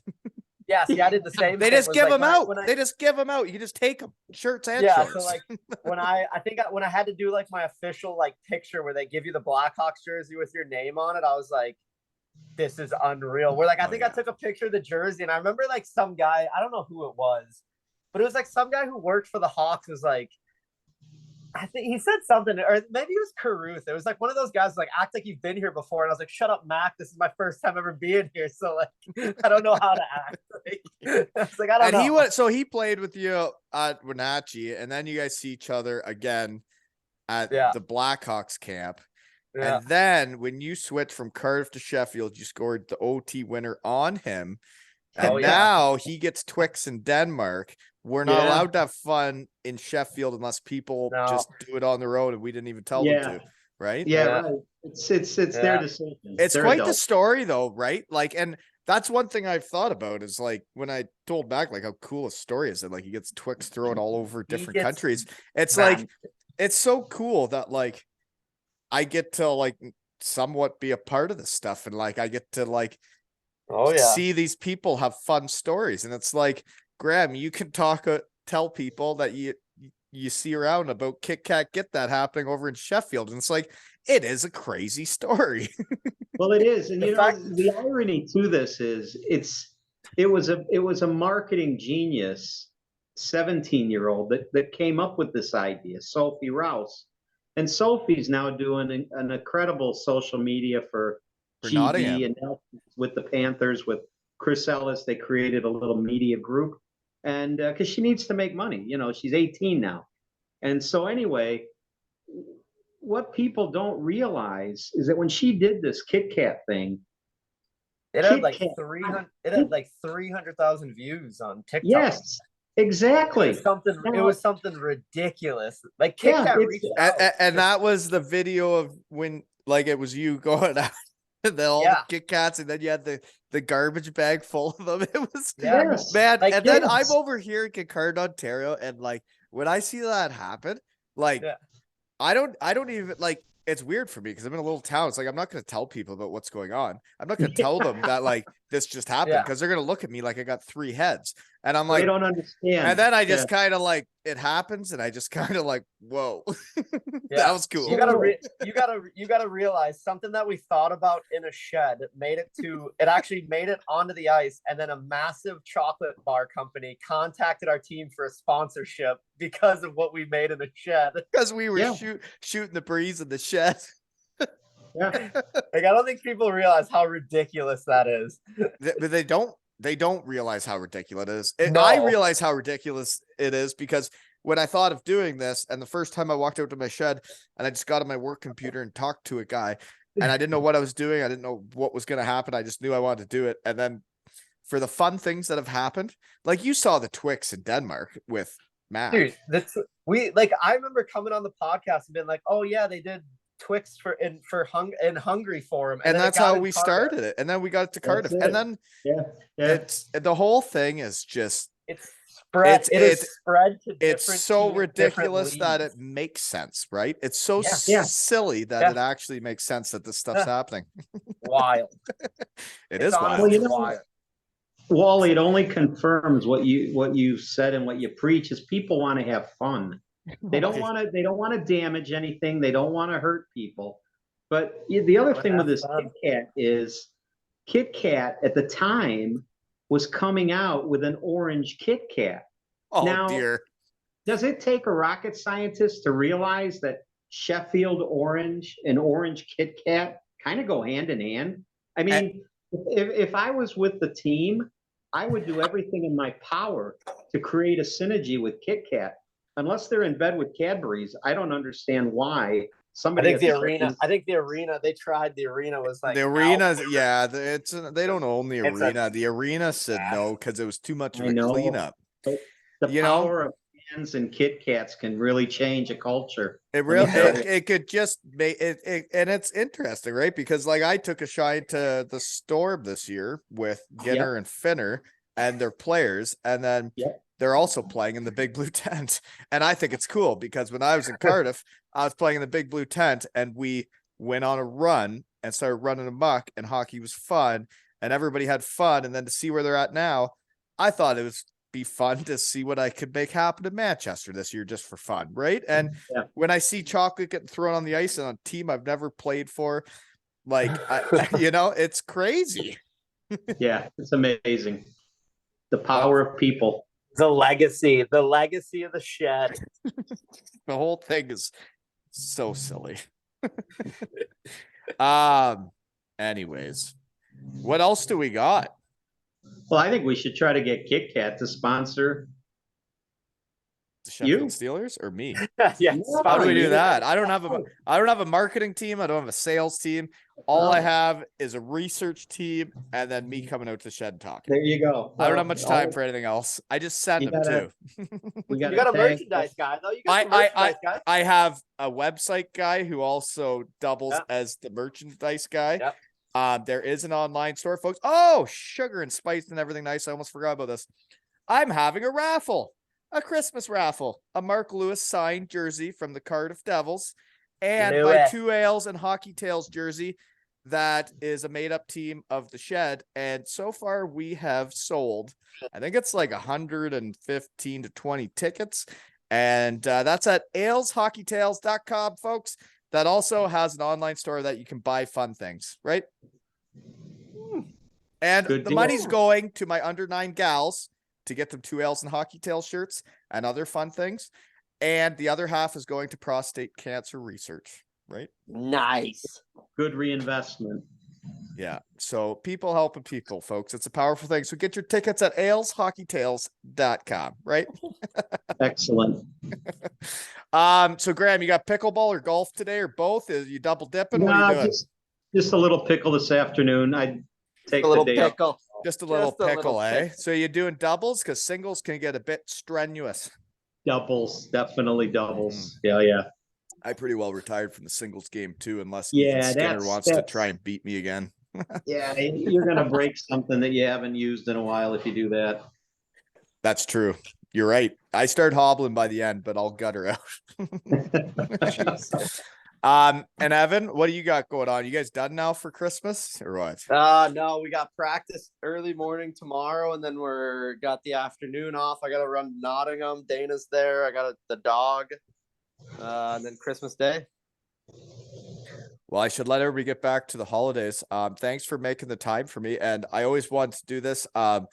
Yeah, see, I did the same. They just give them out. They just give them out. You can just take them, shirts and shorts. So like when I had to do like my official like picture where they give you the Blackhawks jersey with your name on it, I was like, this is unreal. Where like I think I took a picture of the jersey, and I remember like some guy, I don't know who it was, but it was like some guy who worked for the Hawks was like, I think he said something, or maybe it was Caruth. It was like one of those guys like act like you've been here before, and I was like, "Shut up, Mac. This is my first time ever being here, so like I don't know how to act." Like, I was like, I don't And know. he was so he played with you at Wenatchee, and then you guys see each other again at Yeah. the Blackhawks camp. Yeah. And then when you switched from Cardiff to Sheffield, you scored the OT winner on him. And Oh, yeah. now he gets Twix in Denmark. We're not Yeah. allowed to have fun in Sheffield unless people No. just do it on their own, and we didn't even tell Yeah. them to, right? Yeah, Yeah. right. It's their Yeah. decision. It's They're quite the adults. story though, right? Like, and that's one thing I've thought about is like when I told back like how cool a story is that like he gets Twix thrown all over He different gets countries. It's Man. like it's so cool that like I get to like somewhat be a part of this stuff, and like I get to like Oh yeah. see these people have fun stories. And it's like, Graham, you can tell people that you see around about Kit Kat Get That happening over in Sheffield, and it's like it is a crazy story. Well, it is, and The you know fact- the irony to this is it was a marketing genius, 17-year-old that came up with this idea, Sophie Rouse, and Sophie's now doing an incredible social media for For GB Nottingham. and now with the Panthers with Chris Ellis. They created a little media group, and because she needs to make money, you know, she's 18 now, and so anyway. What people don't realize is that when she did this Kit Kat thing, It had Kit like Kat. 300. It had like 300,000 views on TikTok. Yes, exactly. It was something ridiculous. Like Kit Yeah, Kat it's- reached out. And that was the video of when like it was you going out and then all Yeah. the Kit Kats, and then you had the garbage bag full of them. It was Yeah. Yes. man. Like, And then I'm yes. over here in Kincard, Ontario, and like when I see that happen, like Yeah. I don't even like it's weird for me because I'm in a little town. It's like I'm not going to tell people about what's going on. I'm not going to tell them that like this just happened Yeah. because they're going to look at me like I got 3 heads. And I'm They like, don't understand. and then I Yeah. just kind of like it happens, and I just kind of like, whoa, that Yeah. was cool. You gotta realize something that we thought about in a shed it actually made it onto the ice, and then a massive chocolate bar company contacted our team for a sponsorship because of what we made in the shed. Because we were Yeah. shooting the breeze in the shed. Yeah. Like, I don't think people realize how ridiculous that is. But they don't realize how ridiculous it is. No. I realize how ridiculous it is because when I thought of doing this, and the first time I walked out to my shed and I just got on my work computer and talked to a guy, and I didn't know what I was doing. I didn't know what was going to happen. I just knew I wanted to do it. And then for the fun things that have happened, like you saw the Twix in Denmark with Matt. Dude, I remember coming on the podcast and being like, oh yeah, they did Twix in Hungary for him. And then it that's got how in we Cardiff. started it. And then we got it to Cardiff. it. And then Yeah. Yeah. it's the whole thing is just It's spread. It's- It is spread to it's different so teams, ridiculous different that it leagues. makes sense, right? It's so Yeah. silly that Yeah. it actually makes sense that this stuff's Yeah. happening. Wild. It It's is wild. honestly Well, you know, wild. Wally, it only confirms what you said and what you preach is people want to have fun. They don't want to damage anything. They don't want to hurt people. But the other thing with this Kit Kat is Kit Kat at the time was coming out with an orange Kit Kat. Oh Now- dear. Does it take a rocket scientist to realize that Sheffield orange and orange Kit Kat kind of go hand in hand? I mean, if I was with the team, I would do everything in my power to create a synergy with Kit Kat. Unless they're in bed with Cadbury's, I don't understand why I somebody. think the arena. They tried the arena was like The no. arena's they don't own the It's a- arena. The arena said no because it was too much of I a know. cleanup. The you know? power of fans and Kit Kats can really change a culture. It really Yeah. it could just make it, and it's interesting, right? Because like I took a shine to the Storm this year with Ginner and Finner and their players, and then Yep. they're also playing in the Big Blue Tent. And I think it's cool because when I was in Cardiff, I was playing in the Big Blue Tent, and we went on a run and started running amok, and hockey was fun, and everybody had fun. And then to see where they're at now, I thought it was be fun to see what I could make happen in Manchester this year just for fun, right? And Yeah. when I see chocolate getting thrown on the ice on a team I've never played for, like it's crazy. Yeah, it's amazing. The power of people. The legacy of the shed. The whole thing is so silly. Anyways, what else do we got? Well, I think we should try to get Kit Kat to sponsor. The Sheffield You. Steelers or me? Yeah. How do we do you. that? I don't have a marketing team. I don't have a sales team. All I Oh. have is a research team and then me coming out to the shed and talking. There you go. I don't have much time for anything else. I just send You them gotta- too. We You got a merchandise guy, though. You got some merchandise guy. I have a website guy who also doubles Yep. as the merchandise guy. Yep. There is an online store, folks. Oh, sugar and spice and everything nice. I almost forgot about this. I'm having a raffle, a Christmas raffle, a Mark Lewis signed jersey from the Cardiff Devils, and Knew my it. 2 Ales and Hockey Tales jersey. That is a made up team of the shed. And so far we have sold, I think it's like 115 to 20 tickets. And that's at aleshockeytales.com, folks. That also has an online store that you can buy fun things, right? And Good the deal. money's going to my under 9 gals to get them 2 Ales and Hockey Tail shirts and other fun things. And the other half is going to prostate cancer research, right? Nice. Good reinvestment. Yeah. So people helping people, folks. It's a powerful thing. So get your tickets at aleshockeytales.com, right? Excellent. So Graham, you got pickleball or golf today or both? Is you double dipping? What are Nah, you doing? just a little pickle this afternoon. I'd take A little the day off. pickle. Just a little just a little pickle, eh? pickle. So you doing doubles? Because singles can get a bit strenuous. Doubles, definitely doubles. Mm-hmm. Yeah. I pretty well retired from the singles game too, unless Yeah, Ethan Skinner that's- wants to that's- try and beat me again. Yeah, you're gonna break something that you haven't used in a while if you do that. That's true. You're right. I start hobbling by the end, but I'll gut her out. And Evan, what do you got going on? You guys done now for Christmas or what? No, we got practice early morning tomorrow, and then we're got the afternoon off. I gotta run to Nottingham. Dana's there. I got the dog. And then Christmas Day. Well, I should let everybody get back to the holidays. Thanks for making the time for me. And I always wanted to do this. I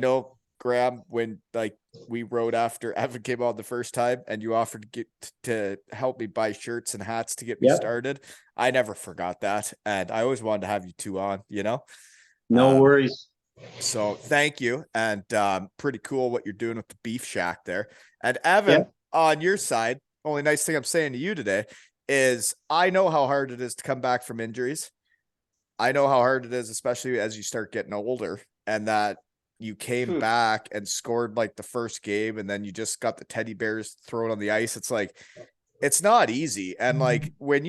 know, Graham, when like we rode after Evan came on the first time and you offered to help me buy shirts and hats to get me Yep. started. I never forgot that. And I always wanted to have you two on, you know? No worries. So thank you. And pretty cool what you're doing with the beef shack there. And Evan, on your side, only nice thing I'm saying to you today is I know how hard it is to come back from injuries. I know how hard it is, especially as you start getting older, and that you came back and scored like the first game, and then you just got the teddy bears thrown on the ice. It's like, it's not easy. And like when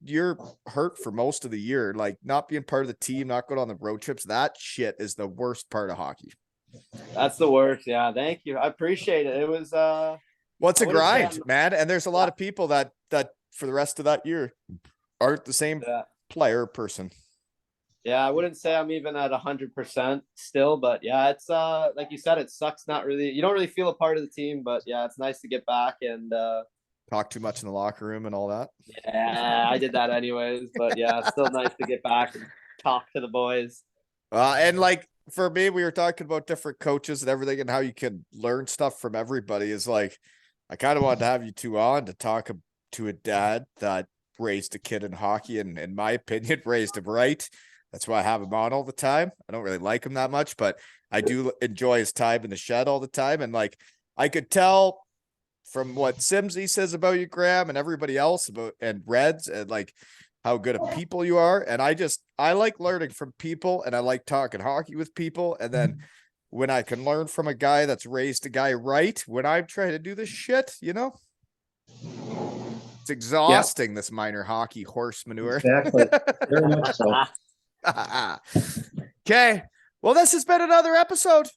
you're hurt for most of the year, like not being part of the team, not going on the road trips, that shit is the worst part of hockey. That's the worst. Yeah, thank you. I appreciate it. It was Well, it's a I wouldn't say grind, I'm- man. And there's a lot of people that for the rest of that year aren't the same player or person. Yeah, I wouldn't say I'm even at 100% still, but yeah, it's like you said, it sucks. Not really, you don't really feel a part of the team, but yeah, it's nice to get back and Talk too much in the locker room and all that. yeah, I did that anyways, but yeah, it's still nice to get back and talk to the boys. And like for me, we were talking about different coaches and everything and how you can learn stuff from everybody. Is like, I kind of wanted to have you two on to talk to a dad that raised a kid in hockey and in my opinion, raised him right. That's why I have him on all the time. I don't really like him that much, but I do enjoy his time in the shed all the time. And like, I could tell from what Simsy says about you, Graham, and everybody else about, and Reds, and like how good of people you are. And I like learning from people, and I like talking hockey with people. And then when I can learn from a guy that's raised a guy right, when I'm trying to do this shit, you know, it's exhausting, this minor hockey horse manure. Exactly. Very much so. Okay. Well, this has been another episode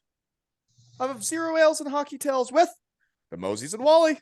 of Zero Ales and Hockey Tales with the Moseys and Wally.